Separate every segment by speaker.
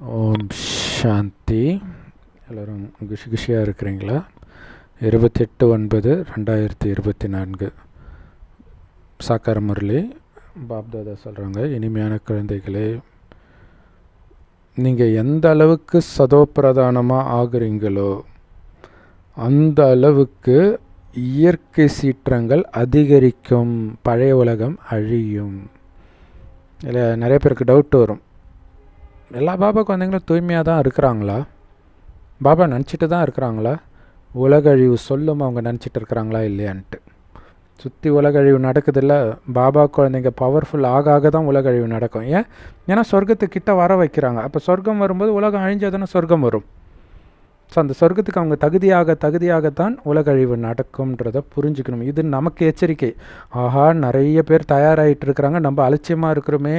Speaker 1: ஓம் சாந்தி. எல்லோரும் குஷியாக இருக்கிறீங்களா? 28/9/2024 சாக்கார முரளி பாப்தாதா சொல்கிறாங்க, இனிமையான குழந்தைகளே, நீங்கள் எந்த அளவுக்கு சதோப்பிரதானமாக ஆகுறீங்களோ அந்த அளவுக்கு இயற்கை சீற்றங்கள் அதிகரிக்கும், பழைய உலகம் அழியும். இல்லை, நிறைய பேருக்கு டவுட் வரும், எல்லா பாபா குழந்தைங்களும் தூய்மையாக தான் இருக்கிறாங்களா? பாபா நினச்சிட்டு தான் இருக்கிறாங்களா? உலக அழிவு சொல்லும் அவங்க நினச்சிட்டு இருக்கிறாங்களா இல்லையான்ட்டு. சுற்றி உலக அழிவு நடக்குதில்ல, பாபா குழந்தைங்க பவர்ஃபுல் ஆக தான் உலக அழிவு நடக்கும். ஏன்னா சொர்க்கத்துக்கிட்ட வர வைக்கிறாங்க. அப்போ சொர்க்கம் வரும்போது உலகம் அழிஞ்சாதானே சொர்க்கம் வரும். ஸோ அந்த சொர்க்கத்துக்கு அவங்க தகுதியாகத்தான் உலக அழிவு நடக்கும்ன்றதை புரிஞ்சுக்கணும். இது நமக்கு எச்சரிக்கை. ஆஹா, நிறைய பேர் தயாராகிட்டு இருக்கிறாங்க, நம்ம அலட்சியமாக இருக்கிறோமே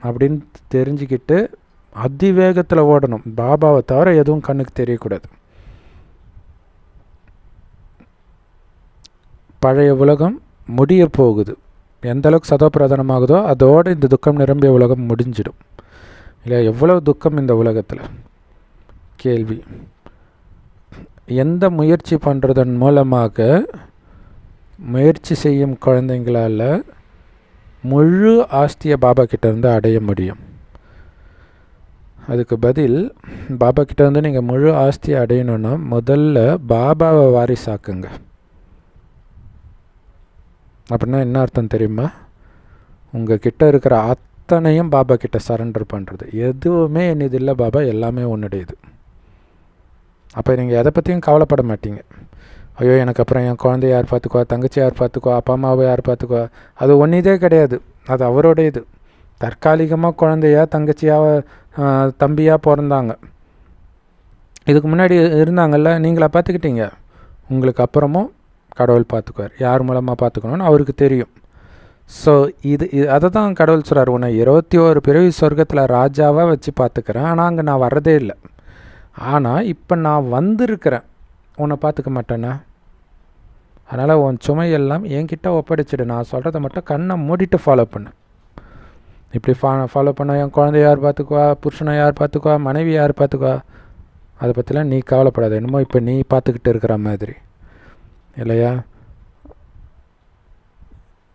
Speaker 1: அப்படின்னு தெரிஞ்சுக்கிட்டு அதிவேகத்தில் ஓடணும். பாபாவை தவிர எதுவும் கண்ணுக்கு தெரியக்கூடாது. பழைய உலகம் முடிய போகுது. எந்த அளவுக்கு சதோப்பிரதானமாகுதோ அதோடு இந்த துக்கம் நிரம்பிய உலகம் முடிஞ்சிடும். இல்லை, எவ்வளோ துக்கம் இந்த உலகத்தில். கேள்வி, எந்த முயற்சி பண்ணுறதன் மூலமாக முயற்சி செய்யும் குழந்தைங்களால் முழு ஆஸ்தியை பாபா கிட்டேருந்து அடைய முடியும்? அதுக்கு பதில், பாபா கிட்டேருந்து நீங்கள் முழு ஆஸ்தியை அடையணுன்னா முதல்ல பாபாவை வாரிசாக்குங்க. அப்படின்னா என்ன அர்த்தம் தெரியுமா? உங்கள் கிட்டே இருக்கிற அத்தனையும் பாபா கிட்ட சரண்டர் பண்ணுறது. எதுவுமே என்னது இல்லை பாபா, எல்லாமே உன்னுடையது. அப்போ நீங்கள் எதை பற்றியும் கவலைப்பட மாட்டீங்க. ஐயோ, எனக்கு அப்புறம் என் குழந்தைய யார் பார்த்துக்குவா, தங்கச்சி யார் பார்த்துக்குவா, அப்பா அம்மாவை யார் பார்த்துக்குவா, அது ஒன்றுதே கிடையாது. அது அவரோடையது. தற்காலிகமாக குழந்தையா தங்கச்சியாக தம்பியாக பிறந்தாங்க, இதுக்கு முன்னாடி இருந்தாங்கல்ல, நீங்களா பார்த்துக்கிட்டீங்க. உங்களுக்கு அப்புறமும் கடவுள் பார்த்துக்குவார். யார் மூலமாக பார்த்துக்கணும்னு அவருக்கு தெரியும். ஸோ அதை தான் கடவுள் சொல்கிறார், உன்னை 21 பிறவி சொர்க்கத்தில் ராஜாவாக வச்சு பார்த்துக்கிறேன், ஆனால் அங்கே நான் வர்றதே இல்லை. ஆனால் இப்போ நான் வந்திருக்கிறேன், உன்னை பார்த்துக்க மாட்டேன்னா? அதனால் உன் சுமையெல்லாம் என்கிட்ட ஒப்படைச்சிடு, நான் சொல்கிறத மட்டும் கண்ணை மூடிட்டு ஃபாலோ பண்ணு. இப்படி ஃபாலோ பண்ண என் குழந்தைய யார் பார்த்துக்குவா, புருஷனை யார் பார்த்துக்குவா, மனைவி யார் பார்த்துக்குவா, அதை பற்றிலாம் நீ கவலைப்படாத. என்னமோ இப்போ நீ பார்த்துக்கிட்டு இருக்கிற மாதிரி, இல்லையா?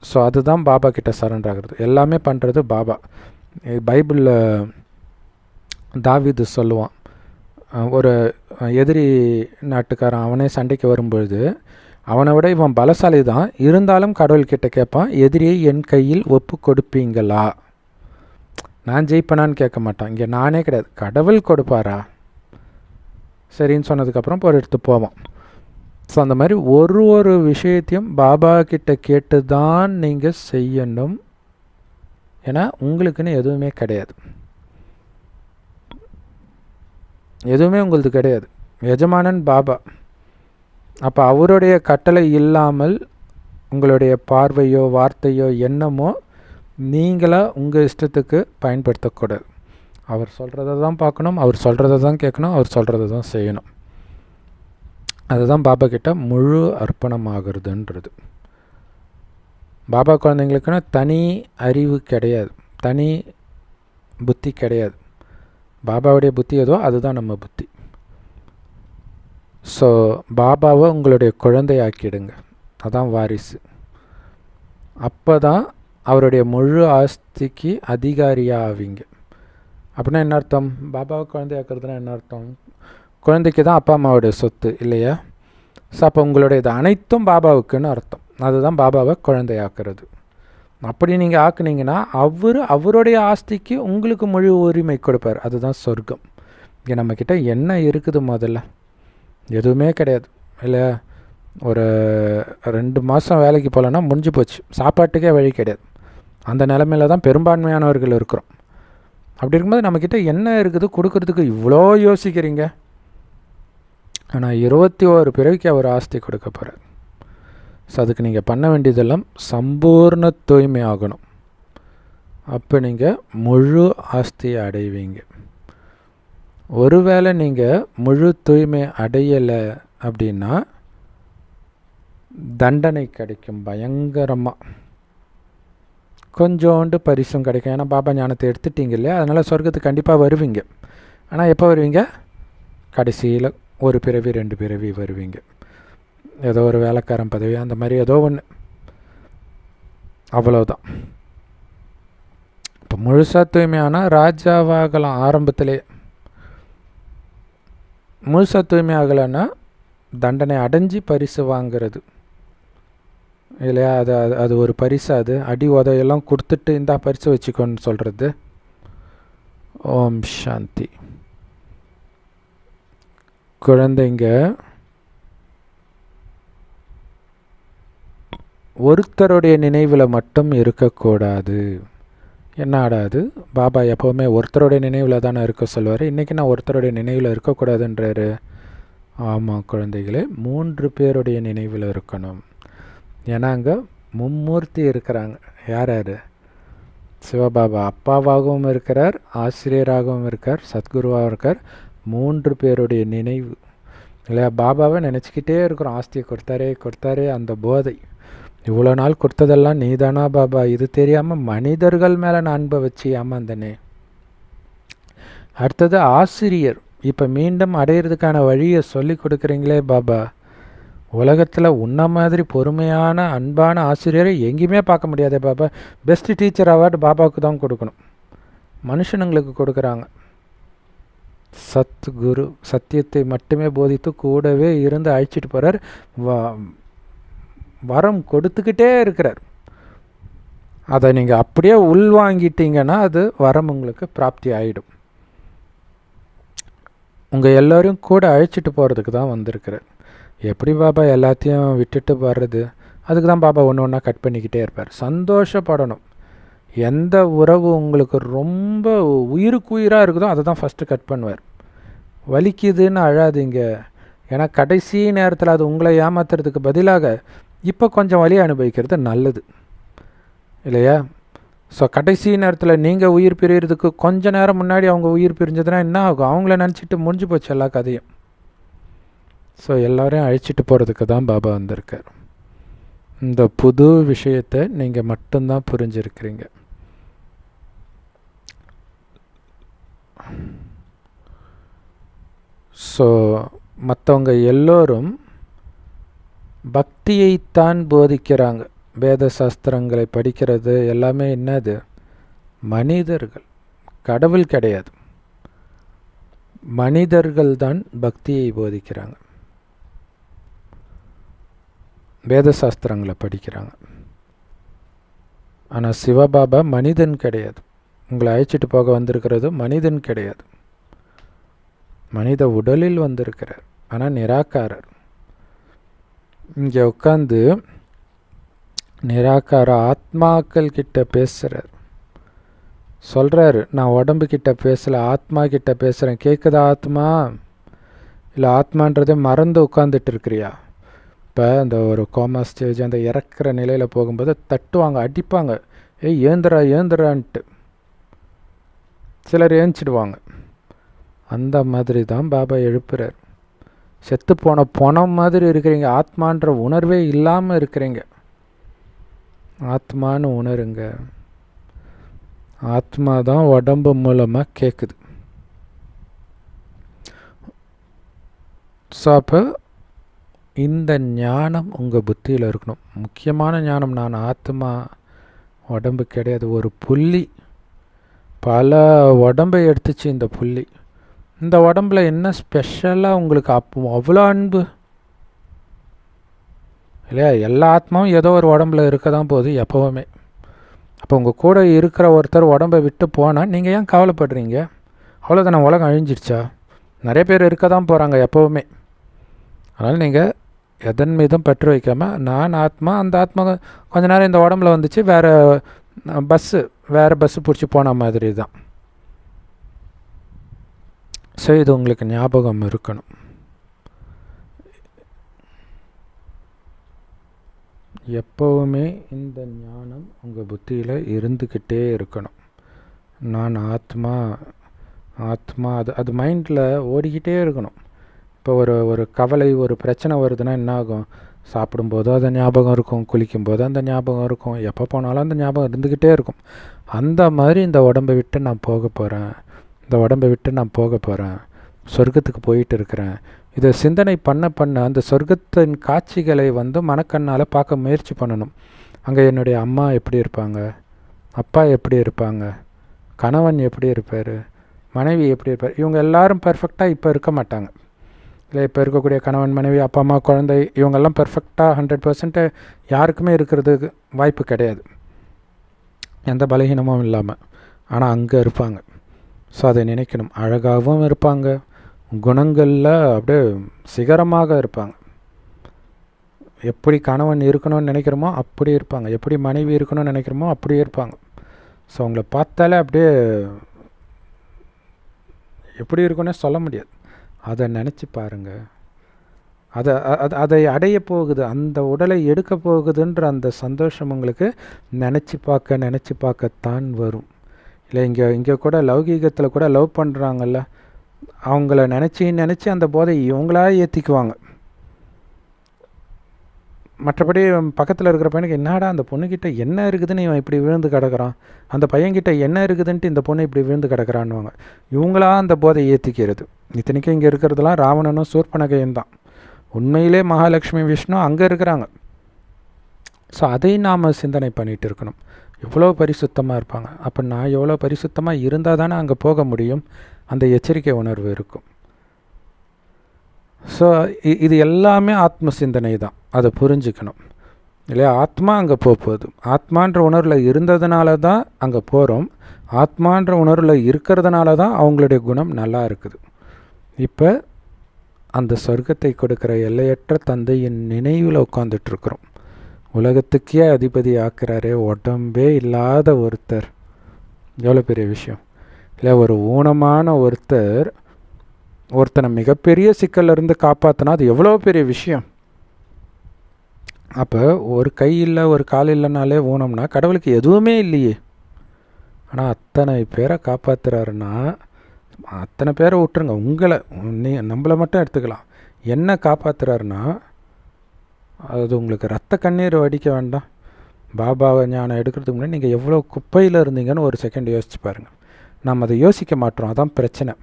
Speaker 1: ஸோ அதுதான் பாபா கிட்ட சரண்டர் ஆகிறது. எல்லாமே பண்ணுறது பாபா. பைபிளில் தாவீது சொல்லுவான், ஒரு எதிரி நாட்டுக்காரன் அவனே சண்டைக்கு வரும்பொழுது அவனை விட இவன் பலசாலி தான், இருந்தாலும் கடவுள்கிட்ட கேட்பான், எதிரியை என் கையில் ஒப்பு கொடுப்பீங்களா? நான் ஜெயிப்பேனான்னு கேட்க மாட்டான். இங்கே நானே கிடையாது, கடவுள் கொடுப்பாரா? சரின்னு சொன்னதுக்கப்புறம் போய் எடுத்து போவான். ஸோ அந்த மாதிரி ஒரு விஷயத்தையும் பாபா கிட்ட கேட்டு தான் நீங்கள் செய்யணும். ஏன்னா உங்களுக்குன்னு எதுவுமே கிடையாது, எதுவுமே உங்களது கிடையாது. எஜமானன் பாபா. அப்போ அவருடைய கட்டளை இல்லாமல் உங்களுடைய பார்வையோ வார்த்தையோ எண்ணமோ நீங்களாக உங்கள் இஷ்டத்துக்கு பயன்படுத்தக்கூடாது. அவர் சொல்கிறத தான் பார்க்கணும், அவர் சொல்கிறத தான் கேட்கணும், அவர் சொல்கிறத தான் செய்யணும். அதுதான் பாபா கிட்ட முழு அர்ப்பணமாகிறதுன்றது. பாபா குழந்தைங்களுக்குன்னா தனி அறிவு கிடையாது, தனி புத்தி கிடையாது. பாபாவுடைய புத்தி ஏதோ அதுதான் நம்ம புத்தி. ஸோ பாபாவை உங்களுடைய குழந்தையாக்கிடுங்க, அதான் வாரிசு. அப்போ தான் அவருடைய முழு ஆஸ்திக்கு அதிகாரியாக ஆவீங்க. அப்படின்னா என்ன அர்த்தம்? பாபாவை குழந்தையாக்குறதுனா என்ன அர்த்தம்? குழந்தைக்கு தான் அப்பா அம்மாவுடைய சொத்து, இல்லையா? ஸோ அப்போ உங்களுடைய இது அனைத்தும் பாபாவுக்குன்னு அர்த்தம். அதுதான் பாபாவை குழந்தையாக்குறது. அப்படி நீங்கள் ஆக்குனீங்கன்னா அவருடைய ஆஸ்திக்கு உங்களுக்கு முழு உரிமை கொடுப்பார். அதுதான் சொர்க்கம். இங்கே நம்மக்கிட்ட என்ன இருக்குது? முதல்ல எதுவுமே கிடையாது, இல்லை? ஒரு 2 மாதம் வேலைக்கு போகலன்னா முடிஞ்சு போச்சு, சாப்பாட்டுக்கே வழி கிடையாது. அந்த நிலமையில தான் பெரும்பான்மையானவர்கள் இருக்கிறோம். அப்படி இருக்கும்போது நம்மக்கிட்ட என்ன இருக்குது கொடுக்கறதுக்கு இவ்வளோ யோசிக்கிறீங்க? ஆனால் 21 பிறவிக்கு அவர் ஆஸ்தி கொடுக்க போகிறார். ஸோ அதுக்கு நீங்கள் பண்ண வேண்டியதெல்லாம் சம்பூர்ண தூய்மை ஆகணும். அப்போ நீங்கள் முழு ஆஸ்தியை அடைவீங்க. ஒருவேளை நீங்கள் முழு தூய்மை அடையலை அப்படின்னா தண்டனை கிடைக்கும் பயங்கரமாக. கொஞ்சோண்டு பரிசும் கிடைக்கும். ஏன்னா பாபா ஞானத்தை எடுத்துட்டீங்க இல்லையா, அதனால் சொர்க்கத்துக்கு கண்டிப்பாக வருவீங்க. ஆனால் எப்போ வருவீங்க? கடைசியில் ஒரு பிறவி 2 பிறவி வருவீங்க. ஏதோ ஒரு வேலைக்காரன் பதவி அந்த மாதிரி ஏதோ ஒன்று, அவ்வளோதான். இப்போ முழுசாக தூய்மையானால் ராஜாவாகலாம். ஆரம்பத்திலே முழுசாக தூய்மையாகலைன்னா தண்டனை அடைஞ்சி பரிசு வாங்கிறது இல்லையா? அது அது ஒரு பரிசு. அது அடி உதையெல்லாம் கொடுத்துட்டு இந்த பரிசு வச்சுக்கோன்னு சொல்கிறது. ஓம் சாந்தி. குழந்தைங்க ஒருத்தருடைய நினைவில் மட்டும் இருக்கக்கூடாது. என்ன ஆடாது? பாபா எப்போவுமே ஒருத்தருடைய நினைவில் தானே இருக்க சொல்லுவார். இன்றைக்கி நான் ஒருத்தருடைய நினைவில் இருக்கக்கூடாதுன்றாரு. ஆமாம் குழந்தைகளே, 3 பேருடைய நினைவில் இருக்கணும். ஏன்னா அங்கே மும்மூர்த்தி இருக்கிறாங்க. யார் யார்? சிவபாபா அப்பாவாகவும் இருக்கிறார், ஆசிரியராகவும் இருக்கார், சத்குருவாகவும் இருக்கார். 3 பேருடைய நினைவு இல்லையா? பாபாவை நினச்சிக்கிட்டே இருக்கிறோம். ஆஸ்தியை கொடுத்தாரே அந்த போதை. இவ்வளோ நாள் கொடுத்ததெல்லாம் நீதானா பாபா? இது தெரியாமல் மனிதர்கள் மேலே நான் அன்பை வச்சு ஏமாந்தனே. அடுத்தது ஆசிரியர். இப்போ மீண்டும் அடையிறதுக்கான வழியை சொல்லி கொடுக்குறீங்களே பாபா. உலகத்தில் உன்ன மாதிரி பொறுமையான அன்பான ஆசிரியரை எங்கேயுமே பார்க்க முடியாதே பாபா. பெஸ்ட் டீச்சர் அவார்டு பாபாவுக்கு தான் கொடுக்கணும். மனுஷனுங்களுக்கு கொடுக்குறாங்க. சத்குரு சத்தியத்தை மட்டுமே போதித்து கூடவே இருந்து அழைச்சிட்டு போகிறார். வரம் கொடுத்துக்கிட்டே இருக்கிறார். அதை நீங்கள் அப்படியே உள்வாங்கிட்டீங்கன்னா அது வரம் உங்களுக்கு பிராப்தி ஆகிடும். உங்கள் எல்லோரும் கூட அழைச்சிட்டு போகிறதுக்கு தான் வந்திருக்கிறார். எப்படி பாபா எல்லாத்தையும் விட்டுட்டு வர்றது? அதுக்கு தான் பாபா ஒன்று ஒன்றா கட் பண்ணிக்கிட்டே இருப்பார். சந்தோஷப்படணும். எந்த உறவு உங்களுக்கு ரொம்ப உயிருக்கு உயிராக இருக்குதோ அதை தான் ஃபஸ்ட்டு கட் பண்ணுவார். வலிக்குதுன்னு அழாதீங்க. ஏன்னா கடைசி நேரத்தில் அது உங்களை ஏமாத்துறதுக்கு பதிலாக இப்போ கொஞ்சம் வலி அனுபவிக்கிறது நல்லது இல்லையா? ஸோ கடைசி நேரத்தில் நீங்கள் உயிர் பிரியறதுக்கு கொஞ்ச நேரம் முன்னாடி அவங்க உயிர் பிரிஞ்சதுன்னா என்ன ஆகும்? அவங்கள நினச்சிட்டு முடிஞ்சு போச்சு எல்லா கதையும். ஸோ எல்லோரையும் அழைச்சிட்டு போகிறதுக்கு தான் பாபா வந்திருக்கார். இந்த புது விஷயத்தை நீங்கள் மட்டும்தான் புரிஞ்சிருக்கிறீங்க. ஸோ மற்றவங்க எல்லோரும் பக்தியைத்தான் போதிக்கிறாங்க. வேத சாஸ்திரங்களை படிக்கிறது எல்லாமே என்னது? மனிதர்கள், கடவுள் கிடையாது. மனிதர்கள் தான் பக்தியை போதிக்கிறாங்க, வேத சாஸ்திரங்களை படிக்கிறாங்க. ஆனால் சிவபாபா மனிதன் கிடையாது. உங்களை அழைச்சிட்டு போக வந்திருக்கிறது மனிதன் கிடையாது. மனித உடலில் வந்திருக்கிறார். ஆனால் நிராகாரர். இங்கே உட்காந்து நிராகார ஆத்மாக்கள் கிட்ட பேசுகிறார். சொல்கிறாரு, நான் உடம்பு கிட்ட பேசலை, ஆத்மா கிட்ட பேசுகிறேன். கேட்குதா ஆத்மா? இல்லை ஆத்மான்றதே மறந்து உட்காந்துட்டு இருக்கிறியா? இப்போ அந்த ஒரு கோமா ஸ்டேஜ், அந்த இறக்குற நிலையில் போகும்போது தட்டுவாங்க, அடிப்பாங்க, ஏந்திரான்ட்டு. சிலர் ஏஞ்சிடுவாங்க. அந்த மாதிரி தான் பாபா எழுப்புறார். செத்து போன பணம் மாதிரி இருக்கிறீங்க. ஆத்மான்ற உணர்வே இல்லாமல் இருக்கிறீங்க. ஆத்மான்னு உணருங்க. ஆத்மா தான் உடம்பு மூலமாக கேட்குது. ஸோ அப்போ இந்த ஞானம் உங்கள் புத்தியில் இருக்கணும். முக்கியமான ஞானம். நான் ஆத்மா, உடம்பு கிடையாது. ஒரு புள்ளி பல உடம்பை எடுத்துச்சு இந்த புள்ளி. இந்த உடம்புல என்ன ஸ்பெஷலாக உங்களுக்கு அவ்வளோ அன்பு இல்லையா? எல்லா ஆத்மாவும் ஏதோ ஒரு உடம்புல இருக்க தான் போகுது எப்போவுமே. அப்போ உங்கள் கூட இருக்கிற ஒருத்தர் உடம்பை விட்டு போனால் நீங்கள் ஏன் கவலைப்படுறீங்க? அவ்வளோதானே, உலகம் அழிஞ்சிடுச்சா? நிறைய பேர் இருக்க தான் போகிறாங்க எப்போவுமே. அதனால் நீங்கள் எதன் மீதும் பற்று வைக்காமல், நான் ஆத்மா, அந்த ஆத்மா கொஞ்ச நேரம் இந்த உடம்புல வந்துச்சு, வேறு பஸ்ஸு பிடிச்சி போன மாதிரி தான். ஸோ இது உங்களுக்கு ஞாபகம் இருக்கணும். எப்போவுமே இந்த ஞானம் உங்கள் புத்தியில் இருந்துக்கிட்டே இருக்கணும். நான் ஆத்மா அது மைண்டில் ஓடிக்கிட்டே இருக்கணும். இப்போ ஒரு கவலை, ஒரு பிரச்சனை வருதுன்னா என்ன ஆகும்? சாப்பிடும்போது அந்த ஞாபகம் இருக்கும், குளிக்கும்போது அந்த ஞாபகம் இருக்கும், எப்போ போனாலும் அந்த ஞாபகம் இருந்துக்கிட்டே இருக்கும். அந்த மாதிரி இந்த உடம்பை விட்டு நான் போக போகிறேன், இந்த உடம்பை விட்டு நான் போக போகிறேன், சொர்க்கத்துக்கு போயிட்டு இருக்கிறேன். இதை சிந்தனை பண்ண பண்ண அந்த சொர்க்கத்தின் காட்சிகளை மனக்கண்ணால் பார்க்க முயற்சி பண்ணணும். அங்கே என்னுடைய அம்மா எப்படி இருப்பாங்க, அப்பா எப்படி இருப்பாங்க, கணவன் எப்படி இருப்பார், மனைவி எப்படி இருப்பார். இவங்க எல்லாரும் பர்ஃபெக்டாக இப்போ இருக்க மாட்டாங்க. இல்லை, இப்போ இருக்கக்கூடிய கணவன், மனைவி, அப்பா, அம்மா, குழந்தை, இவங்கெல்லாம் பர்ஃபெக்டாக 100% யாருக்குமே இருக்கிறதுக்கு வாய்ப்பு கிடையாது, எந்த பலகீனமும் இல்லாமல். ஆனால் அங்கே இருப்பாங்க. ஸோ அதை நினைக்கணும். அழகாகவும் இருப்பாங்க, குணங்களில் அப்படியே சிகரமாக இருப்பாங்க. எப்படி கணவன் இருக்கணும்னு நினைக்கிறோமோ அப்படி இருப்பாங்க, எப்படி மனைவி இருக்கணும்னு நினைக்கிறோமோ அப்படியே இருப்பாங்க. ஸோ அவங்கள பார்த்தாலே அப்படியே எப்படி இருக்குன்னு சொல்ல முடியாது. அதை நினச்சி பாருங்கள். அதை அடைய போகுது, அந்த உடலை எடுக்க போகுதுன்ற அந்த சந்தோஷம் உங்களுக்கு நினச்சி பார்க்கத்தான் வரும். இல்லை, இங்கே கூட லௌகீகத்தில் கூட லவ் பண்ணுறாங்கல்ல, அவங்கள நினச்சி அந்த போதை இவங்களா ஏற்றிக்குவாங்க. மற்றபடி பக்கத்தில் இருக்கிற பையனுக்கு என்னடா அந்த பொண்ணுக்கிட்ட என்ன இருக்குதுன்னு இவன் இப்படி விழுந்து கிடக்கிறான், அந்த பையன்கிட்ட என்ன இருக்குதுன்ட்டு இந்த பொண்ணு இப்படி விழுந்து கிடக்கிறான்னுவாங்க. இவங்களா அந்த போதை ஏற்றிக்கிறது. இத்தனைக்கும் இங்கே இருக்கிறதுலாம் ராவணனும் சூர்பனகையும் தான். உண்மையிலே மகாலட்சுமி விஷ்ணு அங்கே இருக்கிறாங்க. ஸோ அதை நாம் சிந்தனை பண்ணிகிட்டு இருக்கணும். எவ்வளோ பரிசுத்தமாக இருப்பாங்க. அப்போ நான் எவ்வளோ பரிசுத்தமாக இருந்தால் தானே அங்கே போக முடியும், அந்த எச்சரிக்கை உணர்வு இருக்கும். ஸோ இது எல்லாமே ஆத்ம சிந்தனை தான், அதை புரிஞ்சுக்கணும் இல்லையா. ஆத்மா அங்கே போகுது, ஆத்மான்ற உணர்வில் இருந்ததுனால தான் அங்கே போகிறோம், ஆத்மான்ற உணர்வில் இருக்கிறதுனால தான் அவங்களுடைய குணம் நல்லா இருக்குது. இப்போ அந்த சொர்க்கத்தை கொடுக்குற எல்லையற்ற தந்தையின் நினைவில் உட்காந்துட்ருக்குறோம். உலகத்துக்கே அதிபதி ஆக்குறாரே, உடம்பே இல்லாத ஒருத்தர், எவ்வளோ பெரிய விஷயம் இல்லை. ஒரு ஊனமான ஒருத்தனை மிகப்பெரிய சிக்கல்லேருந்து காப்பாற்றினா அது எவ்வளோ பெரிய விஷயம். அப்போ ஒரு கை இல்லை, ஒரு கால் இல்லைனாலே ஊனம்னா கடவுளுக்கு எதுவுமே இல்லையே. ஆனால் அத்தனை பேரை காப்பாற்றுறாருன்னா, அத்தனை பேரை விட்டுருங்க, உங்களை நம்மளை மட்டும் எடுத்துக்கலாம். என்ன காப்பாற்றுறாருன்னா அது உங்களுக்கு ரத்த கண்ணீர் வடிக்க வேண்டாம். பாபாவை ஞானம் எடுக்கிறதுக்கு முன்னாடி நீங்கள் எவ்வளோ குப்பையில் இருந்தீங்கன்னு ஒரு செகண்ட் யோசிச்சு பாருங்கள். நம்ம அதை யோசிக்க மாட்டோம், அதான் பிரச்சனை.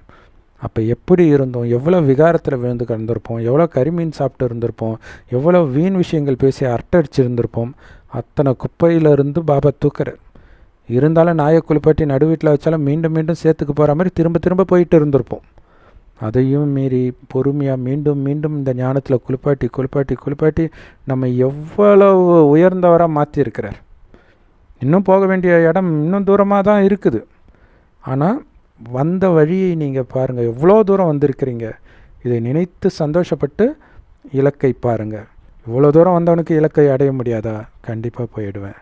Speaker 1: அப்போ எப்படி இருந்தோம், எவ்வளோ விகாரத்தில் விழுந்து கிடந்திருப்போம், எவ்வளோ கரிமீன் சாப்பிட்டு இருந்திருப்போம், எவ்வளோ வீண் விஷயங்கள் பேசி அரட்டடிச்சிருந்திருப்போம். அத்தனை குப்பையிலிருந்து பாபா தூக்குறார். இருந்தாலும் நாயை குளிப்பாட்டி நடு வீட்டில் வச்சாலும் மீண்டும் மீண்டும் சேர்த்துக்கு போகிற மாதிரி திரும்ப திரும்ப போயிட்டு இருந்திருப்போம். அதையும் மீறி பொறுமையாக மீண்டும் மீண்டும் இந்த ஞானத்தில் குளிப்பாட்டி நம்ம எவ்வளவு உயர்ந்தவராக மாற்றிருக்கிறார். இன்னும் போக வேண்டிய இடம் இன்னும் தூரமாக தான் இருக்குது. ஆனால் வந்த வழியை நீங்கள் பாருங்கள், எவ்வளோ தூரம் வந்திருக்கிறீங்க. இதை நினைத்து சந்தோஷப்பட்டு இலக்கை பாருங்கள். இவ்வளோ தூரம் வந்தவனுக்கு இலக்கை அடைய முடியாதா? கண்டிப்பாக போயிடுவேன்.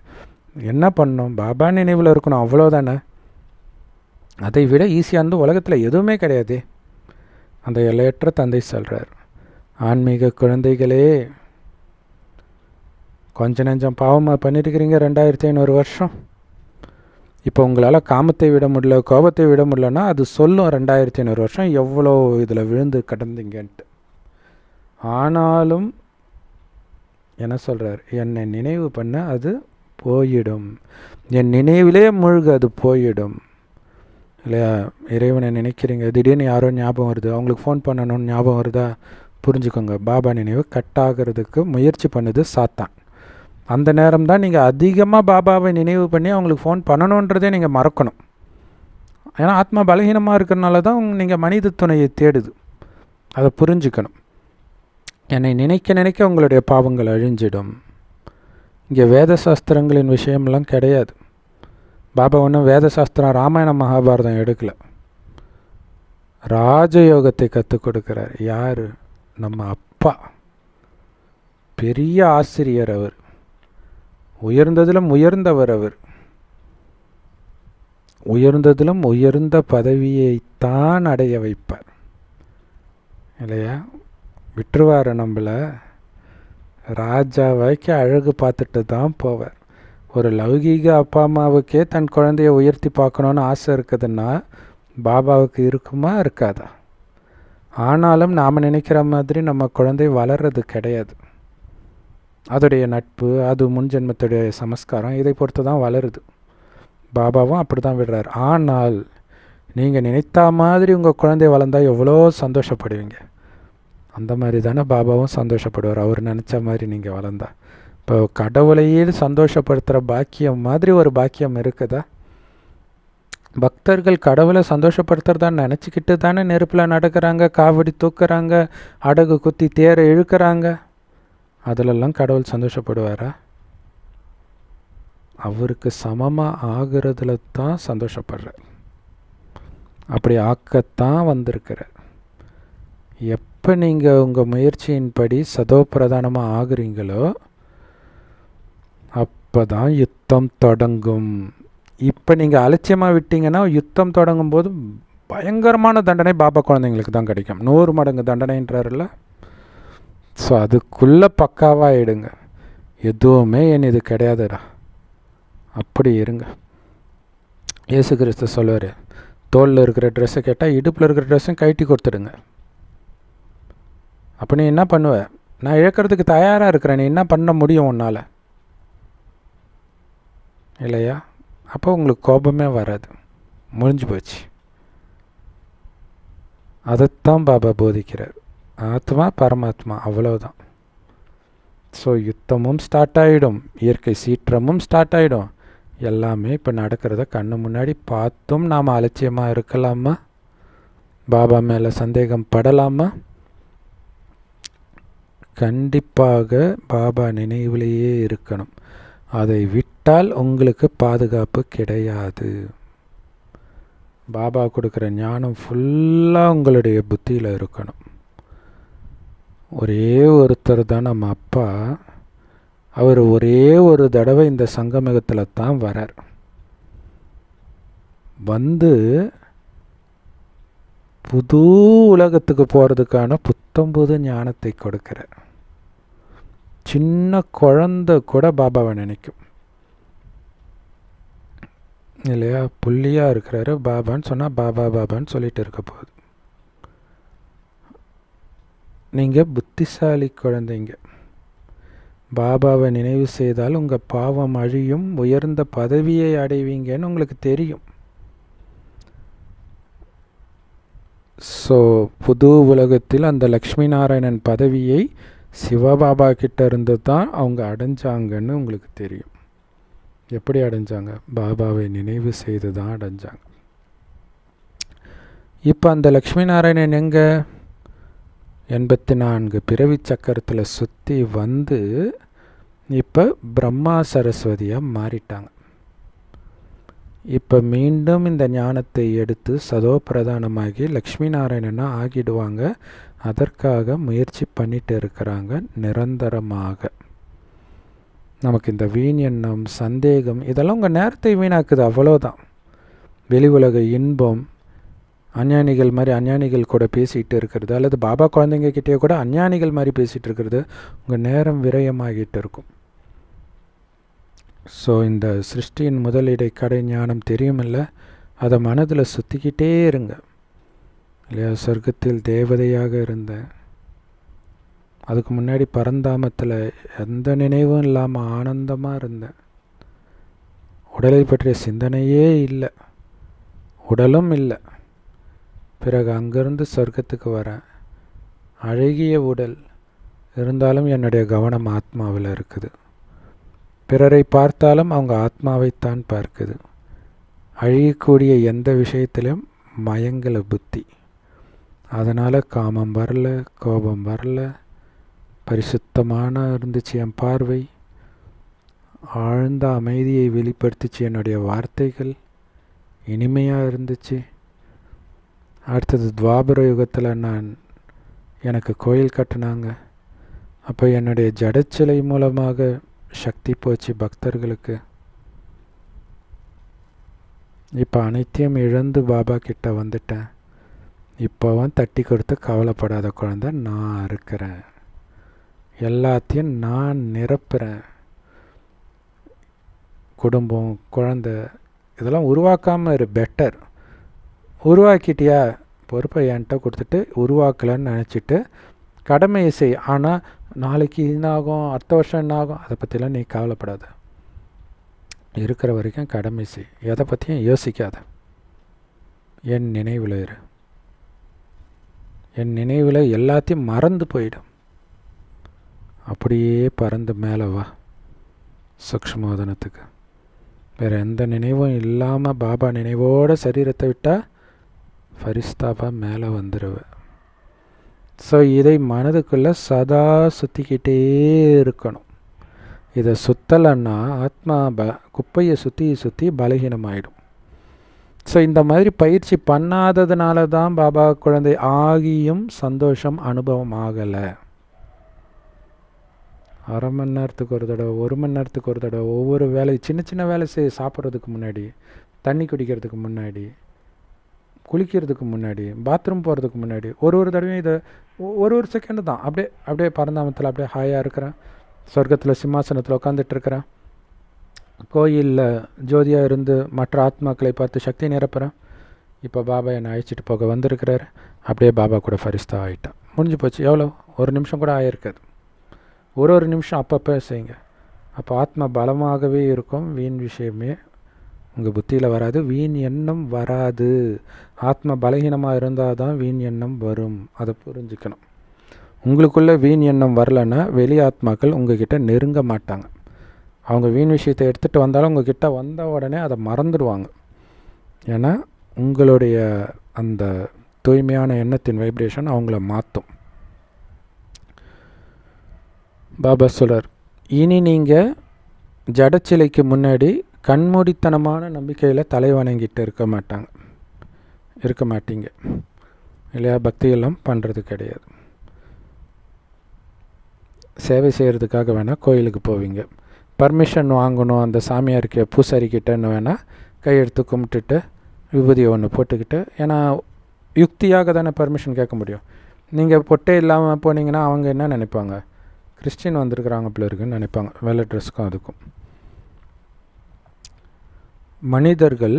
Speaker 1: என்ன பண்ணணும்? பாபா நினைவில் இருக்கணும், அவ்வளோதானே. அதை விட ஈஸியாக உலகத்தில் எதுவுமே கிடையாது. அந்த எல்லையற்ற தந்தை சொல்கிறார், ஆன்மீக குழந்தைகளே, கொஞ்சம் நெஞ்சம் பாவமாக பண்ணியிருக்கிறீங்க 2500 வருஷம். இப்போ உங்களால் காமத்தை விட முடியல, கோபத்தை விட முடியலன்னா அது சொல்லும் 2500 வருஷம் எவ்வளோ இதில் விழுந்து கடந்தீங்கன்ட்டு. ஆனாலும் என்ன சொல்கிறார்? என்னை நினைவு பண்ண அது போயிடும், என் நினைவிலே மூழ்க அது போயிடும் இல்லையா. இறைவனை நினைக்கிறீங்க, திடீர்னு யாரோ ஞாபகம் வருது, அவங்களுக்கு ஃபோன் பண்ணணும்னு ஞாபகம் வருதா, புரிஞ்சுக்கோங்க, பாபா நினைவு கட் ஆகிறதுக்கு முயற்சி பண்ணுது சாத்தான். அந்த நேரம் தான் நீங்கள் அதிகமாக பாபாவை நினைவு பண்ணி அவங்களுக்கு ஃபோன் பண்ணணுன்றதே நீங்கள் மறக்கணும். ஏன்னா ஆத்மா பலகீனமாக இருக்கிறனால தான் நீங்கள் மனித துணையை தேடுது. அதை புரிஞ்சுக்கணும். என்னை நினைக்க உங்களுடைய பாவங்கள் அழிஞ்சிடும். இங்கே வேத சாஸ்திரங்களின் விஷயம்லாம் கிடையாது. பாபா ஒன்றும் வேத சாஸ்திரம் ராமாயணம் மகாபாரதம் எடுக்கலை. ராஜயோகத்தை கற்றுக் கொடுக்குறார். யார்? நம்ம அப்பா, பெரிய ஆசிரியர் அவர், உயர்ந்ததிலும் உயர்ந்தவர் அவர், உயர்ந்ததிலும் உயர்ந்த பதவியைத்தான் அடைய வைப்பார் இல்லையா. விட்டுருவார் நம்மளை, ராஜாவாய்க்கு அழகு பார்த்துட்டு தான் போவார். ஒரு லௌகீக அப்பா அம்மாவுக்கே தன் குழந்தைய உயர்த்தி பார்க்கணுன்னு ஆசை இருக்குதுன்னா பாபாவுக்கு இருக்குமா? இருக்காதா? ஆனாலும் நாம் நினைக்கிற மாதிரி நம்ம குழந்தை வளர்றது கிடையாது. அதோடைய நட்பு, அது முன் ஜென்மத்துடைய சமஸ்காரம், இதை பொறுத்து தான் வளருது. பாபாவும் அப்படி தான் விடுறார். ஆனால் நீங்கள் நினைத்தா மாதிரி உங்கள் குழந்தை வளர்ந்தால் எவ்வளோ சந்தோஷப்படுவீங்க. அந்த மாதிரி தானே பாபாவும் சந்தோஷப்படுவார், அவர் நினச்ச மாதிரி நீங்கள் வளர்ந்தா. இப்போ கடவுளையே சந்தோஷப்படுத்துகிற பாக்கியம் மாதிரி ஒரு பாக்கியம் இருக்குதா? பக்தர்கள் கடவுளை சந்தோஷப்படுத்துறதான்னு நினச்சிக்கிட்டு தானே நெருப்பில் நடக்கிறாங்க, காவடி தூக்குறாங்க, அடகு குத்தி தேரை இழுக்கிறாங்க. அதிலெல்லாம் கடவுள் சந்தோஷப்படுவாரா? அவருக்கு சமமாக ஆகிறதுல தான் சந்தோஷப்படுறார். அப்படி ஆக்கத்தான் வந்திருக்கிறார். எப்போ நீங்கள் உங்கள் முயற்சியின்படி சதோ பிரதானமாக ஆகுறீங்களோ அப்போ தான் யுத்தம் தொடங்கும். இப்போ நீங்கள் அலட்சியமாக விட்டீங்கன்னா யுத்தம் தொடங்கும் போது பயங்கரமான தண்டனை பாபா குழந்தைங்களுக்கு தான் கிடைக்கும். 100 மடங்கு தண்டனைன்றாருல்ல. ஸோ அதுக்குள்ளே பக்காவாகிடுங்க. எதுவுமே என் இது கிடையாதுடா, அப்படி இருங்க. இயேசு கிறிஸ்து சொல்லுவார், தோளில் இருக்கிற ட்ரெஸ்ஸை கேட்டால் இடுப்பில் இருக்கிற ட்ரெஸ்ஸையும் கழட்டி கொடுத்துடுங்க. அப்போ நீ என்ன பண்ணுவ? நான் இழக்கிறதுக்கு தயாராக இருக்கிறேன், நீ என்ன பண்ண முடியும் உன்னால்? இல்லையா? அப்போ உங்களுக்கு கோபமே வராது, முடிஞ்சு போச்சு. அதைத்தான் பாபா போதிக்கிறார். ஆத்மா பரமாத்மா, அவ்வளோதான். ஸோ யுத்தமும் ஸ்டார்ட் ஆகிடும், இயற்கை சீற்றமும் ஸ்டார்ட் ஆகிடும். எல்லாமே இப்போ நடக்கிறத கண்ணு முன்னாடி பார்த்தும் நாம் அலட்சியமாக இருக்கலாமா? பாபா மேலே சந்தேகம் படலாமா? கண்டிப்பாக பாபா நினைவிலேயே இருக்கணும். அதை விட்டால் உங்களுக்கு பாதுகாப்பு கிடையாது. பாபா கொடுக்குற ஞானம் ஃபுல்லாக உங்களுடைய புத்தியில் இருக்கணும். ஒரே ஒருத்தர் தான் நம்ம அப்பா. அவர் ஒரே ஒரு தடவை இந்த சங்கமகத்தில் தான் வரார். வந்து புது உலகத்துக்கு போகிறதுக்கான புத்தம்புது ஞானத்தை கொடுக்கிறார். சின்ன குழந்தை கூட பாபாவை நினைக்கும் இல்லையா? புள்ளியாக இருக்கிறாரு, பாபான்னு சொன்னால் பாபா பாபான்னு சொல்லிட்டு இருக்க போகுது. நீங்கள் புத்திசாலி குழந்தைங்க. பாபாவை நினைவு செய்தால் உங்கள் பாவம் அழியும், உயர்ந்த பதவியை அடைவீங்கன்னு உங்களுக்கு தெரியும். ஸோ புது உலகத்தில் அந்த லக்ஷ்மி நாராயணன் பதவியை சிவபாபா கிட்ட இருந்து தான் அவங்க அடைஞ்சாங்கன்னு உங்களுக்கு தெரியும். எப்படி அடைஞ்சாங்க? பாபாவை நினைவு செய்து தான் அடைஞ்சாங்க. இப்போ அந்த லக்ஷ்மி நாராயணன் எங்கே? 84 பிறவி சக்கரத்தில் சுற்றி வந்து இப்போ பிரம்மா சரஸ்வதியாக மாறிட்டாங்க. இப்போ மீண்டும் இந்த ஞானத்தை எடுத்து சதோ பிரதானமாகி லக்ஷ்மி நாராயணனாக ஆகிடுவாங்க. அதற்காக முயற்சி பண்ணிட்டு இருக்கிறாங்க நிரந்தரமாக. நமக்கு இந்த வீண் எண்ணம், சந்தேகம் இதெல்லாம் உங்கள் நேரத்தை வீணாக்குது, அவ்வளோதான். வெளி உலக இன்பம், அஞ்ஞானிகள் மாதிரி அஞ்ஞானிகள் கூட பேசிகிட்டு இருக்கிறது, அல்லது பாபா குழந்தைங்க கிட்டே கூட அஞ்ஞானிகள் மாதிரி பேசிகிட்டு இருக்கிறது உங்கள் நேரம் விரயமாகிட்டு இருக்கும். ஸோ இந்த சிருஷ்டியின் முதலிடை கடை ஞானம் தெரியுமில்ல, அதை மனதில் சுற்றிக்கிட்டே இருங்க இல்லையா? சொர்க்கத்தில் தேவதையாக இருந்தேன், அதுக்கு முன்னாடி பரந்தாமத்தில் எந்த நினைவும் இல்லாமல் ஆனந்தமாக இருந்தேன், உடலை பற்றிய சிந்தனையே இல்லை, உடலும் இல்லை. பிறகு அங்கேருந்து சொர்க்கத்துக்கு வரேன், அழகிய உடல் இருந்தாலும் என்னுடைய கவனம் ஆத்மாவில் இருக்குது. பிறரை பார்த்தாலும் அவங்க ஆத்மாவைத்தான் பார்க்குது. அழியக்கூடிய எந்த விஷயத்திலும் மயங்கல புத்தி. அதனால் காமம் வரல, கோபம் வரல, பரிசுத்தமான இருந்துச்சு என் பார்வை, ஆழ்ந்த அமைதியை வெளிப்படுத்திச்சு என்னுடைய வார்த்தைகள், இனிமையாக இருந்துச்சு. அடுத்தது துவாபர யுகத்தில் எனக்கு கோயில் கட்டினாங்க. அப்போ என்னுடைய ஜடச்சிலை மூலமாக சக்தி போச்சு பக்தர்களுக்கு. இப்போ அனைத்தையும் இழந்து பாபா கிட்ட வந்துட்டேன். இப்போவும் தட்டி கொடுத்து கவலைப்படாத குழந்தை, நான் இருக்கிறேன், எல்லாத்தையும் நான் நிரப்புகிறேன். குடும்பம், குழந்தை இதெல்லாம் உருவாக்காமல் இரு, பெட்டர். உருவாக்கிட்டியா, பொறுப்பை என்கிட்ட கொடுத்துட்டு உருவாக்கலைன்னு நினச்சிட்டு கடமையை செய். ஆனால் நாளைக்கு என்னாகும், அடுத்த வருஷம் என்னாகும், அதை பற்றிலாம் நீ கவலைப்படாத. இருக்கிற வரைக்கும் கடமை செய், எதை பற்றியும் யோசிக்காத. என் நினைவில் இரு. என் நினைவில் எல்லாத்தையும் மறந்து போயிடும். அப்படியே பறந்து மேலே வா சூக்ஷ்மோதனத்துக்கு. வேறு எந்த நினைவும் இல்லாமல் பாபா நினைவோட சரீரத்தை விட்டால் ஃபரிஸ்தாவாக மேலே வந்துடுவேன். ஸோ இதை மனதுக்குள்ளே சதா சுற்றிக்கிட்டே இருக்கணும். இதை சுற்றலைன்னா ஆத்மா குப்பையை சுற்றி பலகீனமாயிடும். ஸோ இந்த மாதிரி பயிற்சி பண்ணாததுனால தான் பாபா குழந்தை ஆகியும் சந்தோஷம் அனுபவம் ஆகலை. அரை மணி நேரத்துக்கு ஒரு தடவை, 1 மணி நேரத்துக்கு ஒரு தடவை, ஒவ்வொரு வேலை சின்ன சின்ன வேலை சாப்பிட்றதுக்கு முன்னாடி, தண்ணி குடிக்கிறதுக்கு முன்னாடி, குளிக்கிறதுக்கு முன்னாடி, பாத்ரூம் போகிறதுக்கு முன்னாடி, ஒரு தடவையும் இதை ஒரு செகண்டு தான் அப்படியே பரந்தாமத்தில் அப்படியே ஹாயாக இருக்கிறேன். சொர்க்கத்தில் சிம்மாசனத்தில் உட்காந்துட்ருக்கிறேன். கோயிலில் ஜோதியாக இருந்து மற்ற ஆத்மாக்களை பார்த்து சக்தி நிரப்புகிறேன். இப்போ பாபா என்னை அழைச்சிட்டு போக வந்திருக்கிறார். அப்படியே பாபா கூட ஃபரிஸ்தா ஆகிட்டேன். முடிஞ்சு போச்சு. எவ்வளோ? 1 நிமிஷம் கூட ஆகிருக்காது. ஒரு நிமிஷம் அப்பப்போ செய்யுங்க. அப்போ ஆத்மா பலமாகவே இருக்கும். வீண் விஷயமே உங்கள் புத்தியில் வராது. வீண் எண்ணம் வராது. ஆத்மா பலகீனமாக இருந்தால் தான் வீண் எண்ணம் வரும். அதை புரிஞ்சுக்கணும். உங்களுக்குள்ளே வீண் எண்ணம் வரலைன்னா வெளி ஆத்மாக்கள் உங்ககிட்ட நெருங்க மாட்டாங்க. அவங்க வீண் விஷயத்தை எடுத்துகிட்டு வந்தாலும் உங்ககிட்ட வந்த உடனே அதை மறந்துடுவாங்க. ஏன்னா உங்களுடைய அந்த தூய்மையான எண்ணத்தின் வைப்ரேஷன் அவங்கள மாற்றும். பாபா சொல்கிறார், இனி நீங்கள் ஜடச்சிலைக்கு முன்னாடி கண்மூடித்தனமான நம்பிக்கையில் தலை வணங்கிட்டு இருக்க மாட்டீங்க இல்லையா? பக்தியெல்லாம் பண்ணுறது கிடையாது. சேவை செய்கிறதுக்காக வேணால் கோயிலுக்கு போவீங்க. பர்மிஷன் வாங்கணும் அந்த சாமியாருக்கு, பூசாரிக்கிட்டன்னு வேணால் கையெடுத்து கும்பிட்டுட்டு விபூதியை ஒன்று போட்டுக்கிட்டு, ஏன்னா யுக்தியாக தானே பர்மிஷன் கேட்க முடியும். நீங்கள் பொட்டே இல்லாமல் போனீங்கன்னா அவங்க என்ன நினைப்பாங்க? கிறிஸ்டின் வந்திருக்கிறாங்க போல இருக்குன்னு நினைப்பாங்க. வெள்ளை ட்ரெஸ்க்கும் அதுக்கும். மனிதர்கள்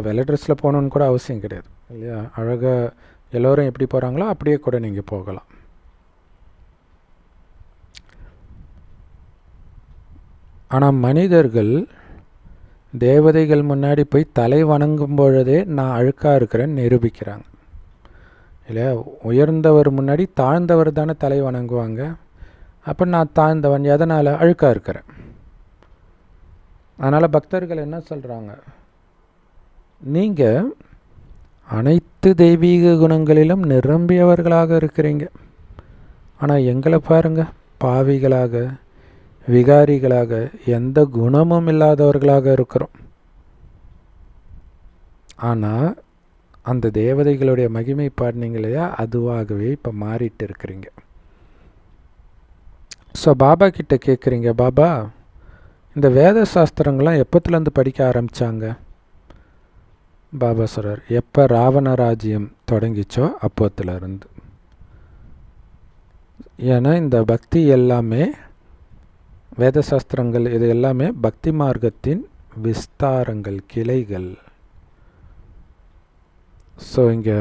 Speaker 1: வெள்ளை ட்ரெஸ்ஸில் போகணுன்னு கூட அவசியம் கிடையாது இல்லையா? அழகாக எல்லோரும் எப்படி போகிறாங்களோ அப்படியே கூட நீங்கள் போகலாம். ஆனால் மனிதர்கள் தேவதைகள் முன்னாடி போய் தலை வணங்கும் பொழுதே நான் அழுக்காக இருக்கிறேன்னு நிரூபிக்கிறாங்க இல்லையா? உயர்ந்தவர் முன்னாடி தாழ்ந்தவர் தானே தலை வணங்குவாங்க. அப்போ நான் தாழ்ந்தவன், எதனால்? அழுக்காக இருக்கிறேன். அதனால் பக்தர்கள் என்ன சொல்கிறாங்க? நீங்கள் அனைத்து தெய்வீக குணங்களிலும் நிரம்பியவர்களாக இருக்கிறீங்க. ஆனால் எங்களை பாருங்கள், பாவிகளாக, விகாரிகளாக, எந்த குணமும் இல்லாதவர்களாக இருக்கிறோம். ஆனால் அந்த தேவதைகளுடைய மகிமை பாடினீங்க இல்லையா? அதுவாகவே இப்போ மாறிட்டு இருக்கிறீங்க. ஸோ பாபா கிட்ட கேட்குறீங்க, பாபா இந்த வேத சாஸ்திரங்கள்லாம் எப்போத்துலேருந்து படிக்க ஆரம்பித்தாங்க? பாபா சொல்கிறார், எப்போ ராவண ராஜ்யம் தொடங்கிச்சோ அப்போத்துலேருந்து. ஏன்னா இந்த பக்தி எல்லாமே, வேத சாஸ்திரங்கள் இது எல்லாமே பக்தி மார்க்கத்தின் விஸ்தாரங்கள், கிளைகள். ஸோ இங்கே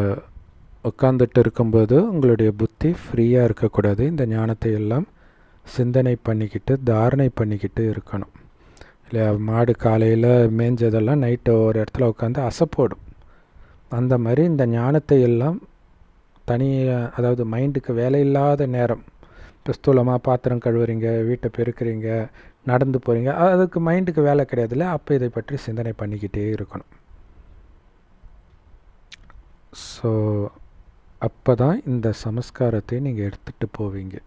Speaker 1: உட்காந்துட்டு இருக்கும்போது உங்களுடைய புத்தி ஃப்ரீயாக இருக்கக்கூடாது. இந்த ஞானத்தை எல்லாம் சிந்தனை பண்ணிக்கிட்டு தாரணை பண்ணிக்கிட்டு இருக்கணும் இல்லையா? மாடு காலையில் மேய்ஞ்சதெல்லாம் நைட்டு ஒரு இடத்துல உட்காந்து அசைப்போடும். அந்த மாதிரி இந்த ஞானத்தை எல்லாம் தனியாக, அதாவது மைண்டுக்கு வேலை இல்லாத நேரம், இப்போ ஸ்தூலமாக பாத்திரம் கழுவுறீங்க, வீட்டை பெருக்கிறீங்க, நடந்து போகிறீங்க, அதுக்கு மைண்டுக்கு வேலை கிடையாதுல்ல. அப்போ இதை பற்றி சிந்தனை பண்ணிக்கிட்டே இருக்கணும். ஸோ அப்போ தான் இந்த சமஸ்காரத்தை நீங்கள் எடுத்துகிட்டு போவீங்க.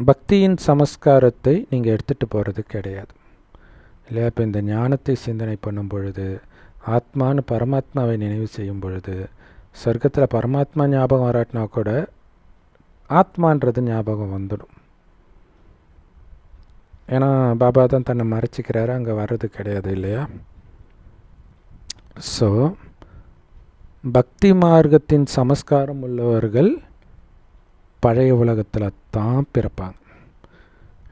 Speaker 1: பக்தியின் சமஸ்காரத்தை நீங்கள் எடுத்துகிட்டு போகிறது கிடையாது இல்லையா? இப்போ இந்த ஞானத்தை சிந்தனை பண்ணும் பொழுது, ஆத்மானு பரமாத்மாவை நினைவு செய்யும் பொழுது, சொர்க்கத்தில் பரமாத்மா ஞாபகம் வராட்டினா கூட ஆத்மான்றது ஞாபகம் வந்துடும். ஏன்னா பாபா தான் தன்னை மறைச்சிக்கிறாரு, அங்கே வர்றது கிடையாது இல்லையா? ஸோ பக்தி மார்க்கத்தின் சமஸ்காரம் உள்ளவர்கள் பழைய உலகத்தில் தான் பிறப்பாங்க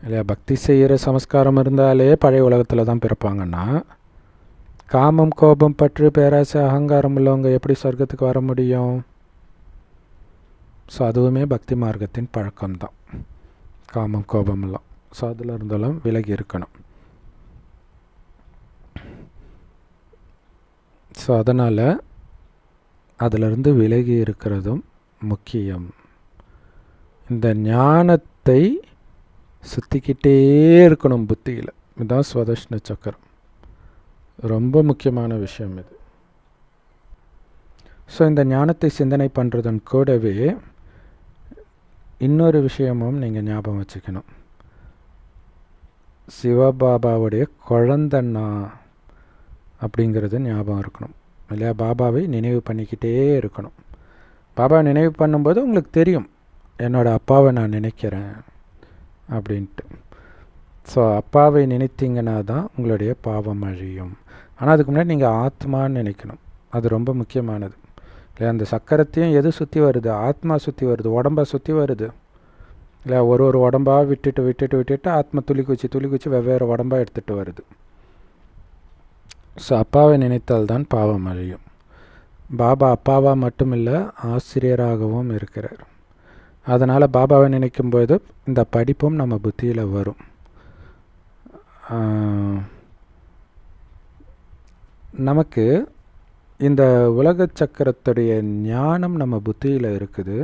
Speaker 1: இல்லையா? பக்தி செய்கிற சமஸ்காரம் இருந்தாலே பழைய உலகத்தில் தான் பிறப்பாங்கன்னா, காமம், கோபம், பற்று, பேராசை, அகங்காரம் உள்ளவங்க எப்படி சொர்க்கத்துக்கு வர முடியும்? ஸோ அதுவுமே பக்தி மார்க்கத்தின் பழக்கம்தான், காமம், கோபமெல்லாம். ஸோ அதில் இருந்தாலும் விலகி இருக்கணும். ஸோ அதனால் அதிலிருந்து விலகி இருக்கிறதும் முக்கியம். இந்த ஞானத்தை சுற்றிக்கிட்டே இருக்கணும் புத்தியில். இதுதான் ஸ்வதர்ஷன சக்கரம். ரொம்ப முக்கியமான விஷயம் இது. ஸோ இந்த ஞானத்தை சிந்தனை பண்ணுறதன் கூடவே இன்னொரு விஷயமும் நீங்கள் ஞாபகம் வச்சுக்கணும். சிவபாபாவுடைய குழந்தண்ணா அப்படிங்கிறது ஞாபகம் இருக்கணும் இல்லையா? பாபாவை நினைவு பண்ணிக்கிட்டே இருக்கணும். பாபாவை நினைவு பண்ணும்போது உங்களுக்கு தெரியும், என்னோடய அப்பாவை நான் நினைக்கிறேன் அப்படின்ட்டு. ஸோ அப்பாவை நினைத்தீங்கன்னா தான் உங்களுடைய பாவம் அழியும். ஆனால் அதுக்கு முன்னாடி நீங்கள் ஆத்மான்னு நினைக்கணும். அது ரொம்ப முக்கியமானது இல்லை? அந்த சக்கரத்தையும் எது சுற்றி வருது? ஆத்மா சுற்றி வருது, உடம்பை சுற்றி வருது இல்லை? ஒரு உடம்பாக விட்டுட்டு ஆத்மா துளி குச்சி வெவ்வேறு உடம்பாக எடுத்துகிட்டு வருது. ஸோ அப்பாவை நினைத்தால் தான் பாவம் அழியும். பாபா அப்பாவாக மட்டும் இல்லை, ஆசிரியராகவும் இருக்கிறார். அதனால் பாபாவை நினைக்கும்போது இந்த படிப்பும் நம்ம புத்தியில் வரும். நமக்கு இந்த உலக சக்கரத்துடைய ஞானம் நம்ம புத்தியில் இருக்குது.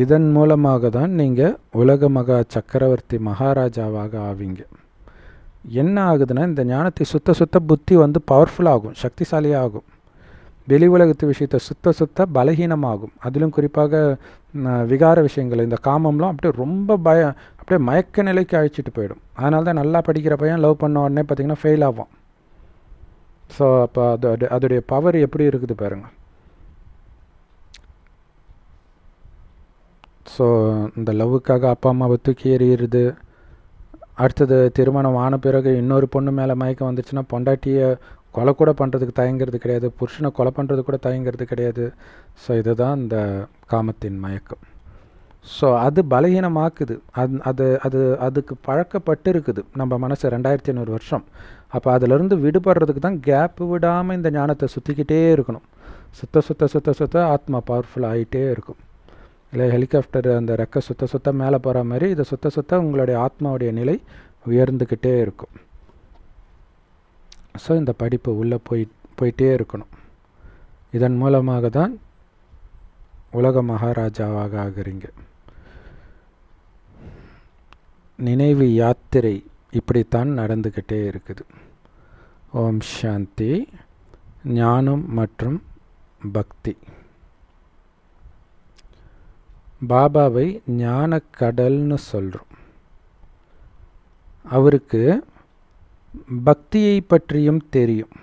Speaker 1: இதன் மூலமாக தான் நீங்கள் உலக மகா சக்கரவர்த்தி மகாராஜாவாக ஆவீங்க. என்ன ஆகுதுன்னா, இந்த ஞானத்தை சுத்த புத்தி வந்து பவர்ஃபுல்லாகும், சக்திசாலியாகும். வெளி உலகத்து விஷயத்தை சுத்த பலகீனமாகும். அதிலும் குறிப்பாக விகார விஷயங்கள், இந்த காமம்லாம் அப்படியே ரொம்ப அப்படியே மயக்க நிலைக்கு அழைச்சிட்டு போயிடும். அதனால தான் நல்லா படிக்கிற பையன் லவ் பண்ண உடனே பார்த்திங்கன்னா ஃபெயில் ஆகும். ஸோ அப்போ அதோடைய பவர் எப்படி இருக்குது பாருங்கள். ஸோ இந்த லவ்வுக்காக அப்பா அம்மாவை தூக்கி எறிகிறது. அடுத்தது திருமணம் ஆன பிறகு இன்னொரு பொண்ணு மேலே மயக்கம் வந்துச்சுன்னா பொண்டாட்டியை கொலை கூட பண்ணுறதுக்கு தயங்கிறது கிடையாது, புருஷனை கொலை பண்ணுறது கூட தயங்கிறது கிடையாது. ஸோ இதுதான் இந்த காமத்தின் மயக்கம். ஸோ அது பலகீனமாக்குது. அதுக்கு பழக்கப்பட்டு இருக்குது நம்ம மனசு 2500 வருஷம். அப்போ அதிலிருந்து விடுபடுறதுக்கு தான் கேப்பு விடாமல் இந்த ஞானத்தை சுற்றிக்கிட்டே இருக்கணும். சுத்த ஆத்மா பவர்ஃபுல் ஆகிட்டே இருக்கும் இல்லை? ஹெலிகாப்டர் அந்த ரெக்கை சுத்த மேலே போகிற மாதிரி இதை சுத்த உங்களுடைய ஆத்மாவுடைய நிலை உயர்ந்துக்கிட்டே இருக்கும். ஸோ இந்த படிப்பு உள்ளே போயிட்டே இருக்கணும். இதன் மூலமாக தான் உலக மகாராஜாவாக ஆகிறீங்க. நினைவு யாத்திரை இப்படித்தான் நடந்துக்கிட்டே இருக்குது. ஓம் சாந்தி. ஞானம் மற்றும் பக்தி. பாபாவை ஞான கடல்னு சொல்கிறோம். அவருக்கு பக்தியை பற்றியும் தெரியும்.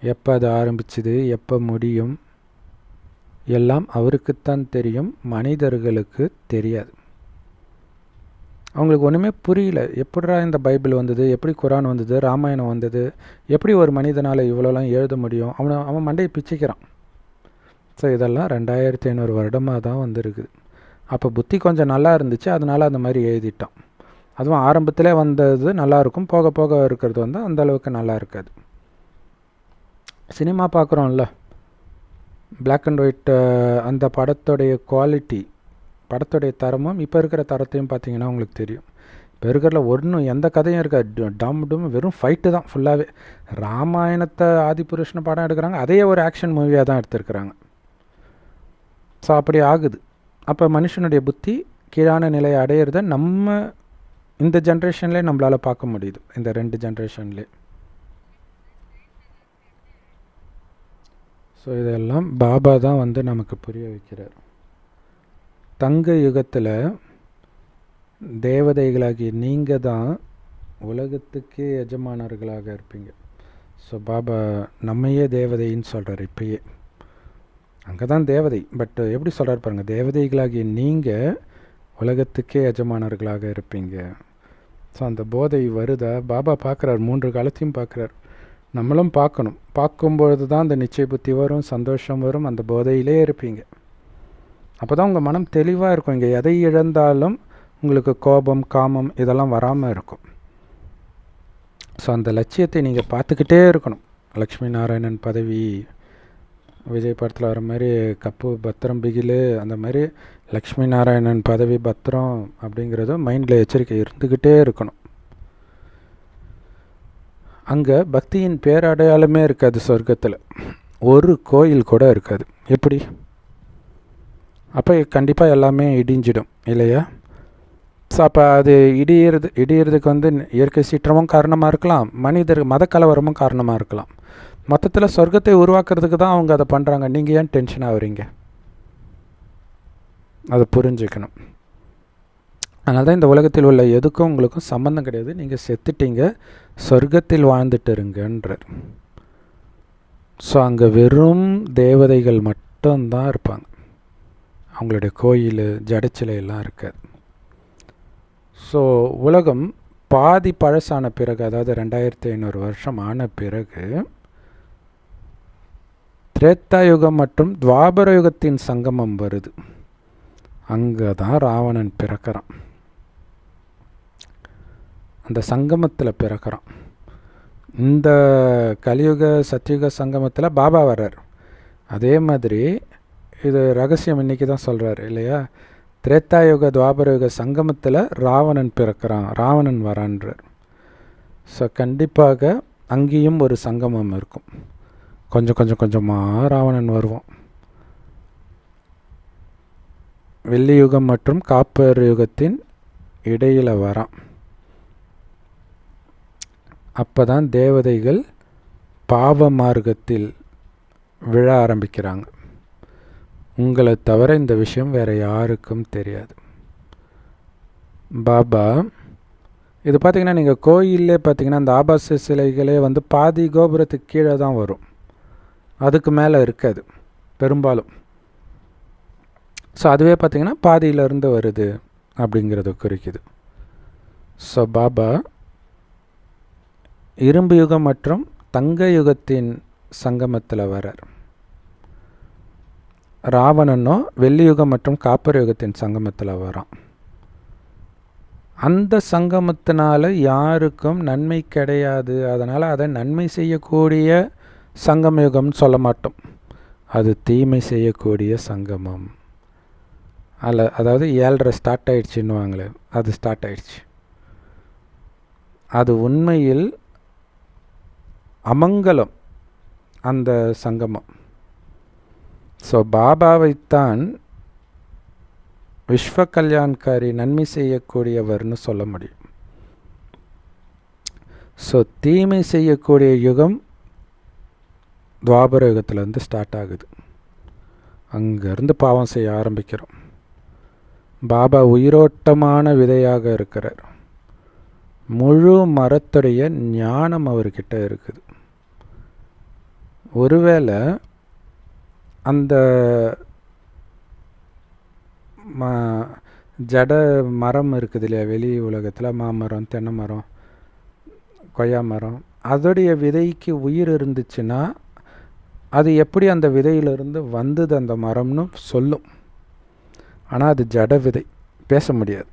Speaker 1: எப்போ அது ஆரம்பிச்சுது, எப்போ முடியும், எல்லாம் அவருக்குத்தான் தெரியும். மனிதர்களுக்கு தெரியாது. அவங்களுக்கு ஒன்றுமே புரியல. எப்படிடா இந்த பைபிள் வந்தது, எப்படி குரான் வந்தது, ராமாயணம் வந்தது, எப்படி ஒரு மனிதனால் இவ்வளோலாம் எழுத முடியும்? அவன் மண்டையை பிச்சுக்கிறான். ஸோ இதெல்லாம் 2500 வருடமாக தான் வந்துருக்குது. அப்போ புத்தி கொஞ்சம் நல்லா இருந்துச்சு, அதனால் அந்த மாதிரி எழுதிட்டான். அதுவும் ஆரம்பத்திலே வந்தது நல்லாயிருக்கும், போக போக இருக்கிறது வந்து அந்தளவுக்கு நல்லா இருக்காது. சினிமா பார்க்குறோம்ல, பிளாக் அண்ட் ஒயிட், அந்த படத்துடைய குவாலிட்டி, படத்துடைய தரமும் இப்போ இருக்கிற தரத்தையும் பார்த்திங்கன்னா உங்களுக்கு தெரியும். இப்போ இருக்கிறதுல ஒன்றும் எந்த கதையும் இருக்காது. டம் வெறும் ஃபைட்டு தான் ஃபுல்லாகவே. ராமாயணத்தை ஆதிபுருஷனை படம் எடுக்கிறாங்க, அதையே ஒரு ஆக்ஷன் மூவியாக தான் எடுத்துருக்குறாங்க. ஸோ அப்படி ஆகுது. அப்போ மனுஷனுடைய புத்தி கீழான நிலையை அடையிறத நம்ம இந்த ஜென்ரேஷன்லேயே நம்மளால் பார்க்க முடியுது, இந்த 2 ஜென்ரேஷன்லேயே. ஸோ இதெல்லாம் பாபா தான் வந்து நமக்கு புரிய வைக்கிறார். தங்க யுகத்தில் தேவதைகளாகிய நீங்கள் தான் உலகத்துக்கே எஜமானர்களாக இருப்பீங்க. ஸோ பாபா நம்மையே தேவதைன்னு சொல்கிறார். இப்பயே அங்கே தான் தேவதை, பட் எப்படி சொல்கிறார் பாருங்கள், தேவதைகளாகிய நீங்கள் உலகத்துக்கே எஜமானர்களாக இருப்பீங்க. ஸோ அந்த போதை வருதா? பாபா பார்க்குறார், 3 காலத்தையும் பார்க்குறார். நம்மளும் பார்க்கணும். பார்க்கும்பொழுது தான் அந்த நிச்சய புத்தி வரும், சந்தோஷம் வரும், அந்த போதையிலே இருப்பீங்க. அப்போ தான் உங்கள் மனம் தெளிவாக இருக்கும். இங்கே எதை இழந்தாலும் உங்களுக்கு கோபம், காமம் இதெல்லாம் வராமல் இருக்கும். ஸோ அந்த லட்சியத்தை நீங்கள் பார்த்துக்கிட்டே இருக்கணும். லக்ஷ்மி நாராயணன் பதவி, விஜய் படத்தில் வர மாதிரி கப்பு பத்திரம் பிகிலு, அந்த மாதிரி லக்ஷ்மி நாராயணன் பதவி பத்திரம் அப்படிங்கிறது மைண்டில் எச்சரிக்கை இருந்துக்கிட்டே இருக்கணும். அங்கே பக்தியின் பேரடையாளமே இருக்காது. சொர்க்கத்தில் ஒரு கோயில் கூட இருக்காது. எப்படி? அப்போ கண்டிப்பாக எல்லாமே இடிஞ்சிடும் இல்லையா? ஸோ அப்போ அது இடியறதுக்கு வந்து இயற்கை சீற்றமும் காரணமாக இருக்கலாம், மனிதர் மத கலவரமும் காரணமாக இருக்கலாம். மொத்தத்தில் சொர்க்கத்தை உருவாக்குறதுக்கு தான் அவங்க அதை பண்ணுறாங்க. நீங்கள் ஏன் டென்ஷன் ஆகுறீங்க? அதை புரிஞ்சுக்கணும். அதனால தான் இந்த உலகத்தில் உள்ள எதுக்கும் உங்களுக்கும் சம்மந்தம் கிடையாது. நீங்கள் செத்துட்டீங்க, சொர்க்கத்தில் வாழ்ந்துட்டு இருங்கன்றார். ஸோ அங்கே வெறும் தேவதைகள் மட்டும்தான் இருப்பாங்க. அவங்களுடைய கோயில் ஜடச்சிலையெல்லாம் இருக்காது. ஸோ உலகம் பாதி பழசான பிறகு, அதாவது 2500 வருஷம் ஆன பிறகு, திரேத்தாயுகம் மற்றும் துவாபர யுகத்தின் சங்கமம் வருது. அங்கே தான் ராவணன் பிறக்கிறான். அந்த சங்கமத்தில் பிறக்கிறான். இந்த கலியுக சத்தியுக சங்கமத்தில் பாபா வர்றார். அதே மாதிரி இது ரகசியம் இன்றைக்கி தான் சொல்கிறார் இல்லையா? திரேத்தாயுக துவாபரயுக சங்கமத்தில் ராவணன் பிறக்கிறான், ராவணன் வரான்றார். ஸோ கண்டிப்பாக அங்கேயும் ஒரு சங்கமம் இருக்கும். கொஞ்சமாக ராவணன் வருவான். வெள்ளி யுகம் மற்றும் காப்பர் யுகத்தின் இடையில் வரான். அப்போ தான் தேவதைகள் பாவ மார்க்கத்தில் விழ ஆரம்பிக்கிறாங்க. உங்களை தவிர இந்த விஷயம் வேறு யாருக்கும் தெரியாது. பாபா இது பார்த்திங்கன்னா, நீங்கள் கோயிலே பார்த்திங்கன்னா அந்த ஆபாச சிலைகளே வந்து பாதி கோபுரத்துக்கு கீழே தான் வரும், அதுக்கு மேலே இருக்காது பெரும்பாலும். ஸோ அதுவே பார்த்திங்கன்னா பாதியிலேருந்து வருது அப்படிங்கிறத குறிக்குது. ஸோ பாபா இரும்பு யுகம் மற்றும் தங்க யுகத்தின் சங்கமத்தில் வரார். ராவணனோ வெள்ளி யுகம் மற்றும் காப்பர் யுகத்தின் சங்கமத்தில் வரான். அந்த சங்கமத்தினால யாருக்கும் நன்மை கிடையாது. அதனால் அதை நன்மை செய்யக்கூடிய சங்கம யுகம்னு சொல்ல மாட்டோம். அது தீமை செய்யக்கூடிய சங்கமம். அதாவது 7:30 ஸ்டார்ட் ஆகிடுச்சின்னுவாங்களே, அது ஸ்டார்ட் ஆகிடுச்சு. அது உண்மையில் அமங்கலம் அந்த சங்கமம். ஸோ பாபாவைத்தான் விஸ்வ கல்யாண்காரி, நன்மை செய்யக்கூடியவர்னு சொல்ல முடியும். ஸோ தீமை செய்யக்கூடிய யுகம் துவாபர யுகத்திலேருந்து ஸ்டார்ட் ஆகுது. அங்கேருந்து பாவம் செய்ய ஆரம்பிக்கிறோம். பாபா உயிரோட்டமான விதையாக இருக்கிறார். முழு மரத்துடைய ஞானம் அவர்கிட்ட இருக்குது. ஒருவேளை அந்த ஜட மரம் இருக்குது இல்லையா, வெளி உலகத்தில் மாமரம், தென்னை மரம், கொய்யா மரம், அதோடைய விதைக்கு உயிர் இருந்துச்சுன்னா அது எப்படி அந்த விதையிலிருந்து வந்தது அந்த மரம்னு சொல்லும். ஆனால் அது ஜட விதை, பேச முடியாது.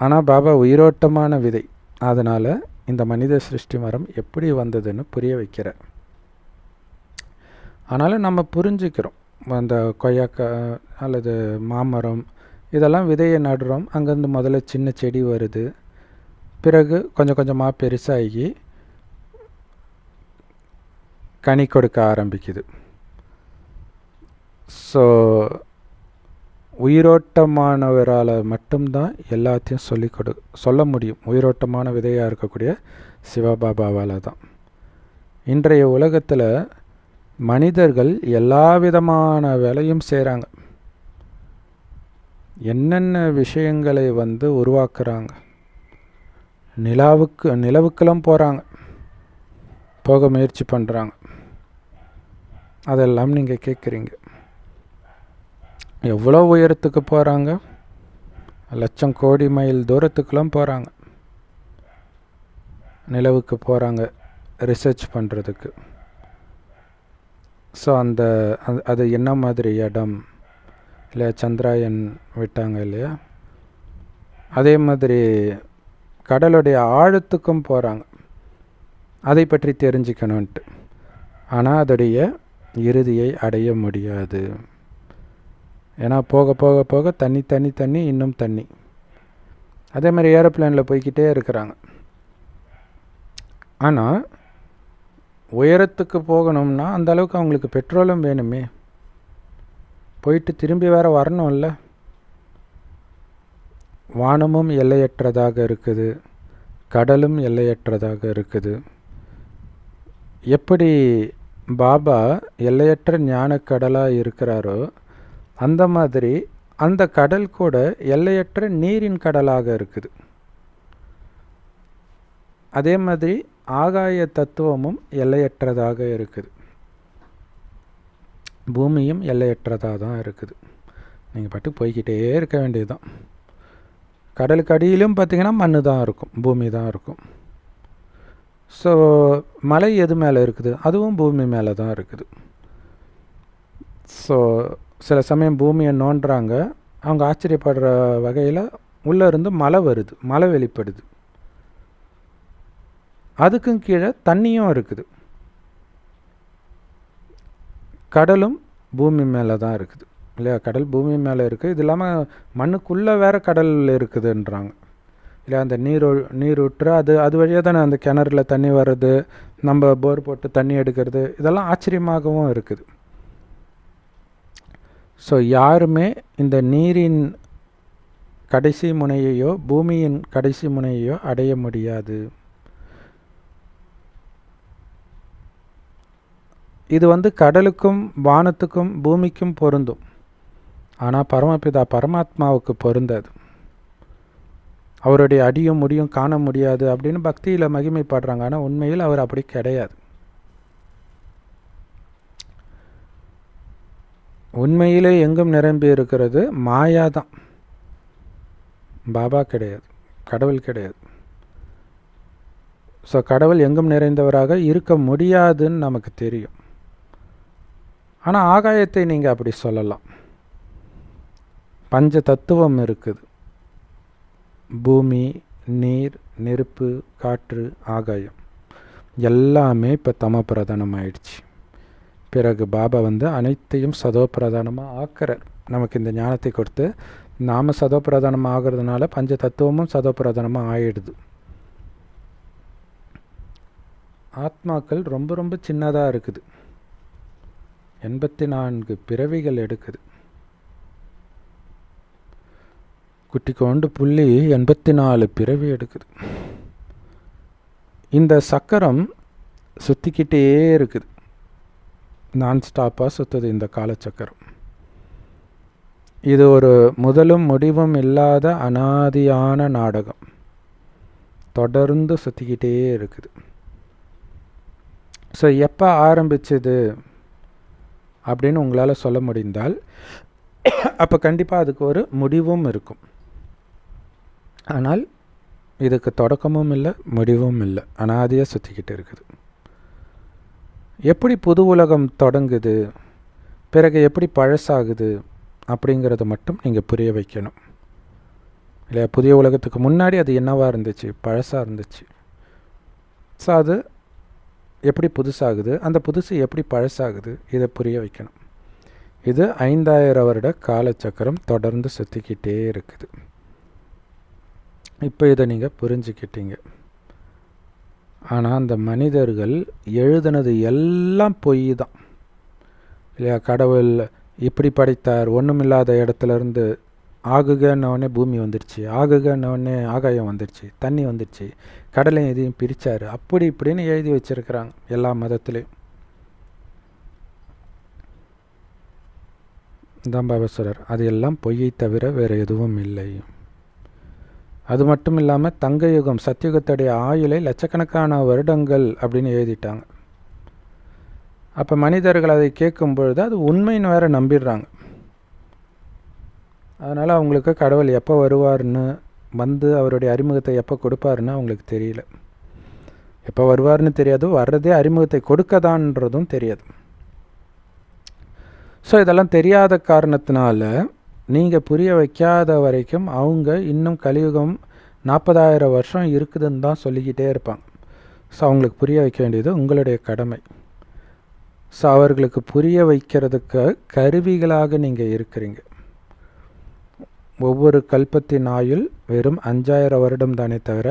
Speaker 1: ஆனால் பாபா உயிரோட்டமான விதை, அதனால் இந்த மனித சிருஷ்டி மரம் எப்படி வந்ததுன்னு புரிய வைக்கிறார். ஆனாலும் நம்ம புரிஞ்சுக்கிறோம், அந்த கொய்யாக்காய் அல்லது மாமரம் இதெல்லாம் விதையை நடுறோம். அங்கேருந்து முதல்ல சின்ன செடி வருது, பிறகு கொஞ்சம் கொஞ்சமாக பெருசாகி கனி கொடுக்க ஆரம்பிக்குது. ஸோ உயிரோட்டமானவரால் மட்டும்தான் எல்லாத்தையும் சொல்ல முடியும். உயிரோட்டமான விதையாக இருக்கக்கூடிய சிவபாபாவால் தான். இன்றைய உலகத்தில் மனிதர்கள் எல்லா விதமான வேலையும் செய்கிறாங்க. என்னென்ன விஷயங்களை உருவாக்குறாங்க. நிலவுக்கெல்லாம் போக முயற்சி பண்ணுறாங்க. அதெல்லாம் நீங்கள் கேட்குறீங்க. எவ்வளோ உயரத்துக்கு போகிறாங்க, லட்சம் கோடி மைல் தூரத்துக்கெல்லாம் போகிறாங்க. நிலவுக்கு போகிறாங்க ரிசர்ச் பண்ணுறதுக்கு. ஸோ அது என்ன மாதிரி இடம் இல்லையா, சந்திராயன் விட்டாங்க இல்லையா, அதே மாதிரி கடலுடைய ஆழத்துக்கும் போகிறாங்க, அதை பற்றி தெரிஞ்சுக்கணுன்ட்டு. ஆனால் அதோடைய இறுதியை அடைய முடியாது. ஏன்னா போக போக போக தண்ணி தண்ணி தண்ணி இன்னும் தண்ணி. அதே மாதிரி ஏரோப்ளேனில் போய்கிட்டே இருக்கிறாங்க. ஆனால் உயரத்துக்கு போகணும்னா அந்த அளவுக்கு அவங்களுக்கு பெட்ரோலும் வேணுமே, போயிட்டு திரும்பி வேற வரணும்ல. வானமும் எல்லையற்றதாக இருக்குது, கடலும் எல்லையற்றதாக இருக்குது. எப்படி பாபா எல்லையற்ற ஞானக்கடலாக இருக்கிறாரோ அந்த மாதிரி அந்த கடல் கூட எல்லையற்ற நீரின் கடலாக இருக்குது. அதே மாதிரி ஆகாய தத்துவமும் எல்லையற்றதாக இருக்குது, பூமியும் எல்லையற்றதாக தான் இருக்குது. நீங்கள் பாட்டுக்கு போய்கிட்டே இருக்க வேண்டியதுதான். கடலுக்கு அடியிலும் பார்த்திங்கன்னா மண் தான் இருக்கும், பூமி தான் இருக்கும். ஸோ மலை எது மேலே இருக்குது? அதுவும் பூமி மேலே தான் இருக்குது. ஸோ சில சமயம் பூமியை நோண்டுறாங்க, அவங்க ஆச்சரியப்படுற வகையில் உள்ளே இருந்து மலை வருது, மலை வெளிப்படுது. அதுக்கும் கீழே தண்ணியும் இருக்குது. கடலும் பூமி மேலே தான் இருக்குது இல்லையா? கடல் பூமி மேலே இருக்குது. இது இல்லாமல் மண்ணுக்குள்ளே வேறு கடல் இருக்குதுன்றாங்க இல்லையா? அந்த நீரூற்று அது வழியாக தானே அந்த கிணறுல தண்ணி வர்றது, நம்ம போர் போட்டு தண்ணி எடுக்கிறது, இதெல்லாம் ஆச்சரியமாகவும் இருக்குது. ஸோ யாருமே இந்த நீரின் கடைசி முனையையோ பூமியின் கடைசி முனையையோ அடைய முடியாது. இது கடலுக்கும் வானத்துக்கும் பூமிக்கும் பொருந்தும், ஆனால் பரமபிதா பரமாத்மாவுக்கு பொருந்தாது. அவருடைய அடியும் முடியும் காண முடியாது அப்படின்னு பக்தியில் மகிமைப்படுறாங்க, ஆனால் உண்மையில் அவர் அப்படி கிடையாது. உண்மையிலே எங்கும் நிரம்பி இருக்கிறது மாயா தான், பாபா கிடையாது, கடவுள் கிடையாது. ஸோ கடவுள் எங்கும் நிறைந்தவராக இருக்க முடியாதுன்னு நமக்கு தெரியும். ஆனால் ஆகாயத்தை நீங்கள் அப்படி சொல்லலாம். பஞ்ச தத்துவம் இருக்குது, பூமி, நீர், நெருப்பு, காற்று, ஆகாயம் எல்லாமே இப்போ தம பிரதானம் ஆயிடுச்சு. பிறகு பாபா அனைத்தையும் சதோ பிரதானமாக ஆக்கிறார். நமக்கு இந்த ஞானத்தை கொடுத்து நாம் சதோ பிரதானமாக ஆகிறதுனால பஞ்ச தத்துவமும் சதோ பிரதானமாக ஆயிடுது. ஆத்மாக்கள் ரொம்ப ரொம்ப சின்னதாக இருக்குது, 84 பிறவிகள் எடுக்குது. குட்டி கொண்டு புள்ளி 84 பிறவி எடுக்குது. இந்த சக்கரம் சுற்றிக்கிட்டே இருக்குது, நான் ஸ்டாப்பாக சுற்றுது இந்த காலச்சக்கரம். இது ஒரு முதலும் முடிவும் இல்லாத அனாதியான நாடகம், தொடர்ந்து சுற்றிக்கிட்டே இருக்குது. ஸோ எப்போ ஆரம்பிச்சது அப்படின்னு உங்களால் சொல்ல முடிந்தால் அப்போ கண்டிப்பாக அதுக்கு ஒரு முடிவும் இருக்கும். ஆனால் இதுக்கு தொடக்கமும் இல்லை, முடிவும் இல்லை, அனாதியாக சுற்றிக்கிட்டு இருக்குது. எப்படி புது உலகம் தொடங்குது, பிறகு எப்படி பழசாகுது அப்படிங்கிறத மட்டும் நீங்கள் புரிய வைக்கணும் இல்லையா? புதிய உலகத்துக்கு முன்னாடி அது என்னவாக இருந்துச்சு, பழசாக இருந்துச்சு. ஸோ அது எப்படி புதுசாகுது, அந்த புதுசு எப்படி பழசாகுது, இதை புரிய வைக்கணும். இது 5000 வருட காலச்சக்கரம் தொடர்ந்து சுற்றிக்கிட்டே இருக்குது. இப்போ இதை நீங்கள் புரிஞ்சுக்கிட்டீங்க. ஆனால் அந்த மனிதர்கள் எழுதுனது எல்லாம் பொய் தான் இல்லையா? கடவுள் இப்படி படைத்தார், ஒன்றுமில்லாத இடத்துலேருந்து ஆகுகன்னொடனே பூமி வந்துடுச்சு, ஆகுகன்னொடனே ஆகாயம் வந்துடுச்சு, தண்ணி வந்துடுச்சு, கடலையும் எதையும் பிரித்தார், அப்படி இப்படின்னு எழுதி வச்சுருக்கிறாங்க எல்லா மதத்துலேயும். தான் பாபா சொல்றார், அது எல்லாம் பொய்யை தவிர வேறு எதுவும் இல்லை. அது மட்டும் இல்லாமல் தங்க யுகம் சத்தியுகத்துடைய ஆயுளை லட்சக்கணக்கான வருடங்கள் அப்படின்னு எழுதிட்டாங்க. அப்போ மனிதர்கள் அதை கேட்கும் பொழுது அது உண்மைன்னு வேற நம்பிடுறாங்க. அதனால் அவங்களுக்கு கடவுள் எப்போ வருவார்னு அவருடைய அறிமுகத்தை எப்போ கொடுப்பாருன்னு அவங்களுக்கு தெரியல. எப்போ வருவார்னு தெரியாது, வர்றதே அறிமுகத்தை கொடுக்கதான்றதும் தெரியாது. ஸோ இதெல்லாம் தெரியாத காரணத்தினால நீங்கள் புரிய வைக்காத வரைக்கும் அவங்க இன்னும் கலியுகம் 40,000 வருஷம் இருக்குதுன்னு தான் சொல்லிக்கிட்டே இருப்பாங்க. ஸோ அவங்களுக்கு புரிய வைக்க வேண்டியது உங்களுடைய கடமை. ஸோ அவர்களுக்கு புரிய வைக்கிறதுக்கு கருவிகளாக நீங்கள் இருக்கிறீங்க. ஒவ்வொரு கல்பத்தின் ஆயுள் வெறும் 5000 வருடம் தானே தவிர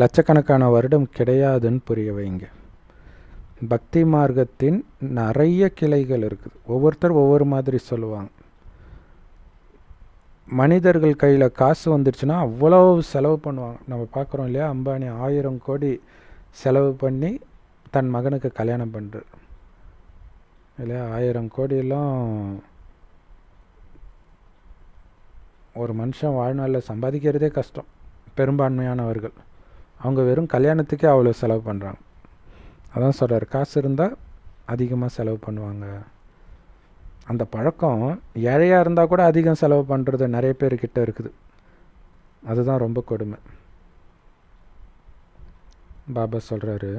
Speaker 1: லட்சக்கணக்கான வருடம் கிடையாதுன்னு புரிய வைங்க. பக்தி மார்க்கத்தின் நிறைய கிளைகள் இருக்குது. ஒவ்வொருத்தர் ஒவ்வொரு மாதிரி சொல்லுவாங்க. மனிதர்கள் கையில் காசு வந்துடுச்சுன்னா அவ்வளோ செலவு பண்ணுவாங்க. நம்ம பார்க்குறோம் இல்லையா, அம்பானி 1000 கோடி செலவு பண்ணி தன் மகனுக்கு கல்யாணம் பண்ணுறார் இல்லையா. 1000 கோடியெல்லாம் ஒரு மனுஷன் வாழ்நாளில் சம்பாதிக்கிறதே கஷ்டம். பெரும்பான்மையானவர்கள் அவங்க வெறும் கல்யாணத்துக்கே அவ்வளோ செலவு பண்ணுறாங்க. அதான் சொல்கிறார், காசு இருந்தால் அதிகமாக செலவு பண்ணுவாங்க. அந்த பழக்கம் ஏழையாக இருந்தால் கூட அதிகம் செலவு பண்ணுறது நிறைய பேர்கிட்ட இருக்குது. அதுதான் ரொம்ப கொடுமை. பாபா சொல்கிறாரு,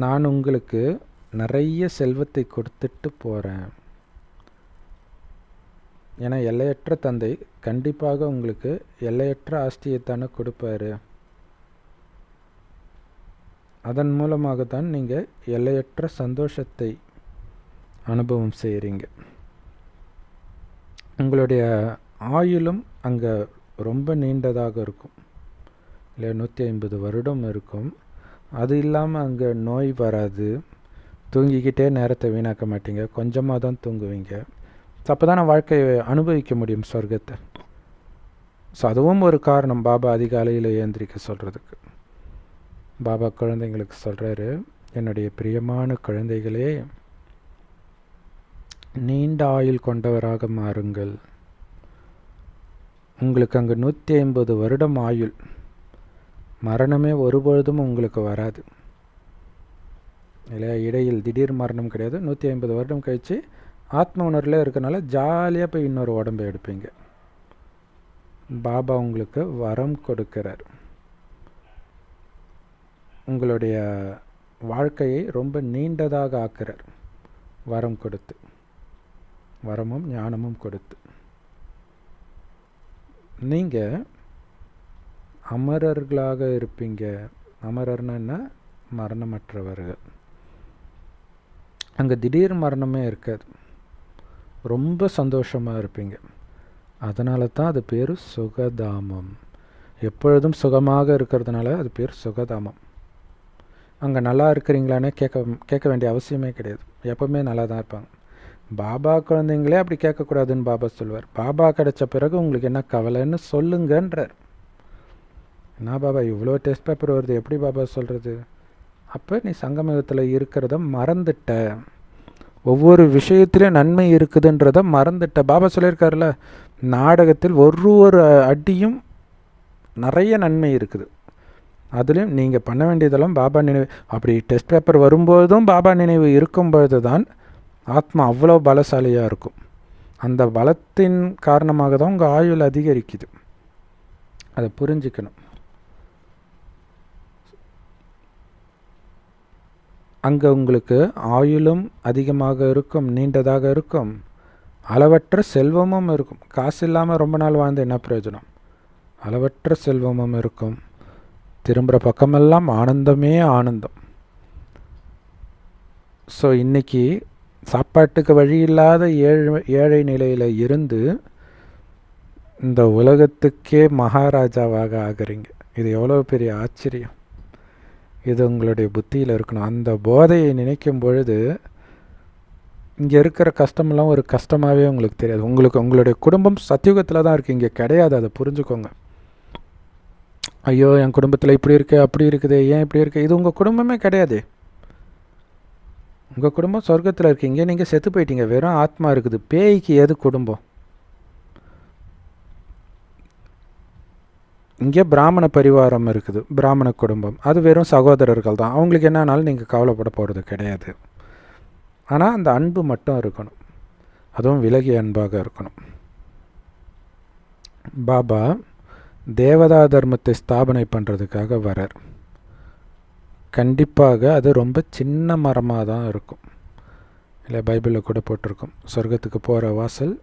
Speaker 1: நான் உங்களுக்கு நிறைய செல்வத்தை கொடுத்துட்டு போகிறேன். ஏன்னா எல்லையற்ற தந்தை கண்டிப்பாக உங்களுக்கு எல்லையற்ற ஆஸ்தியைத்தானே கொடுப்பாரு. அதன் மூலமாகத்தான் நீங்கள் எல்லையற்ற சந்தோஷத்தை அனுபவம் செய்கிறீங்க. உங்களுடைய ஆயுளும் அங்கே ரொம்ப நீண்டதாக இருக்கும் இல்லை, 150 வருடம் இருக்கும். அது இல்லாமல் அங்கே நோய் வராது. தூங்கிக்கிட்டே நேரத்தை வீணாக்க மாட்டீங்க, கொஞ்சமாக தான் தூங்குவீங்க. அப்போ தான் வாழ்க்கையை அனுபவிக்க முடியும் சொர்க்கத்தை. ஸோ அதுவும் ஒரு காரணம் பாபா அதிகாலையில் ஏந்திரிக்க சொல்கிறதுக்கு. பாபா குழந்தைங்களுக்கு சொல்கிறாரு, என்னுடைய பிரியமான குழந்தைகளே, நீண்ட ஆயுள் கொண்டவராக மாறுங்கள். உங்களுக்கு அங்கே 150 வருடம் ஆயுள். மரணமே ஒருபொழுதும் உங்களுக்கு வராது இல்லையா. இடையில் திடீர் மரணம் கிடையாது. 150 வருடம் கழித்து ஆத்ம உணர்வில் இருக்கனால ஜாலியாக போய் இன்னொரு உடம்பை எடுப்பீங்க. பாபா உங்களுக்கு வரம் கொடுக்கிறார். உங்களுடைய வாழ்க்கையை ரொம்ப நீண்டதாக ஆக்குறார் வரம் கொடுத்து, வரமும் ஞானமும் கொடுத்து. நீங்கள் அமரர்களாக இருப்பீங்க. அமரர்னா என்ன? மரணமற்றவர்கள். அங்கே திடீர் மரணமே இருக்காது. ரொம்ப சந்தோஷமாக இருப்பீங்க. அதனால தான் அது பேர் சுகதாமம். எப்பொழுதும் சுகமாக இருக்கிறதுனால அது பேர் சுகதாமம். அங்கே நல்லா இருக்கிறீங்களான்னு கேட்க வேண்டிய அவசியமே கிடையாது. எப்போவுமே நல்லா தான் இருப்பாங்க. பாபா குழந்தைங்களே அப்படி கேட்கக்கூடாதுன்னு பாபா சொல்லுவார். பாபா கிடைச்ச பிறகு உங்களுக்கு என்ன கவலைன்னு சொல்லுங்கன்றார். என்ன பாபா இவ்வளோ டெஸ்ட் பேப்பர் வருது, எப்படி பாபா சொல்கிறது? அப்போ நீ சங்கமயுகத்தில் இருக்கிறத மறந்துட்ட. ஒவ்வொரு விஷயத்துலேயும் நன்மை இருக்குதுன்றத மறந்துட்ட. பாபா சொல்லியிருக்காருல, நாடகத்தில் ஒரு அடியும் நிறைய நன்மை இருக்குது. அதுலேயும் நீங்கள் பண்ண வேண்டியதெல்லாம் பாபா நினைவு. அப்படி டெஸ்ட் பேப்பர் வரும்போதும் பாபா நினைவு இருக்கும்பொழுது தான் ஆத்மா அவ்வளோ பலசாலியாக இருக்கும். அந்த பலத்தின் காரணமாக தான் உங்கள் ஆயுள் அதிகரிக்குது. அதை புரிஞ்சுக்கணும். அங்கே உங்களுக்கு ஆயுளும் அதிகமாக இருக்கும், நீண்டதாக இருக்கும், அளவற்ற செல்வமும் இருக்கும். காசு இல்லாமல் ரொம்ப நாள் வாழ்ந்து என்ன பிரயோஜனம்? அளவற்ற செல்வமும் இருக்கும். திரும்புகிற பக்கமெல்லாம் ஆனந்தமே ஆனந்தம். ஸோ இன்றைக்கி சாப்பாட்டுக்கு வழி இல்லாத ஏழை நிலையில் இருந்து இந்த உலகத்துக்கே மகாராஜாவாக ஆகிறீங்க. இது எவ்வளோ பெரிய ஆச்சரியம். இது உங்களுடைய புத்தியில் இருக்கணும். அந்த போதையை நினைக்கும் பொழுது இங்கே இருக்கிற கஷ்டமெல்லாம் ஒரு கஷ்டமாகவே உங்களுக்கு தெரியாது. உங்களுடைய குடும்பம் சத்தியுகத்தில் தான் இருக்குது, இங்கே கிடையாது. அதை புரிஞ்சுக்கோங்க. ஐயோ என் குடும்பத்தில் இப்படி இருக்கு, அப்படி இருக்குது, ஏன் இப்படி இருக்குது? இது உங்கள் குடும்பமே கிடையாது. உங்கள் குடும்பம் சொர்க்கத்தில் இருக்கீங்க. நீங்கள் செத்து போயிட்டீங்க, வெறும் ஆத்மா இருக்குது. பேய்க்கு எது குடும்பம்? இங்கே பிராமண பரிவாரம் இருக்குது, பிராமண குடும்பம். அது வெறும் சகோதரர்கள் தான். அவங்களுக்கு என்னன்னாலும் நீங்கள் கவலைப்பட போகிறது கிடையாது. ஆனால் அந்த அன்பு மட்டும் இருக்கணும், அதுவும் விலகிய அன்பாக இருக்கணும். பாபா தேவதா தர்மத்தை ஸ்தாபனை பண்ணுறதுக்காக வரார். கண்டிப்பாக அது ரொம்ப சின்ன மரமாக தான் இருக்கும். இல்லை, பைபிளில் கூட போட்டிருக்கும், சொர்க்கத்துக்கு போகிற வாசல்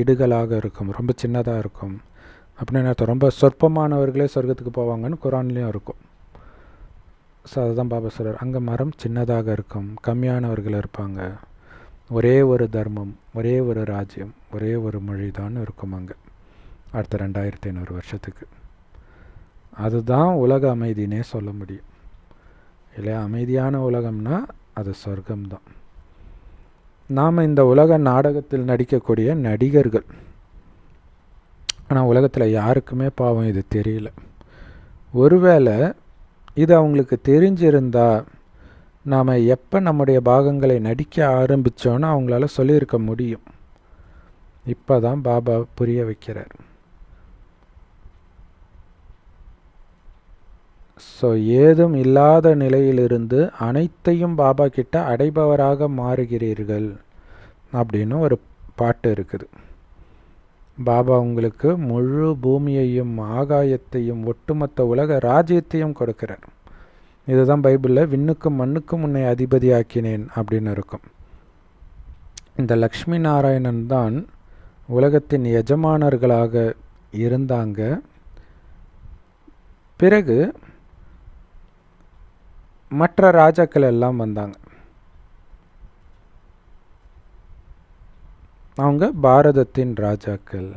Speaker 1: இடுகளாக இருக்கும், ரொம்ப சின்னதாக இருக்கும் அப்படின்னு அர்த்தம். ரொம்ப சொற்பமானவர்களே சொர்க்கத்துக்கு போவாங்கன்னு குரான்லேயும் இருக்கும். ஸோ அதுதான் பாபா சொல்கிறார். அங்கே மரம் சின்னதாக இருக்கும், கம்மியானவர்கள் இருப்பாங்க, ஒரே ஒரு தர்மம், ஒரே ஒரு ராஜ்யம், ஒரே ஒரு மொழி தான் இருக்கும் அங்கே அடுத்த 2500 வருஷத்துக்கு. அதுதான் உலக அமைதினே சொல்ல முடியும் இல்லையா? அமைதியான உலகம்னா அது சொர்க்கம்தான். நாம் இந்த உலக நாடகத்தில் நடிக்கக்கூடிய நடிகர்கள். ஆனால் உலகத்தில் யாருக்குமே பாவம் இது தெரியல. ஒருவேளை இது அவங்களுக்கு தெரிஞ்சிருந்தா நாம் எப்போ நம்முடைய பாகங்களை நடிக்க ஆரம்பித்தோன்னு அவங்களால சொல்லியிருக்க முடியும். இப்போ தான் பாபா புரிய வைக்கிறார். ஸோ ஏதும் இல்லாத நிலையிலிருந்து அனைத்தையும் பாபா கிட்ட அடைபவராக மாறுகிறீர்கள் அப்படின்னு ஒரு பாட்டு இருக்குது. பாபா உங்களுக்கு முழு பூமியையும் ஆகாயத்தையும் ஒட்டுமொத்த உலக ராஜ்யத்தையும் கொடுக்கிறார். இதுதான் பைபிளில் விண்ணுக்கும் மண்ணுக்கும் உன்னை அதிபதியாக்கினேன் அப்படின்னு இருக்கும். இந்த லக்ஷ்மி நாராயணன் தான் உலகத்தின் எஜமானர்களாக இருந்தாங்க. பிறகு மற்ற ராஜாக்கள் எல்லாம் வந்தாங்க. அவங்க பாரதத்தின் ராஜாக்கள்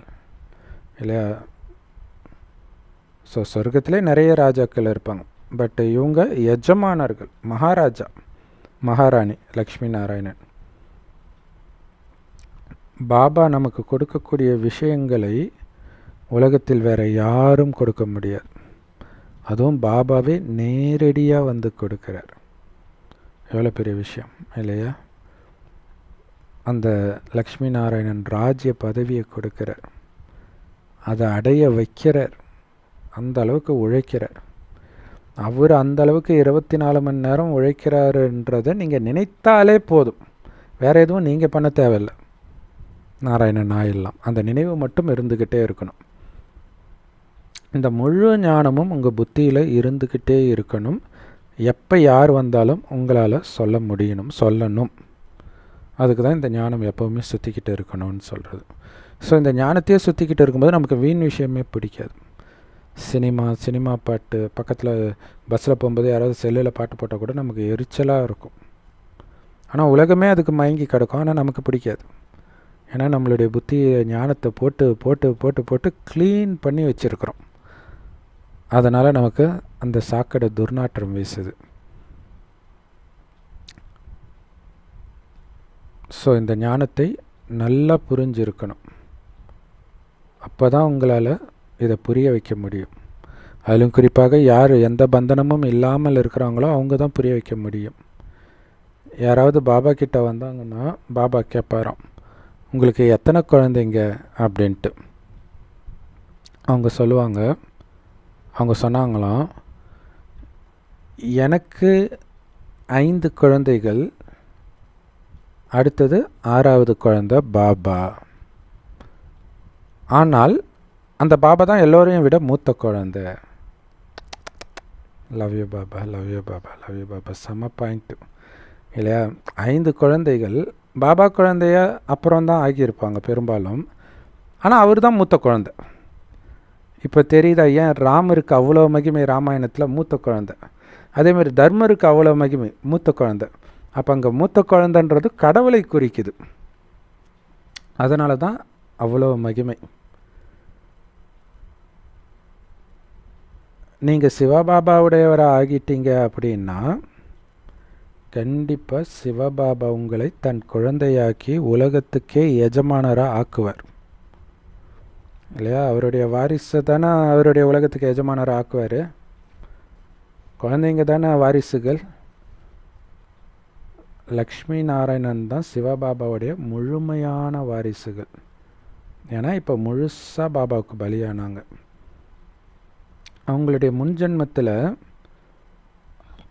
Speaker 1: இல்லையா? ஸோ சொர்க்கத்திலே நிறைய ராஜாக்கள் இருப்பாங்க. பட் இவங்க எஜமானர்கள், மகாராஜா மகாராணி லக்ஷ்மி நாராயணன். பாபா நமக்கு கொடுக்கக்கூடிய விஷயங்களை உலகத்தில் வேறு யாரும் கொடுக்க முடியாது. அதுவும் பாபாவே நேரடியாக வந்து கொடுக்கிறார். எவ்வளோ பெரிய விஷயம் இல்லையா? அந்த லக்ஷ்மி நாராயணன் ராஜ்ய பதவியை கொடுக்கிறார், அதை அடைய வைக்கிறார், அந்த அளவுக்கு உழைக்கிறார். அவர் அந்த அளவுக்கு 24 மணி நேரம் உழைக்கிறாருன்றதை நீங்கள் நினைத்தாலே போதும். வேறு எதுவும் நீங்கள் பண்ண தேவையில்லை. நாராயணன் ஆயிடலாம். அந்த நினைவு மட்டும் இருந்துக்கிட்டே இருக்கணும். இந்த முழு ஞானமும் உங்கள் புத்தியில் இருந்துக்கிட்டே இருக்கணும். எப்போ யார் வந்தாலும் உங்களால் சொல்ல முடியணும், சொல்லணும். அதுக்கு தான் இந்த ஞானம் எப்போவுமே சுற்றிக்கிட்டு இருக்கணும்னு சொல்கிறது. ஸோ இந்த ஞானத்தையே சுற்றிக்கிட்டு இருக்கும்போது நமக்கு வீண் விஷயமே பிடிக்காது. சினிமா பாட்டு, பக்கத்தில் பஸ்ஸில் போகும்போது யாராவது செல்லில் பாட்டு போட்டால் கூட நமக்கு எரிச்சலாக இருக்கும். ஆனால் உலகமே அதுக்கு மயங்கி கிடக்கும். ஆனால் நமக்கு பிடிக்காது. ஏன்னா நம்மளுடைய புத்தி ஞானத்தை போட்டு போட்டு போட்டு போட்டு க்ளீன் பண்ணி வச்சுருக்கிறோம். அதனால் நமக்கு அந்த சாக்கடை துர்நாற்றம் வீசுது. ஸோ இந்த ஞானத்தை நல்லா புரிஞ்சிருக்கணும். அப்போ தான் உங்களால் இதை புரிய வைக்க முடியும். அதிலும் குறிப்பாக யார் எந்த பந்தனமும் இல்லாமல் இருக்கிறாங்களோ அவங்க தான் புரிய வைக்க முடியும். யாராவது பாபா கிட்ட வந்தாங்கன்னா பாபா கேட்பாராம், உங்களுக்கு எத்தனை குழந்தைங்க அப்படின்ட்டு. அவங்க சொன்னாங்களாம், எனக்கு 5 குழந்தைகள், அடுத்தது 6வது குழந்தை பாபா. ஆனால் அந்த பாபா தான் எல்லோரையும் விட மூத்த குழந்தை. Love you Baba, love you Baba, love you Baba. செம பாயிண்ட்டு இல்லையா? 5 குழந்தைகள் பாபா குழந்தைய அப்புறம் தான் ஆகியிருப்பாங்க பெரும்பாலும். ஆனால் அவர் தான் மூத்த குழந்தை. இப்போ தெரியுதா ஏன் ராமருக்கு அவ்வளோ மகிமை ராமாயணத்தில்? மூத்த குழந்தை. அதேமாதிரி தர்மருக்கு அவ்வளோ மகிமை, மூத்த குழந்தை. அப்போ அங்கே மூத்த குழந்தைன்றது கடவுளை குறிக்குது. அதனால தான் அவ்வளோ மகிமை. நீங்கள் சிவபாபாவுடையவராக ஆகிட்டீங்க அப்படின்னா கண்டிப்பாக சிவபாபா உங்களை தன் குழந்தையாக்கி உலகத்துக்கே எஜமானராக ஆக்குவார் இல்லையா? அவருடைய வாரிசு தானே அவருடைய உலகத்துக்கு எஜமானராக ஆக்குவார். குழந்தைங்க தானே வாரிசுகள். லக்ஷ்மி நாராயணன் தான் சிவபாபாவுடைய முழுமையான வாரிசுகள். ஏன்னா இப்போ முழுசாக பாபாவுக்கு பலியானாங்க. அவங்களுடைய முன்ஜென்மத்தில்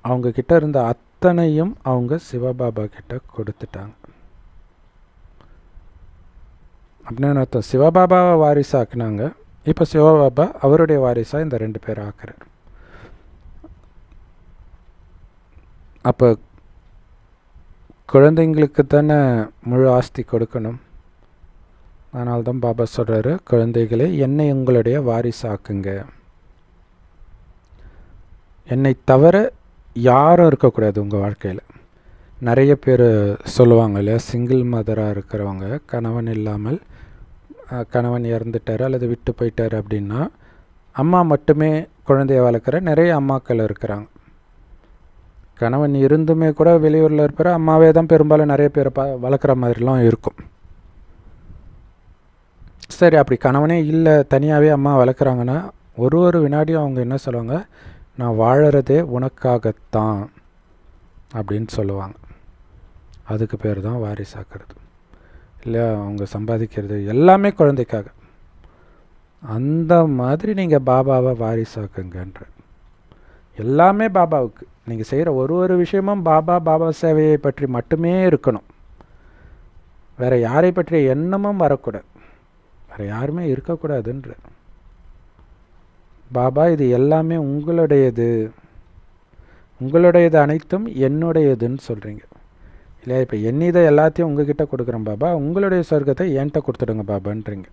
Speaker 1: அவங்கக்கிட்ட இருந்த அத்தனையும் அவங்க சிவபாபா கிட்ட கொடுத்துட்டாங்க. அப்படின்னு அர்த்தம். சிவபாபாவை வாரிசாக்குனாங்க. இப்போ சிவபாபா அவருடைய வாரிசாக இந்த 2 பேர் ஆக்குறார். அப்போ குழந்தைங்களுக்கு தானே முழு ஆஸ்தி கொடுக்கணும். அதனால தான் பாபா சொல்கிறாரு, குழந்தைகளே என்னை உங்களுடைய வாரிசாக்குங்க. என்னை தவிர யாரும் இருக்கக்கூடாது உங்கள் வாழ்க்கையில். நிறைய பேர் சொல்லுவாங்க இல்லையா, சிங்கிள் மதராக இருக்கிறவங்க, கணவன் இல்லாமல், கணவன் இறந்துட்டார் அல்லது விட்டு போயிட்டார் அப்படின்னா அம்மா மட்டுமே குழந்தைய வளர்க்குற நிறைய அம்மாக்கள் இருக்கிறாங்க. கணவன் இருந்துமே கூட வெளியூரில் இருக்கிற அம்மாவே தான் பெரும்பாலும் நிறைய பேரை வளர்க்குற மாதிரிலாம் இருக்கும். சரி, அப்படி கணவனே இல்லை, தனியாகவே அம்மா வளர்க்குறாங்கன்னா ஒரு வினாடியும் அவங்க என்ன சொல்லுவாங்க, நான் வாழறதே உனக்காகத்தான் அப்படின்னு சொல்லுவாங்க. அதுக்கு பேர் தான் வாரிசாக்குறது. இல்லை, அவங்க சம்பாதிக்கிறது எல்லாமே குழந்தைக்காக. அந்த மாதிரி நீங்கள் பாபாவை வாரிசாக்குங்கன்ற. எல்லாமே பாபாவுக்கு. நீங்கள் செய்கிற ஒரு விஷயமும் பாபா சேவையை பற்றி மட்டுமே இருக்கணும். வேறு யாரை பற்றிய எண்ணமும் வரக்கூடாது, வேறு யாருமே இருக்கக்கூடாதுன்ற. பாபா இது எல்லாமே உங்களுடையது, உங்களுடையது அனைத்தும் என்னுடையதுன்னு சொல்கிறீங்க இல்லையா? இப்போ இதை எல்லாத்தையும் உங்ககிட்ட கொடுக்குறேன் பாபா, உங்களுடைய சொர்க்கத்தை என்கிட்ட கொடுத்துடுங்க பாபான்றீங்க.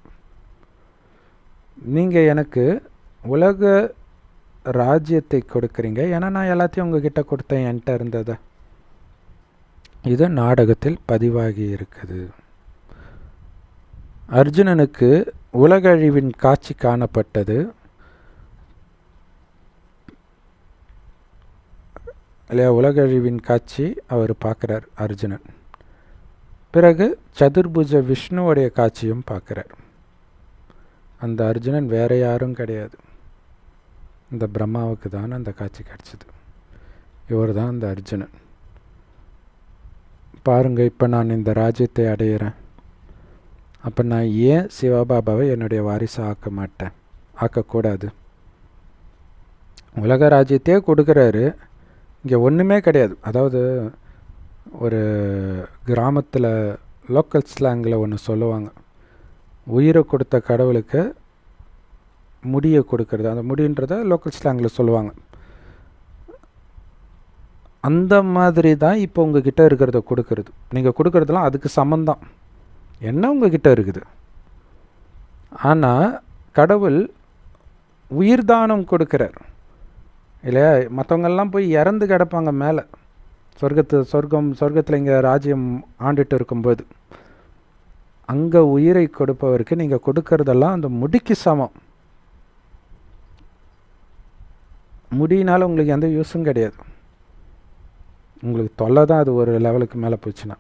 Speaker 1: நீங்கள் எனக்கு உலக ராஜ்யத்தை கொடுக்குறீங்க, ஏன்னா நான் எல்லாத்தையும் உங்ககிட்ட கொடுத்தேன், என்கிட்ட இருந்ததை. இது நாடகத்தில் பதிவாகி இருக்குது. அர்ஜுனனுக்கு உலக அழிவின் காட்சி காணப்பட்டது இல்லையா? உலக அழிவின் காட்சி அவர் பார்க்குறார் அர்ஜுனன். பிறகு சதுர்புஜ விஷ்ணுவுடைய காட்சியும் பார்க்குறார். அந்த அர்ஜுனன் வேற யாரும் கிடையாது, இந்த பிரம்மாவுக்கு தான் அந்த காட்சி கிடச்சிது. இவர் தான் அந்த அர்ஜுனன். பாருங்கள், இப்போ நான் இந்த ராஜ்யத்தை அடையிறேன், அப்போ நான் ஏன் சிவபாபாவை என்னுடைய வாரிசு ஆக்க மாட்டேன், ஆக்கக்கூடாது? உலக ராஜ்யத்தையே கொடுக்குறாரு, இங்கே ஒன்றுமே கிடையாது. அதாவது ஒரு கிராமத்தில் லோக்கல் ஸ்லாங்கில் ஒன்று சொல்லுவாங்க, உயிரை கொடுத்த கடவுளுக்கு முடியை கொடுக்கறது. அந்த முடின்றத லோக்கல் ஸ்லாங்கில் சொல்லுவாங்க. அந்த மாதிரி தான் இப்போ உங்ககிட்ட இருக்கிறத கொடுக்கறது. நீங்கள் கொடுக்கறதுலாம் அதுக்கு சமந்தான், என்ன உங்ககிட்ட இருக்குது. ஆனால் கடவுள் உயிர் தானம் கொடுக்குறார் இல்லையா? மற்றவங்கெல்லாம் போய் இறந்து கிடப்பாங்க மேலே சொர்க்கத்தில் இங்கே ராஜ்யம் ஆண்டுட்டு இருக்கும்போது. அங்கே உயிரை கொடுப்பவருக்கு நீங்கள் கொடுக்கறதெல்லாம் அந்த முடிக்கு சமம். முடியினால் உங்களுக்கு எந்த யூஸும் கிடையாது, உங்களுக்கு தொல்லை தான் அது ஒரு லெவலுக்கு மேலே போச்சுன்னா.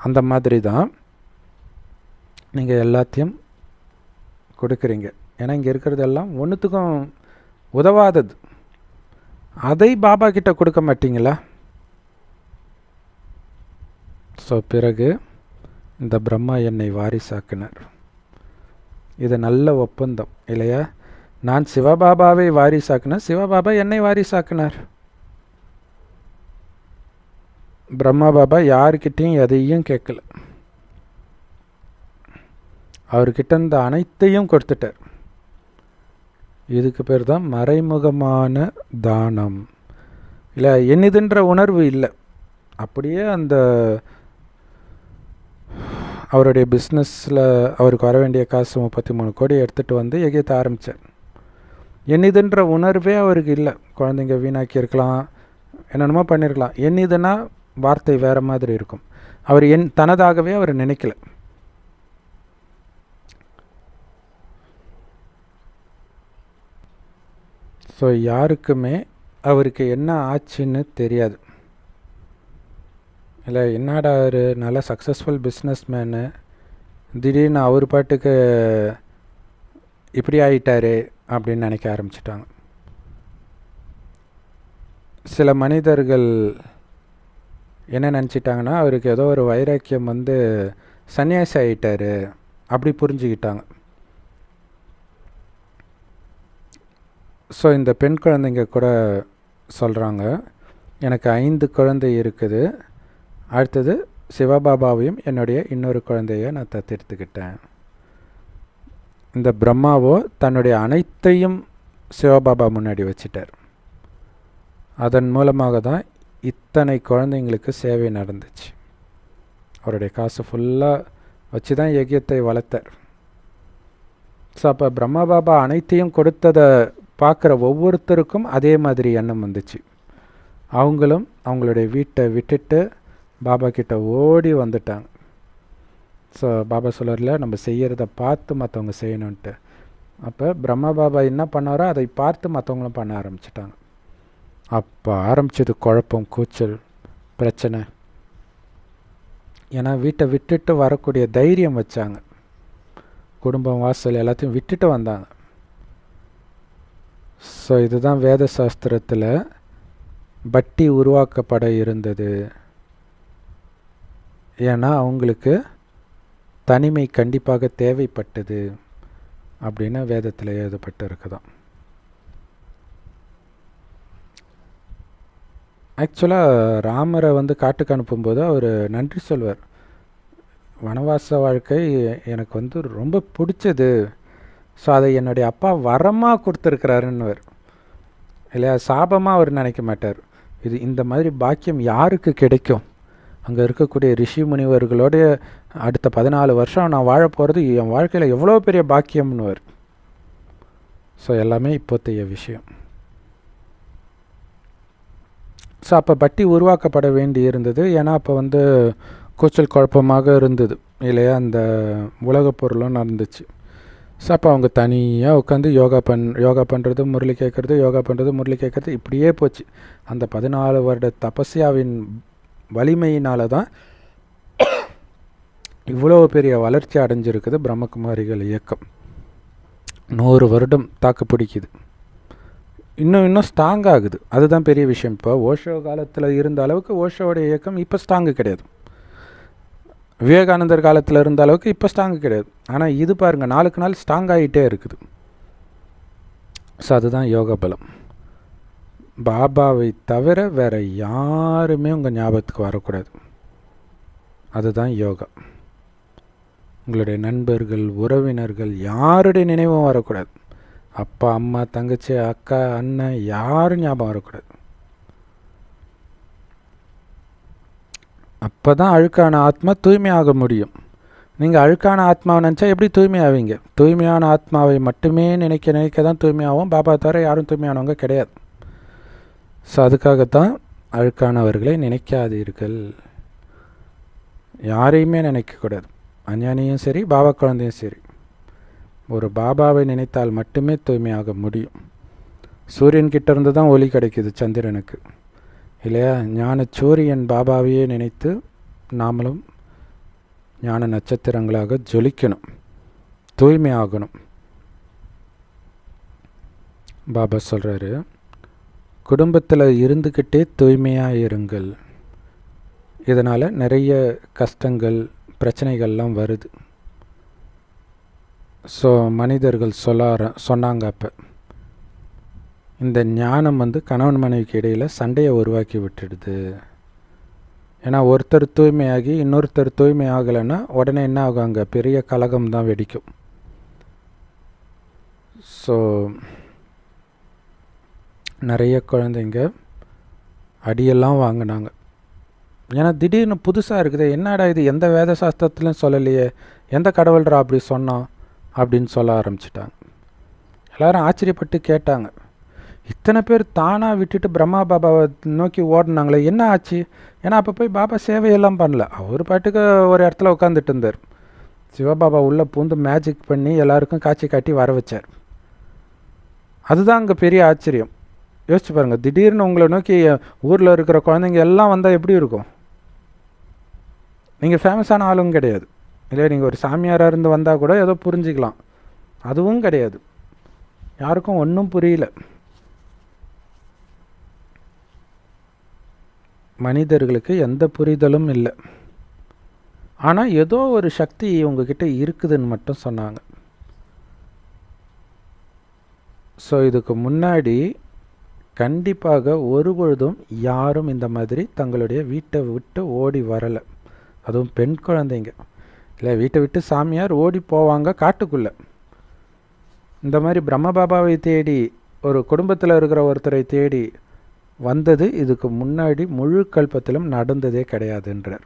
Speaker 1: அந்த மாதிரி தான் நீங்கள் எல்லாத்தையும் கொடுக்குறீங்க. ஏன்னா இங்கே இருக்கிறதெல்லாம் ஒன்றுத்துக்கும் உதவாதது. அதை பாபா கிட்ட கொடுக்க மாட்டீங்களா? ஸோ பிறகு இந்த பிரம்மா என்னை வாரிசாக்கினார். இது நல்ல ஒப்பந்தம் இல்லையா? நான் சிவபாபாவை வாரிசாக்கினேன், சிவபாபா என்னை வாரிசாக்கினார். பிரம்மா பாபா யாருக்கிட்டையும் எதையும் கேட்கல, அவர்கிட்ட இந்த அனைத்தையும் கொடுத்துட்டார். இதுக்கு பேர் தான் மறைமுகமான தானம் இல்லை, என்னதுன்ற உணர்வு இல்லை. அப்படியே அந்த அவருடைய பிஸ்னஸில் அவருக்கு வர வேண்டிய காசு 33 கோடி எடுத்துகிட்டு வந்து எகியத்த ஆரம்பித்தார். என்னதுன்ற உணர்வே அவருக்கு இல்லை. குழந்தைங்க வீணாக்கி இருக்கலாம், என்னென்னமோ பண்ணியிருக்கலாம். என்னதுன்னா வார்த்தை வேறு மாதிரி இருக்கும். அவர் தனதாகவே அவர் நினைக்கல. ஸோ யாருக்குமே அவருக்கு என்ன ஆச்சுன்னு தெரியாது இல்லை. என்னடா அவர் நல்ல சக்ஸஸ்ஃபுல் பிஸ்னஸ் மேனு, திடீர்னு அவர் பாட்டுக்கு இப்படி ஆகிட்டாரு அப்படின்னு நினைக்க ஆரம்பிச்சிட்டாங்க. சில மனிதர்கள் என்ன நினச்சிட்டாங்கன்னா, அவருக்கு ஏதோ ஒரு வைராக்கியம் வந்து சன்னியாசி ஆகிட்டாரு அப்படி புரிஞ்சுக்கிட்டாங்க. ஸோ இந்த பெண் குழந்தைங்க கூட சொல்கிறாங்க, எனக்கு 5 குழந்தை இருக்குது, அடுத்தது சிவபாபாவையும் என்னுடைய இன்னொரு குழந்தைய நான் தத்தெடுத்துக்கிட்டேன். இந்த பிரம்மாவோ தன்னுடைய அனைத்தையும் சிவபாபா முன்னாடி வச்சிட்டார். அதன் மூலமாக தான் இத்தனை குழந்தைங்களுக்கு சேவை நடந்துச்சு. அவருடைய காசு ஃபுல்லாக வச்சு தான் யஜ்யத்தை வளர்த்தார். ஸோ அப்போ பிரம்மா பாபா அனைத்தையும் கொடுத்ததை பார்க்குற ஒவ்வொருத்தருக்கும் அதே மாதிரி எண்ணம் வந்துச்சு. அவங்களும் அவங்களுடைய வீட்டை விட்டுட்டு பாபா கிட்ட ஓடி வந்துட்டாங்க. ஸோ பாபா சொல்லல, நம்ம செய்கிறத பார்த்து மற்றவங்க செய்யணுன்ட்டு. அப்போ பிரம்மா பாபா என்ன பண்ணாரோ அதை பார்த்து மற்றவங்களும் பண்ண ஆரம்பிச்சிட்டாங்க. அப்போ ஆரம்பிச்சது குழப்பம், கூச்சல், பிரச்சனை. ஏன்னா வீட்டை விட்டுட்டு வரக்கூடிய தைரியம் வச்சாங்க, குடும்பம் வாசல் எல்லாத்தையும் விட்டுட்டு வந்தாங்க. ஸோ இதுதான் வேத சாஸ்திரத்தில் பட்டி உருவாக்கப்பட இருந்தது. ஏன்னா அவங்களுக்கு தனிமை கண்டிப்பாக தேவைப்பட்டது அப்படின்னு வேதத்தில் எழுதப்பட்டு இருக்குதான். ஆக்சுவலாக ராமரை காட்டுக்கு அனுப்பும்போது அவர் நன்றி சொல்வார். வனவாச வாழ்க்கை எனக்கு ரொம்ப பிடிச்சது, ஸோ அதை என்னுடைய அப்பா வரமாக கொடுத்துருக்கிறாருன்னுவர் இல்லையா. சாபமாக அவர் நினைக்க மாட்டார். இந்த மாதிரி பாக்கியம் யாருக்கு கிடைக்கும்? அங்கே இருக்கக்கூடிய ரிஷி முனிவர்களோட அடுத்த 14 வருஷம் நான் வாழ போகிறது என் வாழ்க்கையில் எவ்வளோ பெரிய பாக்கியம்னுவர். ஸோ எல்லாமே இப்போத்தைய விஷயம். ஸோ அப்போ பட்டி உருவாக்கப்பட வேண்டி இருந்தது. ஏன்னா அப்போ கூச்சல் குழப்பமாக இருந்தது இல்லையா, அந்த உலக பொருளும் நடந்துச்சு. ஸோ அப்போ அவங்க தனியாக உட்காந்து யோகா பண்ணுறது, முரளி கேட்குறது, யோகா பண்ணுறது, முரளி கேட்குறது, இப்படியே போச்சு. அந்த 14 வருட தபஸ்யாவின் வலிமையினால தான் இவ்வளோ பெரிய வளர்ச்சி அடைஞ்சிருக்குது பிரம்மகுமாரிகள் இயக்கம். 100 வருடம் தாக்கு பிடிக்குது, இன்னும் ஸ்ட்ராங் ஆகுது. அதுதான் பெரிய விஷயம். இப்போ ஓஷோ காலத்தில் இருந்த அளவுக்கு ஓஷோடைய இயக்கம் இப்போ ஸ்ட்ராங்கு கிடையாது. விவேகானந்தர் காலத்தில் இருந்த அளவுக்கு இப்போ ஸ்ட்ராங்கு கிடையாது. ஆனால் இது பாருங்கள், நாளுக்கு நாள் ஸ்ட்ராங் ஆகிட்டே இருக்குது. ஸோ அதுதான் யோக பலம். பாபாவை தவிர வேறு யாருமே உங்கள் ஞாபகத்துக்கு வரக்கூடாது. அதுதான் யோகா. உங்களுடைய நண்பர்கள், உறவினர்கள் யாருடைய நினைவும் வரக்கூடாது. அப்பா, அம்மா, தங்கச்சி, அக்கா, அண்ணன் யாரும் ஞாபகம் வரக்கூடாது. அப்போ தான் அழுக்கான ஆத்மா தூய்மையாக முடியும். நீங்கள் அழுக்கான ஆத்மாவை நினச்சா எப்படி தூய்மையாவீங்க? தூய்மையான ஆத்மாவை மட்டுமே நினைக்க தான் தூய்மையாகும். பாபா தவிர யாரும் தூய்மையானவங்க கிடையாது. ஸோ அதுக்காகத்தான் அழுக்கானவர்களை நினைக்காதீர்கள். யாரையுமே நினைக்கக்கூடாது. அஞ்ஞானியும் சரி, பாபா குழந்தையும் சரி. ஒரு பாபாவை நினைத்தால் மட்டுமே தூய்மையாக முடியும். சூரியன்கிட்ட இருந்து தான் ஒளி கிடைக்குது சந்திரனுக்கு இல்லையா. ஞான சூரியன் பாபாவையே நினைத்து நாமளும் ஞான நட்சத்திரங்களாக ஜொலிக்கணும், தூய்மையாகணும். பாபா சொல்கிறாரு, குடும்பத்தில் இருந்துக்கிட்டே தூய்மையாக இருங்கள். இதனால் நிறைய கஷ்டங்கள், பிரச்சனைகள்லாம் வருது. ஸோ மனிதர்கள் சொன்னாங்க அப்போ, இந்த ஞானம் கணவன் மனைவிக்கு இடையில் சண்டையை உருவாக்கி விட்டுடுது. ஏன்னா ஒருத்தர் தூய்மையாகி இன்னொருத்தர் தூய்மை ஆகலைன்னா உடனே என்ன ஆகும்? அங்கே பெரிய கலகம் தான் வெடிக்கும். ஸோ நிறைய குழந்தைங்க அடியெல்லாம் வாங்கினாங்க. ஏன்னா திடீர்னு புதுசாக இருக்குது, என்னடா இது, எந்த வேத சாஸ்திரத்துலையும் சொல்லலையே, எந்த கடவுள்ரா அப்படி சொன்னான் அப்படின்னு சொல்ல ஆரம்பிச்சிட்டாங்க. எல்லோரும் ஆச்சரியப்பட்டு கேட்டாங்க, இத்தனை பேர் தானாக விட்டுட்டு பிரம்மா பாபாவை நோக்கி ஓடினாங்களே, என்ன ஆச்சு? ஏன்னா அப்போ போய் பாபா சேவையெல்லாம் பண்ணல, அவர் பாட்டுக்கு ஒரு இடத்துல உட்காந்துட்டு இருந்தார். சிவபாபா உள்ளே பூந்து மேஜிக் பண்ணி எல்லாருக்கும் காட்சி காட்டி வர வச்சார். அதுதான் அங்கே பெரிய ஆச்சரியம். யோசிச்சு பாருங்கள், திடீர்னு உங்களை நோக்கி ஊரில் இருக்கிற குழந்தைங்க எல்லாம் வந்தால் எப்படி இருக்கும்? நீங்கள் ஃபேமஸான ஆளும் கிடையாது இல்லையா, நீங்கள் ஒரு சாமியாராக இருந்து வந்தால் கூட ஏதோ புரிஞ்சிக்கலாம். அதுவும் கிடையாது, யாருக்கும் ஒன்றும் புரியல. மனிதர்களுக்கு எந்த புரிதலும் இல்லை. ஆனால் ஏதோ ஒரு சக்தி உங்ககிட்ட இருக்குதுன்னு மட்டும் சொன்னாங்க. ஸோ இதுக்கு முன்னாடி கண்டிப்பாக ஒருபொழுதும் யாரும் இந்த மாதிரி தங்களுடைய வீட்டை விட்டு ஓடி வரலை. அதுவும் பெண் குழந்தைங்க இல்லை, வீட்டை விட்டு சாமியார் ஓடி போவாங்க காட்டுக்குள்ளே. இந்த மாதிரி பிரம்ம பாபாவை தேடி ஒரு குடும்பத்தில் இருக்கிற ஒருத்தரை தேடி வந்தது இதுக்கு முன்னாடி முழு கல்பத்திலும் நடந்ததே கிடையாதுன்றார்,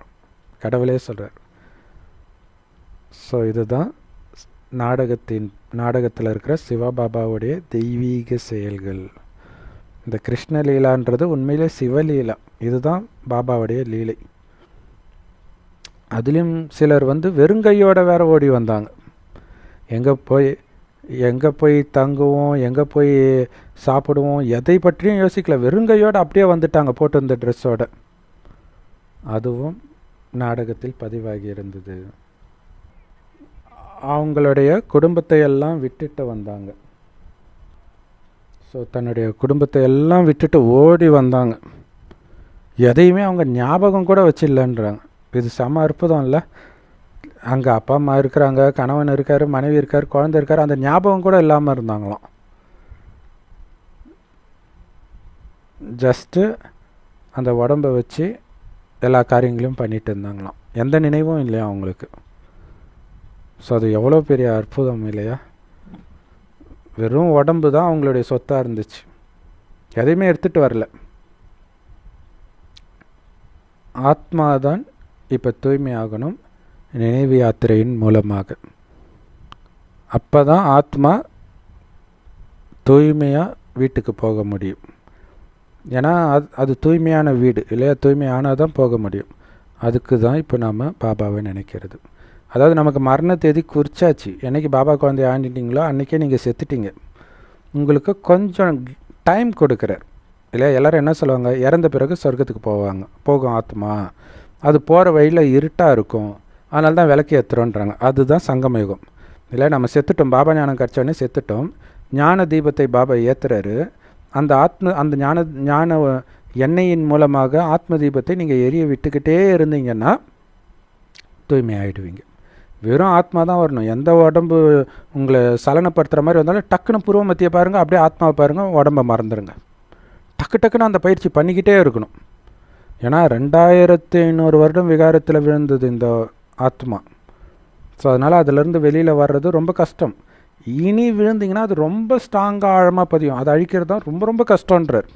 Speaker 1: கடவுளே சொல்கிறார். ஸோ இதுதான் நாடகத்தில் இருக்கிற சிவபாபாவுடைய தெய்வீக செயல்கள். இந்த கிருஷ்ணலீலான்றது உண்மையிலே சிவலீலா, இதுதான் பாபாவுடைய லீலை. அதுலேயும் சிலர் வெறுங்கையோட வேற ஓடி வந்தாங்க. எங்கே போய் எங்கே போய் தங்குவோம், எங்கே போய் சாப்பிடுவோம், எதை பற்றியும் யோசிக்கல. வெறுங்கையோடு அப்படியே வந்துட்டாங்க போட்டிருந்த ட்ரெஸ்ஸோட. அதுவும் நாடகத்தில் பதிவாகி இருந்தது. அவங்களுடைய குடும்பத்தை எல்லாம் விட்டுட்டு வந்தாங்க. ஸோ தன்னுடைய குடும்பத்தை எல்லாம் விட்டுட்டு ஓடி வந்தாங்க. எதையுமே அவங்க ஞாபகம் கூட வச்சிடலன்றாங்க. இது செம அற்புதம் இல்லை? அங்கே அப்பா அம்மா இருக்கிறாங்க, கணவன் இருக்கார், மனைவி இருக்கார், குழந்தை இருக்கார், அந்த ஞாபகம் கூட இல்லாமல் இருந்தாங்களாம். ஜஸ்ட்டு அந்த உடம்பை வச்சு எல்லா காரியங்களையும் பண்ணிட்டு இருந்தாங்களாம். எந்த நினைவும் இல்லையா அவங்களுக்கு. ஸோ அது எவ்வளோ பெரிய அற்புதம் இல்லையா? வெறும் உடம்பு தான் அவங்களுடைய சொத்தாக இருந்துச்சு, எதையுமே எடுத்துகிட்டு வரல. ஆத்மா தான் இப்போ தூய்மையாகணும் நினைவு யாத்திரையின் மூலமாக. அப்போ தான் ஆத்மா தூய்மையாக வீட்டுக்கு போக முடியும். ஏன்னா அது தூய்மையான வீடு இல்லையா? தூய்மையானால் தான் போக முடியும். அதுக்கு தான் இப்போ நாம் பாபாவை நினைக்கிறது. அதாவது நமக்கு மரண தேதி குறிச்சாச்சு. என்றைக்கு பாபா குழந்தைய ஆண்டிட்டீங்களோ அன்றைக்கே நீங்கள் செத்துட்டீங்க. உங்களுக்கு கொஞ்சம் டைம் கொடுக்குறார் இல்லையா? எல்லோரும் என்ன சொல்லுவாங்க? இறந்த பிறகு சொர்க்கத்துக்கு போகும் ஆத்மா. அது போகிற வழியில் இருட்டாக இருக்கும், அதனால தான் விளக்கு ஏற்றுறோன்றாங்க. அதுதான் சங்கமயுகம் இல்லை? நம்ம செத்துட்டோம், பாபா ஞானம் கிடச்சோடனே செத்துட்டோம். ஞான தீபத்தை பாபா ஏற்றுறாரு. அந்த ஞான எண்ணெயின் மூலமாக ஆத்ம தீபத்தை நீங்கள் எரிய விட்டுக்கிட்டே இருந்தீங்கன்னா தூய்மையாகிடுவீங்க. வெறும் ஆத்மா தான் வரணும். எந்த உடம்பு உங்களை சலனப்படுத்துகிற மாதிரி வந்தாலும் டக்குன்னு பூர்வ மத்தியை பாருங்கள், அப்படியே ஆத்மாவை பாருங்கள், உடம்பை மறந்துடுங்க. டக்குன்னு அந்த பயிற்சி பண்ணிக்கிட்டே இருக்கணும். ஏன்னா 2500 வருடம் விகாரத்தில் விழுந்தது இந்த ஆத்மா. ஸோ அதனால் அதிலேருந்து வெளியில் வர்றது ரொம்ப கஷ்டம். இனி விழுந்திங்கன்னா அது ரொம்ப ஸ்ட்ராங்காக ஆழமாக பதியும். அதை அழிக்கிறது தான் ரொம்ப ரொம்ப கஷ்டன்றார்.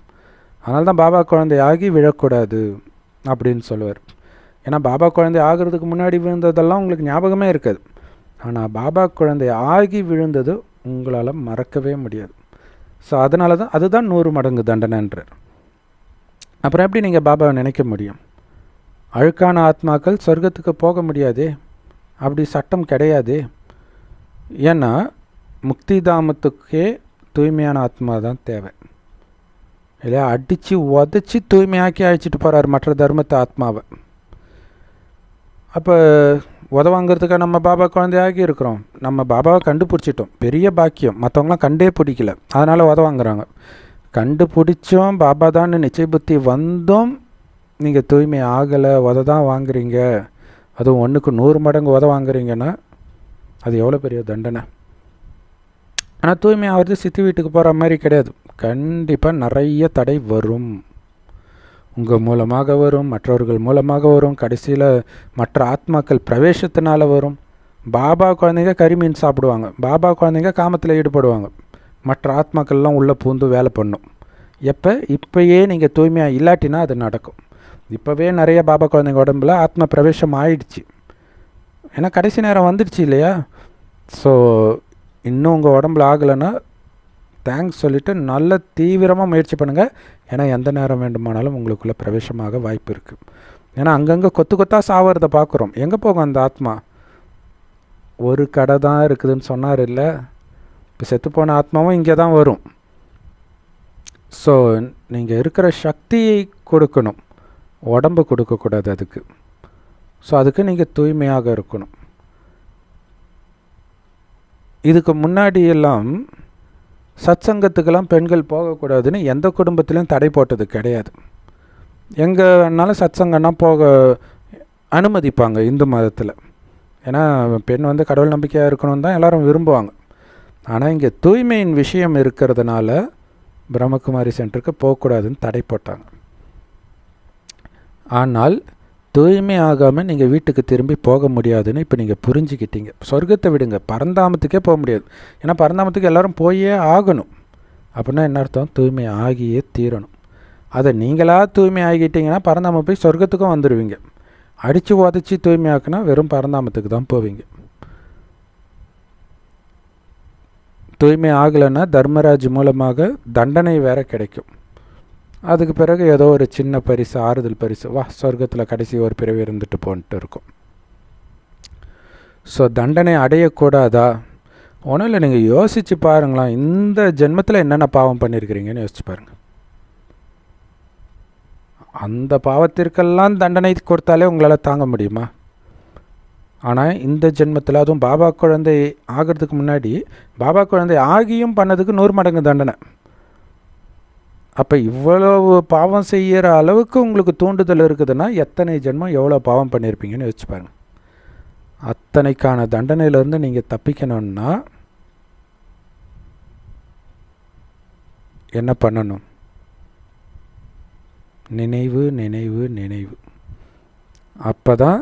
Speaker 1: அதனால தான் பாபா குழந்தை ஆகி விழக்கூடாது அப்படின்னு சொல்லுவார். ஏன்னா பாபா குழந்தை ஆகிறதுக்கு முன்னாடி விழுந்ததெல்லாம் உங்களுக்கு ஞாபகமே இருக்காது. ஆனால் பாபா குழந்தை ஆகி விழுந்தது உங்களால் மறக்கவே முடியாது. ஸோ அதனால தான் அதுதான் 100 மடங்கு தண்டனைன்றார். அப்புறம் எப்படி நீங்கள் பாபாவை நினைக்க முடியும்? அழுக்கான ஆத்மாக்கள் சொர்க்கத்துக்கு போக முடியாதே, அப்படி சட்டம் கிடையாது. ஏன்னா முக்தி தாமத்துக்கே தூய்மையான ஆத்மா தான் தேவை இல்லையா? அடித்து உதச்சி தூய்மையாக்கி அழைச்சிட்டு போகிறார் மற்ற தர்மத்தை ஆத்மாவை. அப்போ உதவாங்கிறதுக்காக நம்ம பாபா குழந்தையாகி இருக்கிறோம். நம்ம பாபாவை கண்டுபிடிச்சிட்டோம், பெரிய பாக்கியம். மற்றவங்களாம் கண்டே பிடிக்கல, அதனால் உதவாங்கிறாங்க. கண்டுபிடிச்சோம் பாபா தான் நிச்சய புத்தி வந்தோம், நீங்கள் தூய்மை ஆகலை, உத தான் வாங்குறீங்க. அதுவும் 1க்கு 100 மடங்கு உத வாங்குறீங்கன்னா அது எவ்வளோ பெரிய தண்டனை. ஆனால் தூய்மை ஆகிறது சித்தி வீட்டுக்கு போகிற மாதிரி கிடையாது. கண்டிப்பாக நிறைய தடை வரும். உங்கள் மூலமாக வரும், மற்றவர்கள் மூலமாக வரும், கடைசியில் மற்ற ஆத்மாக்கள் பிரவேசத்தினால வரும். பாபா குழந்தைங்க கரிமீன் சாப்பிடுவாங்க, பாபா குழந்தைங்க காமத்தில் ஈடுபடுவாங்க, மற்ற ஆத்மாக்கள்லாம் உள்ளே பூந்து வேலை பண்ணும். இப்போயே நீங்கள் தூய்மையாக இல்லாட்டினா அது நடக்கும். இப்போவே நிறைய பாபா குழந்தைங்க உடம்புல ஆத்ம பிரவேசம் ஆயிடுச்சு. ஏன்னா கடைசி நேரம் வந்துடுச்சு இல்லையா? ஸோ இன்னும் உங்கள் உடம்புல ஆகலைன்னா தேங்க்ஸ் சொல்லிவிட்டு நல்ல தீவிரமாக முயற்சி பண்ணுங்கள். ஏன்னா எந்த நேரம் வேண்டுமானாலும் உங்களுக்குள்ளே பிரவேசமாக வாய்ப்பு இருக்குது. ஏன்னா அங்கங்கே கொத்தாக சாவறதை பார்க்குறோம். எங்கே போகும் அந்த ஆத்மா? ஒரு கடை தான் இருக்குதுன்னு சொன்னார் இல்லை? இப்போ செத்துப்போன ஆத்மாவும் இங்கே தான் வரும். ஸோ நீங்கள் இருக்கிற சக்தியை கொடுக்கணும், உடம்பு கொடுக்கக்கூடாது அதுக்கு. ஸோ அதுக்கு நீங்கள் தூய்மையாக இருக்கணும். இதுக்கு முன்னாடியெல்லாம் சத்சங்கத்துக்கெல்லாம் பெண்கள் போகக்கூடாதுன்னு எந்த குடும்பத்திலையும் தடை போட்டது கிடையாது. எங்கே வேணாலும் சத்சங்கன்னா போக அனுமதிப்பாங்க இந்து மதத்தில். ஏன்னா பெண் கடவுள் நம்பிக்கையாக இருக்கணும்னு தான் எல்லோரும் விரும்புவாங்க. ஆனால் இங்கே தூய்மையின் விஷயம் இருக்கிறதுனால பிரம்மகுமாரி சென்டருக்கு போகக்கூடாதுன்னு தடை போட்டாங்க. ஆனால் தூய்மை ஆகாமல் நீங்கள் வீட்டுக்கு திரும்பி போக முடியாதுன்னு இப்போ நீங்கள் புரிஞ்சுக்கிட்டீங்க. சொர்க்கத்தை விடுங்க, பரந்தாமத்துக்கே போக முடியாது. ஏன்னா பரந்தாமத்துக்கு எல்லோரும் போயே ஆகணும். அப்படின்னா என்ன அர்த்தம்? தூய்மை ஆகியே தீரணும். அதை நீங்களாக தூய்மை ஆகிட்டீங்கன்னா பரந்தாம போய் சொர்க்கத்துக்கும் வந்துடுவீங்க. அடித்து உதச்சி தூய்மை ஆக்குனா வெறும் பரந்தாமத்துக்கு தான் போவீங்க. தூய்மை ஆகலைன்னா தர்மராஜ் மூலமாக தண்டனை வேற கிடைக்கும். அதுக்கு பிறகு ஏதோ ஒரு சின்ன பரிசு, ஆறுதல் பரிசு, வா சொர்க்கத்தில் கடைசி ஒரு பிறவி இருந்துட்டு போன்ட்டு இருக்கும். ஸோ தண்டனை அடையக்கூடாதா? ஒன்றும் இல்லை, நீங்கள் யோசித்து பாருங்களேன், இந்த ஜென்மத்தில் என்னென்ன பாவம் பண்ணியிருக்கிறீங்கன்னு யோசிச்சு பாருங்கள். அந்த பாவத்திற்கெல்லாம் தண்டனை கொடுத்தாலே உங்களால் தாங்க முடியுமா? ஆனால் இந்த ஜென்மத்தில், அதுவும் பாபா குழந்தை ஆகிறதுக்கு முன்னாடி, பாபா குழந்தை ஆகியும் பண்ணதுக்கு 100 மடங்கு தண்டனை. அப்போ இவ்வளவு பாவம் செய்கிற அளவுக்கு உங்களுக்கு தூண்டுதல் இருக்குதுன்னா எத்தனை ஜென்மம் எவ்வளோ பாவம் பண்ணியிருப்பீங்கன்னு யோசிச்சு பாருங்கள். அத்தனைக்கான தண்டனையிலேருந்து நீங்கள் தப்பிக்கணும்னா என்ன பண்ணணும்? நினைவு, நினைவு, நினைவு. அப்போ தான்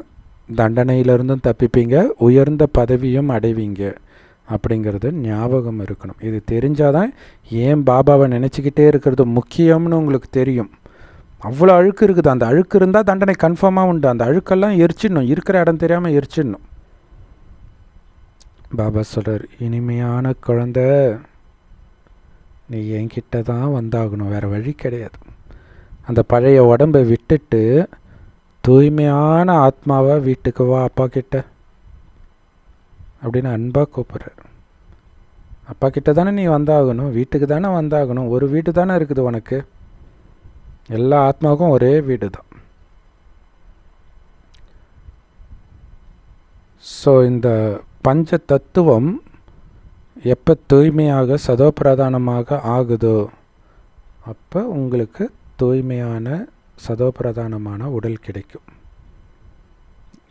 Speaker 1: தண்டனையிலிருந்தும் தப்பிப்பீங்க, உயர்ந்த பதவியும் அடைவீங்க அப்படிங்கிறது ஞாபகம் இருக்கணும். இது தெரிஞ்சால் தான் ஏன் பாபாவை நினச்சிக்கிட்டே இருக்கிறது முக்கியம்னு உங்களுக்கு தெரியும். அவ்வளோ அழுக்கு இருக்குது. அந்த அழுக்கு இருந்தால் தண்டனை கன்ஃபார்மாக உண்டு. அந்த அழுக்கெல்லாம் எரிச்சிடணும், இருக்கிற இடம் தெரியாமல் எரிச்சிடணும். பாபா சொல்கிறார், இனிமையான குழந்தை, நீ என்கிட்ட தான் வந்தாகணும், வேறு வழி கிடையாது. அந்த பழைய உடம்பை விட்டுட்டு தூய்மையான ஆத்மாவை வீட்டுக்கு வா அப்பா கிட்ட அப்படின்னு அன்பாக கூப்பிட்றாரு. அப்பா கிட்ட தானே நீ வந்தாகணும், வீட்டுக்கு தானே வந்தாகணும். ஒரு வீடு தானே இருக்குது உனக்கு. எல்லா ஆத்மாவுக்கும் ஒரே வீடு தான். ஸோ இந்த பஞ்ச தத்துவம் எப்போ தூய்மையாக சதோபிரதானமாக ஆகுதோ அப்போ உங்களுக்கு தூய்மையான சதோபிரதானமான உடல் கிடைக்கும்,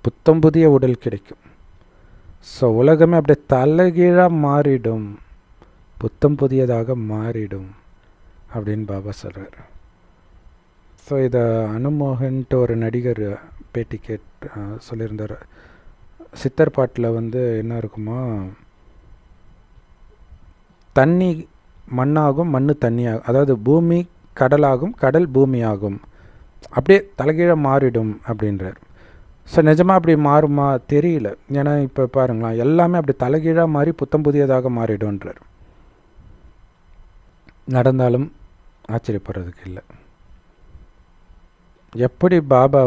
Speaker 1: புத்தம் புதிய உடல் கிடைக்கும். ஸோ உலகமே அப்படியே தலைகீழாக மாறிடும், புத்தம் புதியதாக மாறிடும் அப்படின்னு பாபா சொல்கிறார். ஸோ இதை அனுமோகன்ட்டு ஒரு நடிகர் பேட்டி சொல்லியிருந்தார். சித்தர் பாட்டில் என்ன இருக்குமா, தண்ணி மண்ணாகும், மண் தண்ணியாகும், அதாவது பூமி கடலாகும், கடல் பூமியாகும், அப்படியே தலைகீழ மாறிடும் அப்படின்றார். ஸோ நிஜமாக அப்படி மாறுமா தெரியல. ஏன்னா இப்போ பாருங்களேன், எல்லாமே அப்படி தலைகீழாக மாறி புத்தம் புதியதாக மாறிடும்ன்றார். நடந்தாலும் ஆச்சரியப்படுறதுக்கு இல்லை. எப்படி பாபா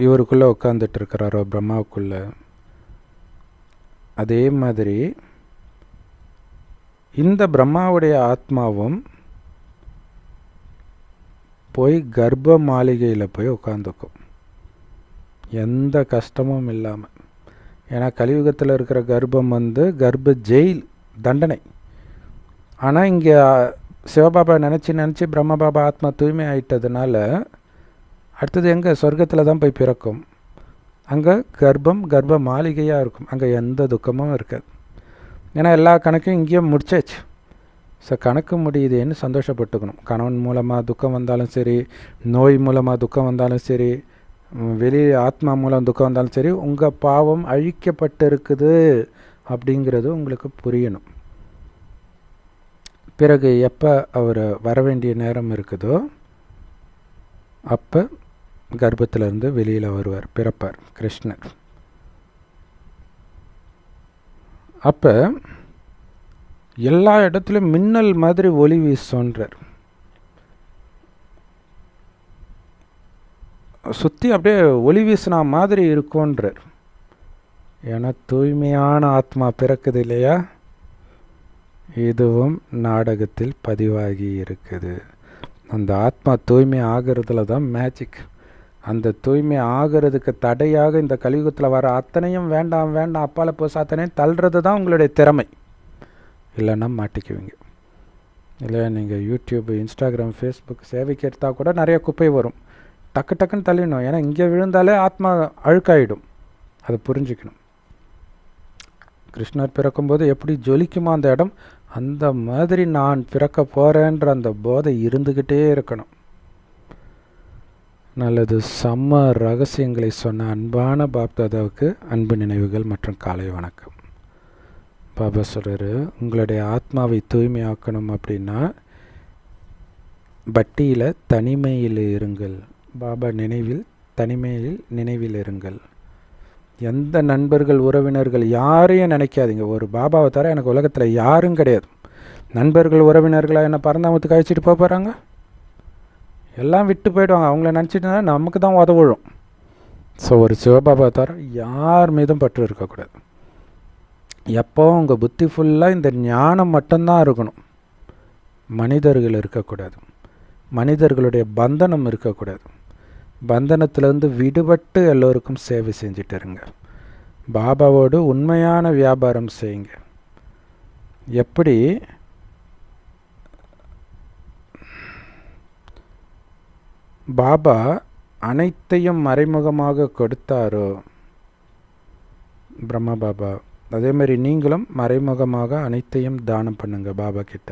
Speaker 1: இவருக்குள்ளே உட்காந்துட்டு இருக்கிறாரோ பிரம்மாவுக்குள்ளே, அதே மாதிரி இந்த பிரம்மாவுடைய ஆத்மாவும் போய் கர்ப்ப மாளிகையில் போய் உட்காந்துக்கும், எந்த கஷ்டமும் இல்லாமல். ஏன்னா கலியுகத்தில் இருக்கிற கர்ப்பம் கர்ப்ப ஜெயில், தண்டனை. ஆனால் இங்கே சிவபாபா நினச்சி பிரம்ம பாபா ஆத்மா தூய்மை ஆயிட்டதுனால அடுத்தது எங்கே, சொர்க்கத்தில் தான் போய் பிறக்கும். அங்கே கர்ப்ப மாளிகையாக இருக்கும், அங்கே எந்த துக்கமும் இருக்காது. ஏன்னா எல்லா கணக்கையும் இங்கேயும் முடிச்சாச்சு. ஸோ கணக்கு முடியுதுன்னு சந்தோஷப்பட்டுக்கணும். கணவன் மூலமாக துக்கம் வந்தாலும் சரி, நோய் மூலமாக துக்கம் வந்தாலும் சரி, வெளி ஆத்மா மூலம் துக்கம் வந்தாலும் சரி, உங்கள் பாவம் அழிக்கப்பட்டு இருக்குது அப்படிங்கிறது உங்களுக்கு புரியணும். பிறகு எப்போ அவர் வர வேண்டிய நேரம் இருக்குதோ அப்போ கர்ப்பத்திலிருந்து வெளியில் வருவார், பிறப்பார் கிருஷ்ணர். அப்போ எல்லா இடத்துலையும் மின்னல் மாதிரி ஒளி வீசுன்றார். சுற்றி அப்படியே ஒளி வீசினா மாதிரி இருக்கும்ன்றார். ஏன்னா தூய்மையான ஆத்மா பிறக்குது இல்லையா, இதுவும் நாடகத்தில் பதிவாகி இருக்குது. அந்த ஆத்மா தூய்மை ஆகிறதுல தான் மேஜிக். அந்த தூய்மை ஆகிறதுக்கு தடையாக இந்த கலியுகத்தில் வர அத்தனையும் வேண்டாம் வேண்டாம் அப்பால போஸ் அத்தனையும் தள்ளுறது தான் உங்களுடைய திறமை. இல்லைன்னா மாட்டிக்குவீங்க. இல்லை நீங்கள் யூடியூப், இன்ஸ்டாகிராம், ஃபேஸ்புக் சேவைக்கு எடுத்தால் கூட நிறைய குப்பை வரும். டக்கு டக்குன்னு தள்ளிடணும். ஏன்னா இங்கே விழுந்தாலே ஆத்மா அழுக்காயிடும். அதை புரிஞ்சுக்கணும். கிருஷ்ணர் பிறக்கும்போது எப்படி ஜொலிக்குமா அந்த இடம், அந்த மாதிரி நான் பிறக்க போகிறேன்ற அந்த போதை இருந்துக்கிட்டே இருக்கணும். நல்லது. செம்ம ரகசியங்களை சொன்ன அன்பான பாப்தாதாவுக்கு அன்பு நினைவுகள் மற்றும் காலை வணக்கம். பாபா சொல்கிறாரு, உங்களுடைய ஆத்மாவை தூய்மையாக்கணும் அப்படின்னா பட்டியில் தனிமையில் இருங்கள். பாபா நினைவில், தனிமையில் நினைவில் இருங்கள். எந்த நண்பர்கள், உறவினர்கள் யாரையும் நினைக்காதீங்க. ஒரு பாபாவை தவிர எனக்கு உலகத்தில் யாரும் கிடையாது. நண்பர்கள், உறவினர்களாக என்ன பரந்தாமத்துக்கு அழைச்சிட்டு போக போகிறாங்க, எல்லாம் விட்டு போயிடுவாங்க. அவங்கள நினச்சிட்டு நமக்கு தான் உதவும். ஸோ ஒரு சிவபாபா தவிர யார் மீதும் பற்று இருக்கக்கூடாது. எப்போவும் உங்கள் புத்தி ஃபுல்லாக இந்த ஞானம் மட்டும்தான் இருக்கணும். மனிதர்கள் இருக்கக்கூடாது, மனிதர்களுடைய பந்தனம் இருக்கக்கூடாது. பந்தனத்திலேருந்து விடுபட்டு எல்லோருக்கும் சேவை செஞ்சுட்டு இருங்க. பாபாவோடு உண்மையான வியாபாரம் செய்யுங்க. எப்படி பாபா அனைத்தையும் மறைமுகமாக கொடுத்தாரோ பிரம்ம பாபா, அதே மாதிரி நீங்களும் மறைமுகமாக அனைத்தையும் தானம் பண்ணுங்க பாபா கிட்ட.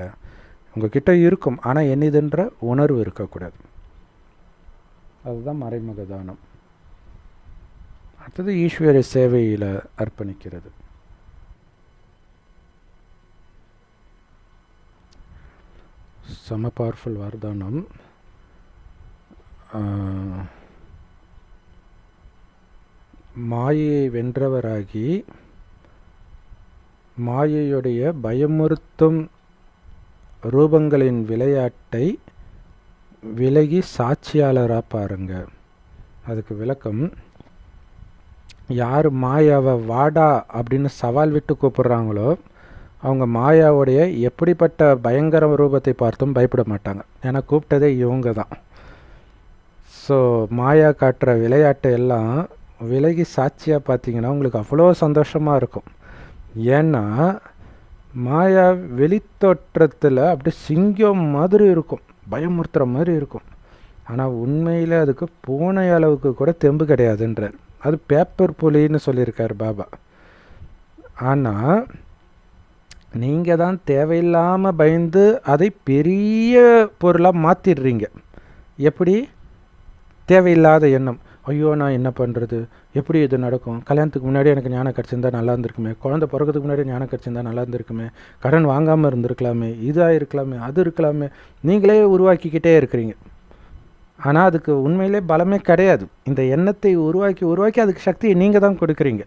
Speaker 1: உங்ககிட்ட இருக்கும், ஆனால் என்னதுன்ற உணர்வு இருக்கக்கூடாது. அதுதான் மறைமுக தானம். அடுத்தது ஈஸ்வர சேவையில் அர்ப்பணிக்கிறது. செம பவர்ஃபுல் வரதானம். மாயையை வென்றவராகி மாயையுடைய பயமுறுத்தும் ரூபங்களின் விளையாட்டை விலகி சாட்சியாளராக பாருங்க. அதுக்கு விளக்கம், யார் மாயாவை வாடா அப்படின்னு சவால் விட்டு கூப்பிட்றாங்களோ அவங்க மாயாவுடைய எப்படிப்பட்ட பயங்கர ரூபத்தை பார்த்தும் பயப்பட மாட்டாங்க. ஏன்னா கூப்பிட்டதே இவங்க தான். ஸோ மாயா காட்டுற விளையாட்டை எல்லாம் விலகி சாட்சியாக பார்த்தீங்கன்னா உங்களுக்கு அவ்வளோ சந்தோஷமாக இருக்கும். ஏன்னா மாயா வெளித்தோற்றத்தில் அப்படி சிங்கம் மாதிரி இருக்கும், பயமுறுத்துகிற மாதிரி இருக்கும். ஆனால் உண்மையில் அதுக்கு பூனை அளவுக்கு கூட தெம்பு கிடையாதுன்றார். அது பேப்பர் புலின்னு சொல்லியிருக்கார் பாபா. ஆனால் நீங்கள் தான் தேவையில்லாமல் பயந்து அதை பெரிய பொருளாக மாற்றிடுறீங்க. எப்படி? தேவையில்லாத எண்ணம், ஐயோ நான் என்ன பண்ணுறது, எப்படி இது நடக்கும், கல்யாணத்துக்கு முன்னாடி எனக்கு ஞானம் கிடச்சிருந்தா நல்லா இருந்திருக்குமே, குழந்தை பிறக்கிறதுக்கு முன்னாடி ஞானம் கிடச்சிருந்தா நல்லா இருந்திருக்குமே, கடன் வாங்காமல் இருந்திருக்கலாமே, இதாக இருக்கலாமே, அது இருக்கலாமே, நீங்களே உருவாக்கிக்கிட்டே இருக்கிறீங்க. ஆனால் அதுக்கு உண்மையிலே பலமே கிடையாது. இந்த எண்ணத்தை உருவாக்கி அதுக்கு சக்தியை நீங்கள் தான் கொடுக்குறீங்க.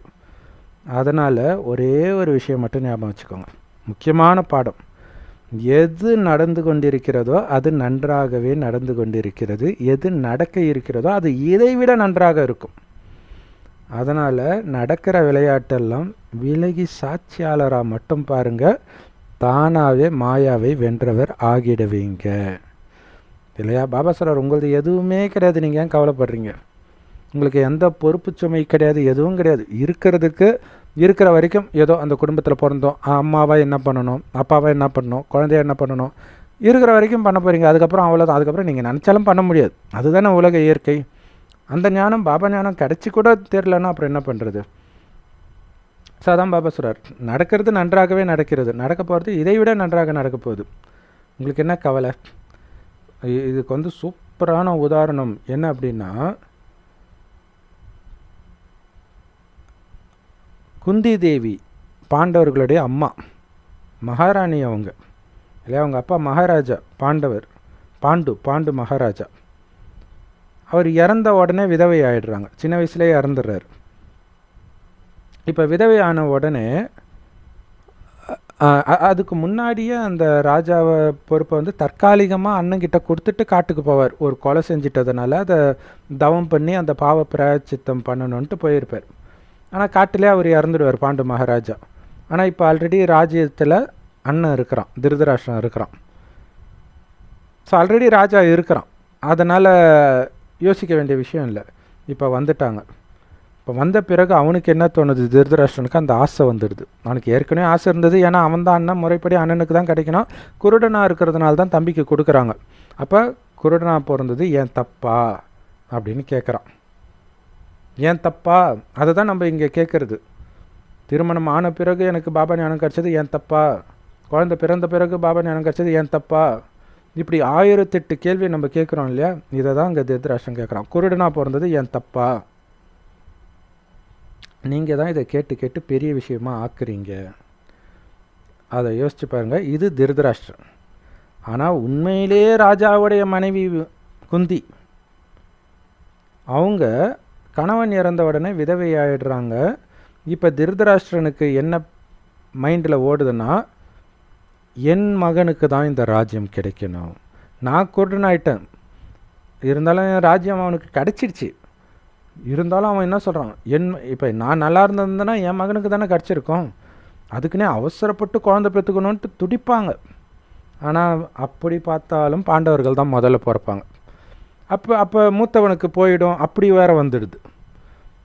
Speaker 1: அதனால் ஒரே ஒரு விஷயம் மட்டும் ஞாபகம் வச்சுக்கோங்க, முக்கியமான பாடம். எது நடந்து கொண்டிருக்கிறதோ அது நன்றாகவே நடந்து கொண்டிருக்கிறது. எது நடக்க இருக்கிறதோ அது இதைவிட நன்றாக இருக்கும். அதனால் நடக்கிற விளையாட்டெல்லாம் விலகி சாட்சியாளராக மட்டும் பாருங்கள். தானாகவே மாயாவை வென்றவர் ஆகிடுவீங்க. இல்லையா? பாபா சொல்றார், உங்களது எதுவுமே கிடையாது, நீங்கள் ஏன் கவலைப்படுறீங்க? உங்களுக்கு எந்த பொறுப்பு சுமை கிடையாது, எதுவும் கிடையாது. இருக்கிற வரைக்கும் ஏதோ அந்த குடும்பத்தில் பிறந்தோம், அம்மாவா என்ன பண்ணணும், அப்பாவா என்ன பண்ணணும், குழந்தைய என்ன பண்ணணும், இருக்கிற வரைக்கும் பண்ண போகிறீங்க. அதுக்கப்புறம் அவ்வளோதான். அதுக்கப்புறம் நீங்கள் நினச்சாலும் பண்ண முடியாது. அதுதானே உலக இயற்கை. அந்த ஞானம் பாபா ஞானம் கிடச்சி கூட தெரிலன்னா அப்புறம் என்ன பண்ணுறது? ஸோ அதான் பாபா சொல்கிறார், நடக்கிறது நன்றாகவே நடக்கிறது, நடக்க போகிறது இதை விட நன்றாக நடக்க போகுது. உங்களுக்கு என்ன கவலை? இதுக்கு சூப்பரான உதாரணம் என்ன அப்படின்னா, குந்தி தேவி பாண்டவர்களுடைய அம்மா, மகாராணி அவங்க இல்லையா? அவங்க அப்பா மகாராஜா, பாண்டு மகாராஜா. அவர் இறந்த உடனே விதவை ஆகிடுறாங்க, சின்ன வயசுலேயே இறந்துடுறாரு. இப்போ விதவை ஆன உடனே அதுக்கு முன்னாடியே அந்த ராஜாவை பொறுப்பை தற்காலிகமாக அண்ணங்கிட்ட கொடுத்துட்டு காட்டுக்கு போவார். ஒரு கொலை செஞ்சிட்டதுனால அதை தவம் பண்ணி அந்த பாவ பிராயச்சித்தம் பண்ணணுன்ட்டு போயிருப்பார். ஆனால் காட்டிலே அவர் இறந்துடுவார் பாண்டு மகாராஜா. ஆனால் இப்போ ஆல்ரெடி ராஜ்யத்தில் அண்ணன் இருக்கிறான், திருதராஷ்டிரன் இருக்கிறான். ஸோ ஆல்ரெடி ராஜா இருக்கிறான். அதனால் யோசிக்க வேண்டிய விஷயம் இல்லை. இப்போ வந்துட்டாங்க. இப்போ வந்த பிறகு அவனுக்கு என்ன தோணுது, திருதராஷ்டிரனுக்கு அந்த ஆசை வந்துடுது. அவனுக்கு ஏற்கனவே ஆசை இருந்தது, ஏன்னா அவன் தான் அண்ணன், முறைப்படி அண்ணனுக்கு தான் கிடைக்கணும். குருடனாக இருக்கிறதுனால தான் தம்பிக்கு கொடுக்குறாங்க. அப்போ குருடனாக பிறந்தது ஏன் தப்பா அப்படின்னு கேட்குறான். ஏன் தப்பா? அதை தான் நம்ம இங்கே கேட்குறது. திருமணம் ஆன பிறகு எனக்கு பாபா ஞானம் கிடச்சது ஏன் தப்பா? குழந்தை பிறந்த பிறகு பாபா ஞானம் கிடச்சது ஏன் தப்பா? இப்படி 1008 கேள்வி நம்ம கேட்குறோம் இல்லையா? இதை தான் இங்கே திருதராஷ்டிரன் கேட்குறான். குருடனாக பிறந்தது ஏன் தப்பா? நீங்கள் தான் இதை கேட்டு பெரிய விஷயமா ஆக்குறீங்க. அதை யோசிச்சு பாருங்கள். இது திருதராஷ்டிரன். ஆனால் உண்மையிலே ராஜாவுடைய மனைவி குந்தி, அவங்க கணவன் இறந்த உடனே விதவை ஆகிடுறாங்க. இப்போ திருதராஷ்டிரனுக்கு என்ன மைண்டில் ஓடுதுன்னா, என் மகனுக்கு தான் இந்த ராஜ்யம் கிடைக்கணும். நான் குருடனாயிட்டேன், இருந்தாலும் என் ராஜ்யம் அவனுக்கு கிடச்சிடுச்சு. இருந்தாலும் அவன் என்ன சொல்கிறான், இப்போ நான் நல்லா இருந்திருந்தேன்னா என் மகனுக்கு தானே கிடச்சிருக்கோம். அதுக்குன்னே அவசரப்பட்டு குழந்தை பெற்றுக்கணுன்ட்டு துடிப்பாங்க. ஆனால் அப்படி பார்த்தாலும் பாண்டவர்கள் தான் முதல்ல பிறப்பாங்க. அப்போ மூத்தவனுக்கு போயிடும், அப்படி வேற வந்துடுது.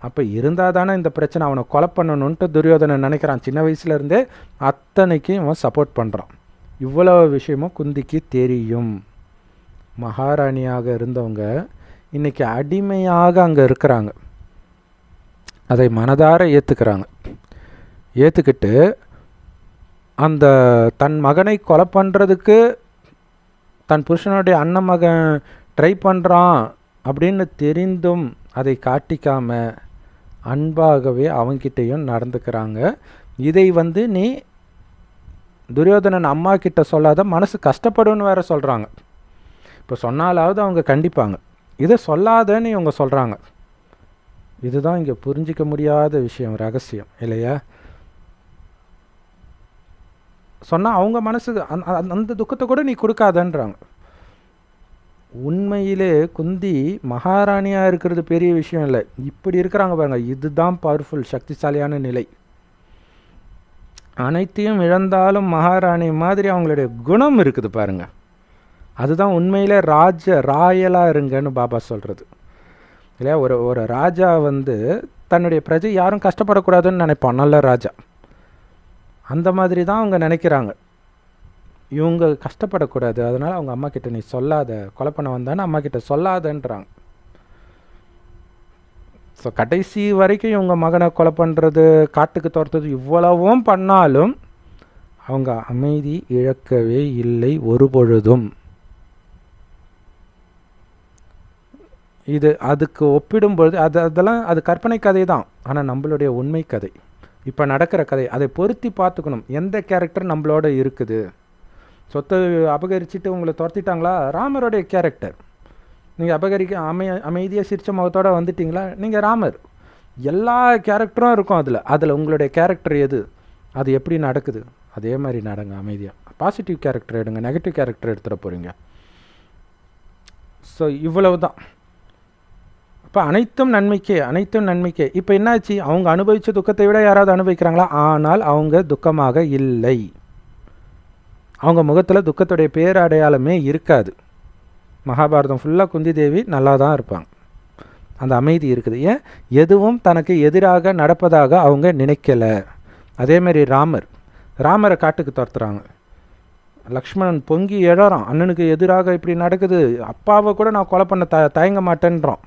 Speaker 1: அப்போ இருந்தால் தானே இந்த பிரச்சனை. அவனை கொலை பண்ணணுன்ட்டு துரியோதனன் நினைக்கிறான். சின்ன வயசுலேருந்தே அத்தனைக்கும் இவன் சப்போர்ட் பண்ணுறான். இவ்வளோ விஷயமும் குந்திக்கு தெரியும். மகாராணியாக இருந்தவங்க இன்றைக்கி அடிமையாக அங்கே இருக்கிறாங்க. அதை மனதார ஏற்றுக்கிறாங்க. ஏற்றுக்கிட்டு அந்த தன் மகனை கொலை பண்ணுறதுக்கு தன் புருஷனுடைய அண்ணன் மகன் ட்ரை பண்ணுறான் அப்படின்னு தெரிந்தும் அதை காட்டிக்காம அன்பாகவே அவங்கிட்டையும் நடந்துக்கிறாங்க. இதை நீ துரியோதனன் அம்மா கிட்ட சொல்லாத, மனசு கஷ்டப்படுன்னு வேற சொல்கிறாங்க. இப்போ சொன்னாலாவது அவங்க கண்டிப்பாங்க, இதை சொல்லாதன்னு இவங்க சொல்கிறாங்க. இதுதான் இங்கே புரிஞ்சிக்க முடியாத விஷயம், ரகசியம் இல்லையா? சொன்னால் அவங்க மனசுக்கு அந்த துக்கத்தை கூட நீ கொடுக்காதன்றாங்க. உண்மையிலே குந்தி மகாராணியாக இருக்கிறது பெரிய விஷயம் இல்லை. இப்படி இருக்கிறாங்க பாருங்க, இதுதான் பவர்ஃபுல், சக்திசாலியான நிலை. அனைத்தையும் இழந்தாலும் மகாராணி மாதிரி அவங்களுடைய குணம் இருக்குது பாருங்க. அதுதான் உண்மையிலே ராயலாக இருங்கன்னு பாபா சொல்கிறது இல்லையா? ஒரு ராஜா தன்னுடைய பிரஜை யாரும் கஷ்டப்படக்கூடாதுன்னு நினைப்பான், நல்ல ராஜா. அந்த மாதிரி தான் அவங்க நினைக்கிறாங்க. இவங்க கஷ்டப்படக்கூடாது, அதனால் அவங்க அம்மா கிட்ட நீ சொல்லாத, கொலை பண்ண வந்தான்னு அம்மா கிட்ட சொல்லாதன்றாங்க. ஸோ கடைசி வரைக்கும் இவங்க மகனை கொலை பண்ணுறது, காட்டுக்கு துரத்துறது, இவ்வளவும் பண்ணாலும் அவங்க அமைதி இழக்கவே இல்லை ஒரு பொழுதும். இது அதுக்கு ஒப்பிடும்பொழுது அதெல்லாம் அது கற்பனை கதை தான். ஆனால் நம்மளுடைய உண்மை கதை, இப்போ நடக்கிற கதை, அதை பொருத்தி பார்த்துக்கணும். எந்த கேரக்டர் நம்மளோட இருக்குது? சொத்தை அபகரிச்சுட்டு உங்களை துரத்திட்டாங்களா? ராமருடைய கேரக்டர். நீங்கள் அமைதியாக சிரிச்ச முகத்தோடு வந்துட்டிங்களா? நீங்கள் ராமர். எல்லா கேரக்டரும் இருக்கும் அதில் உங்களுடைய கேரக்டர் எது, அது எப்படி நடக்குது, அதே மாதிரி நடங்க அமைதியாக. பாசிட்டிவ் கேரக்டர் எடுங்க, நெகட்டிவ் கேரக்டர் எடுத்துகிட போகிறீங்க. ஸோ இவ்வளவு தான். இப்போ அனைத்தும் நன்மைக்கே. இப்போ என்னாச்சு? அவங்க அனுபவித்த துக்கத்தை விட யாராவது அனுபவிக்கிறாங்களா? ஆனால் அவங்க துக்கமாக இல்லை. அவங்க முகத்தில் துக்கத்துடைய பேரடையாளமே இருக்காது. மகாபாரதம் ஃபுல்லாக குந்தி தேவி நல்லா தான் இருப்பாங்க. அந்த அமைதி இருக்குது. ஏன்? எதுவும் தனக்கு எதிராக நடப்பதாக அவங்க நினைக்கலை. அதேமாரி ராமரை காட்டுக்கு துரத்துறாங்க. லக்ஷ்மணன் பொங்கி எழறான், அண்ணனுக்கு எதிராக இப்படி நடக்குது, அப்பாவை கூட நான் கொலை பண்ண தயங்க மாட்டேன்றான்.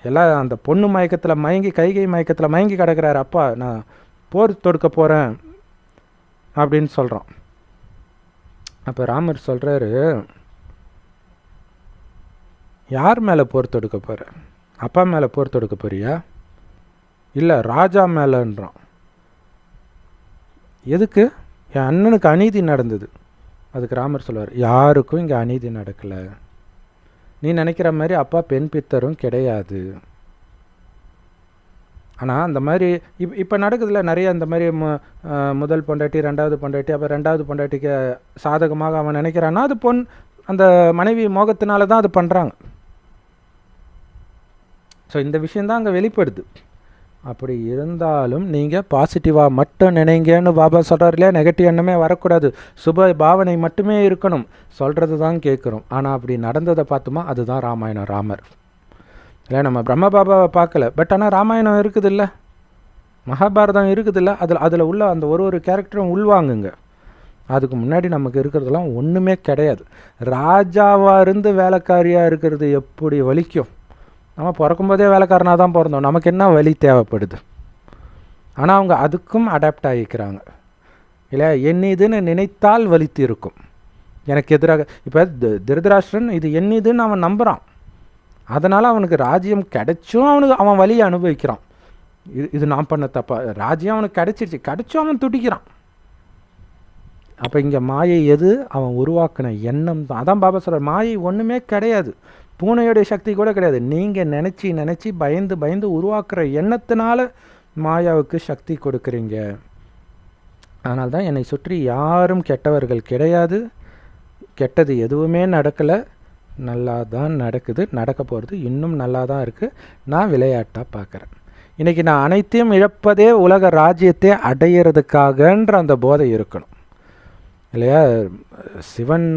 Speaker 1: எல்லாம் அந்த பொண்ணு மயக்கத்தில் மயங்கி, கைகை மயக்கத்தில் மயங்கி கிடக்கிறாரு. அப்பா நான் போர் தொடுக்க போகிறேன் அப்படின்னு சொல்கிறான். அப்போ ராமர் சொல்கிறாரு, யார் மேலே போர் தொடுக்க போகிற? அப்பா மேலே போர் தொடுக்க போறியா? இல்லை, ராஜா மேலேன்றான். எதுக்கு? என் அண்ணனுக்கு அநீதி நடந்தது. அதுக்கு ராமர் சொல்வார், யாருக்கும் இங்கே அநீதி நடக்கலை. நீ நினைக்கிற மாதிரி அப்பா பெண் பித்தரும் கிடையாது. ஆனால் அந்த மாதிரி இப்போ நடக்குதுல நிறைய இந்த மாதிரி முதல் பொண்டாட்டி, ரெண்டாவது பொண்டாட்டி, அப்போ ரெண்டாவது பொண்டாட்டிக்கு சாதகமாக அவன் நினைக்கிறான்னா அது அந்த மனைவி மோகத்தினால தான் அது பண்ணுறாங்க. ஸோ இந்த விஷயந்தான் அங்கே வெளிப்படுது. அப்படி இருந்தாலும் நீங்கள் பாசிட்டிவாக மட்டும் நினைங்கன்னு பாபா சொல்கிறார் இல்லையா? நெகட்டிவ் எண்ணமே வரக்கூடாது, சுப பாவனை மட்டுமே இருக்கணும். சொல்கிறது தான் கேட்குறோம். ஆனால் அப்படி நடந்ததை பார்த்தோமா, அதுதான் ராமாயணம், ராமர் இல்லை. நம்ம பிரம்ம பாபாவை பார்க்கல, பட் ஆனால் ராமாயணம் இருக்குது இல்லை, மகாபாரதம் இருக்குது இல்லை, அதில் உள்ள அந்த ஒரு கேரக்டரும் உள்வாங்குங்க. அதுக்கு முன்னாடி நமக்கு இருக்கிறதெல்லாம் ஒன்றுமே கிடையாது. ராஜாவாக இருந்து வேலைக்காரியாக இருக்கிறது எப்படி வலிக்கும்? நம்ம பிறக்கும்போதே வேலைக்காரனாக தான் பிறந்தோம், நமக்கு என்ன வலி தேவைப்படுது? ஆனால் அவங்க அதுக்கும் அடாப்ட் ஆகிக்கிறாங்க இல்லையா? என்னதுன்னு நினைத்தால் வலித்து இருக்கும். எனக்கு எதிராக இப்போ திருதராஷ்டிரன் இது என்னதுன்னு அவன் நம்புகிறான். அதனால் அவனுக்கு ராஜ்யம் கிடைச்சும் அவன் வலியை அனுபவிக்கிறான். இது நான் பண்ண தப்பா? ராஜ்யம் அவனுக்கு கிடைச்சும் அவன் துடிக்கிறான். அப்போ இங்கே மாயை எது? அவன் உருவாக்கின எண்ணம் தான். அதான் பாபா சொல்கிறார், மாயை ஒன்றுமே கிடையாது, பூனையோடைய சக்தி கூட கிடையாது. நீங்கள் நினச்சி பயந்து உருவாக்குற எண்ணத்தினால மாயாவுக்கு சக்தி கொடுக்குறீங்க. அதனால தான் என்னை சுற்றி யாரும் கெட்டவர்கள் கிடையாது, கெட்டது எதுவுமே நடக்கலை, நல்லா தான் நடக்குது, நடக்க போகிறது இன்னும் நல்லா தான் இருக்குது. நான் விளையாட்டாக பார்க்குறேன். இன்றைக்கி நான் அனைத்தையும் இழப்பதே உலக ராஜ்யத்தை அடையிறதுக்காகன்ற அந்த போதை இருக்கணும் இல்லையா? சிவன்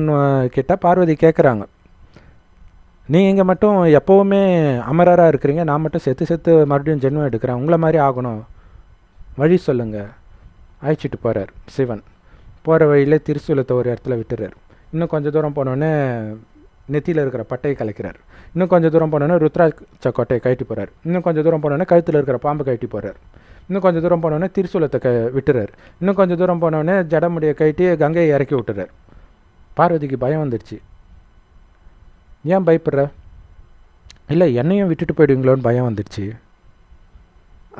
Speaker 1: கிட்ட பார்வதி கேட்குறாங்க, நீங்கள் மட்டும் எப்போவுமே அமரராக இருக்கிறீங்க, நான் மட்டும் செத்து செத்து மறுபடியும் ஜென்மம் எடுக்கிறேன், உங்களை மாதிரி ஆகணும், வழி சொல்லுங்கள். அழைச்சிட்டு போகிறார் சிவன். போகிற வழியில் திருசூலத்தை ஒரு இடத்துல விட்டுறார். இன்னும் கொஞ்சம் தூரம் போனோடனே நெத்தியில் இருக்கிற பட்டையை கலைக்கிறார். இன்னும் கொஞ்சம் தூரம் போனோன்னே ருத்ராட்ச கோட்டையை கழட்டி போகிறார். இன்னும் கொஞ்சம் தூரம் போனோடனே கழுத்தில் இருக்கிற பாம்பு கழட்டி போகிறார். இன்னும் கொஞ்சம் தூரம் போனோடனே திருசூலத்தை விட்டுறார். இன்னும் கொஞ்சம் தூரம் போனோடனே ஜடமுடியை கழட்டி கங்கையை இறக்கி விட்டுறார். பார்வதிக்கு பயம் வந்துடுச்சு. ஏன் பயப்படுற? இல்லை, என்னையும் விட்டுட்டு போயிடுவீங்களோன்னு பயம் வந்துடுச்சு.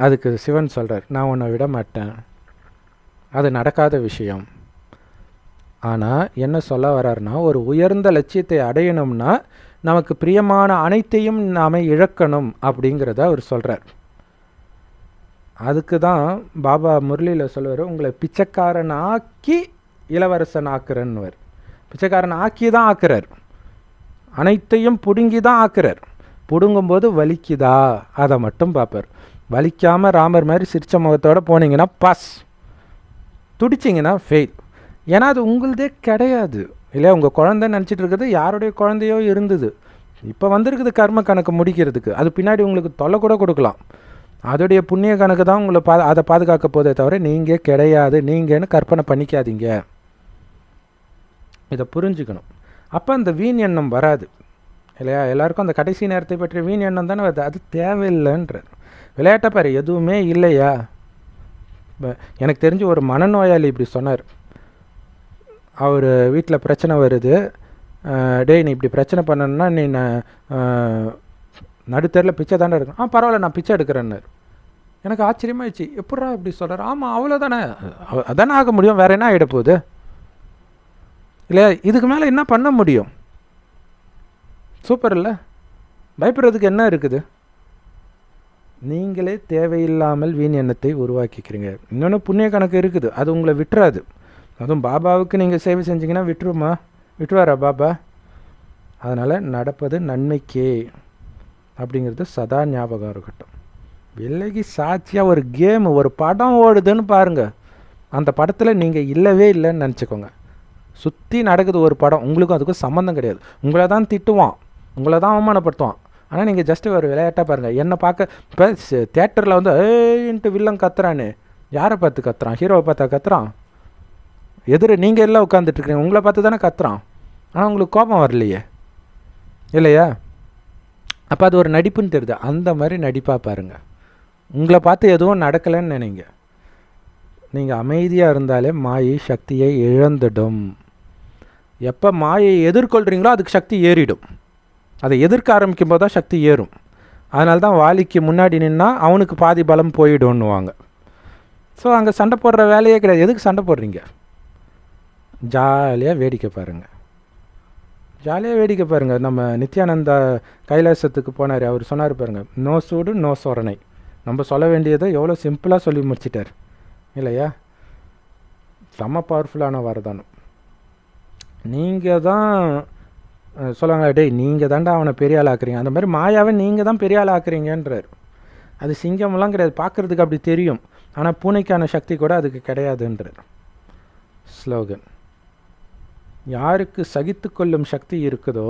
Speaker 1: அதுக்கு சிவன் சொல்கிறார், நான் உன்னை விட மாட்டேன், அது நடக்காத விஷயம். ஆனால் என்ன சொல்ல வர்றாருன்னா, ஒரு உயர்ந்த லட்சியத்தை அடையணும்னா நமக்கு பிரியமான அனைத்தையும் நாம் இழக்கணும் அப்படிங்கிறத அவர் சொல்கிறார். அதுக்கு தான் பாபா முரளியில் சொல்லுவார், உங்களை பிச்சைக்காரன் ஆக்கி இளவரசன் ஆக்குறன்னுவர். பிச்சைக்காரன் ஆக்கி தான் ஆக்குறார், அனைத்தையும் பிடுங்கி தான் ஆக்குறார். பிடுங்கும்போது வலிக்குதா அதை மட்டும் பார்ப்பார். வலிக்காமல் ராமர் மாதிரி சிரிச்ச முகத்தோடு போனீங்கன்னா பாஸ், துடிச்சிங்கன்னா ஃபெயில். ஏன்னா அது உங்களுதே கிடையாது இல்லையா? உங்கள் குழந்தைன்னு நினச்சிட்டு இருக்கிறது யாருடைய குழந்தையோ இருந்தது, இப்போ வந்திருக்குது கர்ம கணக்கு முடிக்கிறதுக்கு. அது பின்னாடி உங்களுக்கு தொல்லை கூட கொடுக்கலாம். அதோடைய புண்ணிய கணக்கு தான் உங்களை அதை பாதுகாக்க போதே தவிர நீங்கள் கிடையாது, நீங்கன்னு கற்பனை பண்ணிக்காதீங்க. இதை புரிஞ்சுக்கணும். அப்போ அந்த வீண் எண்ணம் வராது இல்லையா? எல்லாருக்கும் அந்த கடைசி நேரத்தை பற்றிய வீண் எண்ணம் தானே வருது. அது தேவையில்லைன்றார். விளையாட்டை பாரு, எதுவுமே இல்லையா? எனக்கு தெரிஞ்சு ஒரு மனநோயாளி இப்படி சொன்னார். அவர் வீட்டில் பிரச்சனை வருது, டேய் நீ இப்படி பிரச்சனை பண்ணணுன்னா நீ நடுத்தரில் பிச்சை தானே எடுக்கணும். பரவாயில்ல, நான் பிச்சை எடுக்கிறேன்னாரு. எனக்கு ஆச்சரியமாகிடுச்சு, எப்படா இப்படி சொல்கிறார்? ஆமாம், அவ்வளோதானே, அதானே ஆக முடியும், வேறு என்ன ஆகிட போகுது இல்லையா? இதுக்கு மேலே என்ன பண்ண முடியும்? சூப்பர் இல்லை? பயப்படுறதுக்கு என்ன இருக்குது? நீங்களே தேவையில்லாமல் வீண் எண்ணத்தை உருவாக்கிக்கிறீங்க. இன்னொன்று புண்ணிய கணக்கு இருக்குது, அது உங்களை விட்டுறாது. அதுவும் பாபாவுக்கு நீங்கள் சேவை செஞ்சிங்கன்னா விட்டுருவாரா பாபா? அதனால் நடப்பது நன்மைக்கே அப்படிங்கிறது சதா ஞாபகம் இருக்கட்டும். விலகி சாட்சியாக ஒரு கேம், ஒரு படம் ஓடுதுன்னு பாருங்கள். அந்த படத்தில் நீங்கள் இல்லவே இல்லைன்னு நினச்சிக்கோங்க. சுற்றி நடக்குது ஒரு படம், உங்களுக்கும் அதுக்கும் சம்மந்தம் கிடையாது. உங்களை தான் திட்டுவான், உங்களை தான் அவமானப்படுத்துவான். ஆனால் நீங்கள் ஜஸ்ட்டு ஒரு விளையாட்டாக பாருங்கள். என்னை பார்க்க இப்போ தேட்டரில் வந்து ஏன்ட்டு வில்லன் கத்துறான்னு, யாரை பார்த்து கத்துறான்? ஹீரோவை பார்த்தா கத்துறான்? எதிர நீங்கள் எல்லாம் உட்காந்துட்ருக்கீங்க, உங்களை பார்த்து தானே கத்துறான். ஆனால் உங்களுக்கு கோபம் வரலையே இல்லையா? அப்போ அது ஒரு நடிப்புன்னு தெரியுது. அந்த மாதிரி நடிப்பாக பாருங்கள். உங்களை பார்த்து எதுவும் நடக்கலைன்னு நினைங்க. நீங்கள் அமைதியாக இருந்தாலே மாயை சக்தியை இழந்துடும். எப்போ மாயை எதிர்கொள்கிறீங்களோ அதுக்கு சக்தி ஏறிடும். அதை எதிர்க்க ஆரம்பிக்கும் போது தான் சக்தி ஏறும். அதனால தான் வாலிக்கு முன்னாடி நின்னால் அவனுக்கு பாதி பலம் போயிடும்னுவாங்க. ஸோ அங்கே சண்டை போடுற வேலையே கிடையாது. எதுக்கு சண்டை போடுறீங்க? ஜாலியாக வேடிக்கை பாருங்கள், ஜாலியாக வேடிக்கை பாருங்கள். நம்ம நித்யானந்தா கைலாசத்துக்கு போனார், அவர் சொன்னார் பாருங்கள், நோ சூடு நோ சொரணை. நம்ம சொல்ல வேண்டியதை எவ்வளோ சிம்பிளாக சொல்லி முடிச்சிட்டார் இல்லையா? செம்ம பவர்ஃபுல்லான வரதானம். நீங்கள் தான் சொல்லுவாங்களா, டேய் நீங்கள் தாண்டா அவனை பெரிய ஆள் ஆக்குறீங்க. அந்த மாதிரி மாயாவை நீங்கள் தான் பெரிய ஆள் ஆக்குறீங்கன்றார். அது சிங்கமெல்லாம் கிடையாது, பார்க்குறதுக்கு அப்படி தெரியும். ஆனால் பூனைக்கான சக்தி கூட அதுக்கு கிடையாதுன்றார். ஸ்லோகன். யாருக்கு சகித்து கொள்ளும் சக்தி இருக்குதோ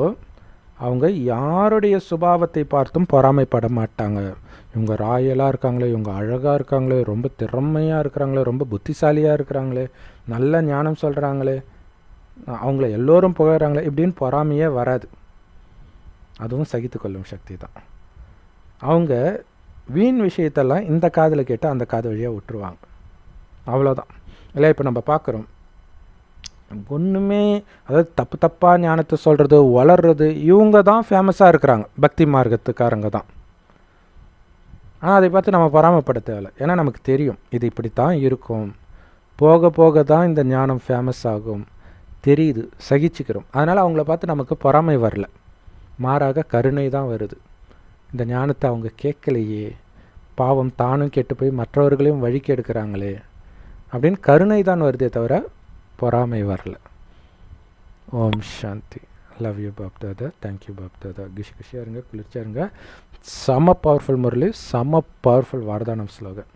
Speaker 1: அவங்க யாருடைய சுபாவத்தை பார்த்தும் பொறாமைப்பட மாட்டாங்க. இவங்க ராயலாக இருக்காங்களே, இவங்க அழகாக இருக்காங்களே, ரொம்ப திறமையாக இருக்கிறாங்களே, ரொம்ப புத்திசாலியாக இருக்கிறாங்களே, நல்ல ஞானம் சொல்கிறாங்களே, அவங்கள எல்லோரும் புகழ்கிறாங்களே, இப்படின்னு பொறாமையே வராது. அதுவும் சகித்து கொள்ளும் சக்தி தான். அவங்க வீண் விஷயத்தெல்லாம் இந்த காதில் கேட்டு அந்த காது வழியாக விட்டுருவாங்க. அவ்வளோதான் இல்லை? இப்போ நம்ம பார்க்குறோம், ஒன்றுமே அதாவது தப்பாக ஞானத்தை சொல்கிறது, வளர்றது, இவங்க தான் ஃபேமஸாக இருக்கிறாங்க, பக்தி மார்க்கத்துக்காரங்க தான். ஆனால் அதை பார்த்து நம்ம பொறாமைப்பட தேவையில்லை. ஏன்னா நமக்கு தெரியும் இது இப்படித்தான் இருக்கும், போக போக தான் இந்த ஞானம் ஃபேமஸ் ஆகும், தெரியுது, சகிச்சுக்கிறோம். அதனால் அவங்கள பார்த்து நமக்கு பொறாமை வரல, மாறாக கருணை தான் வருது. இந்த ஞானத்தை அவங்க கேட்கலையே, பாவம் தானும் கெட்டு போய் மற்றவர்களையும் வழிக்கு எடுக்கிறாங்களே அப்படின்னு கருணை தான் வருதே தவிர பொறாமை வரல. Om Shanti. Love you Bap Dada. Thank you Bap Dada. குஷியாக இருங்க, குளிர்ச்சியாக இருங்க. செம பவர்ஃபுல் முரளி, செம பவர்ஃபுல் வரதானம் ஸ்லோகன்.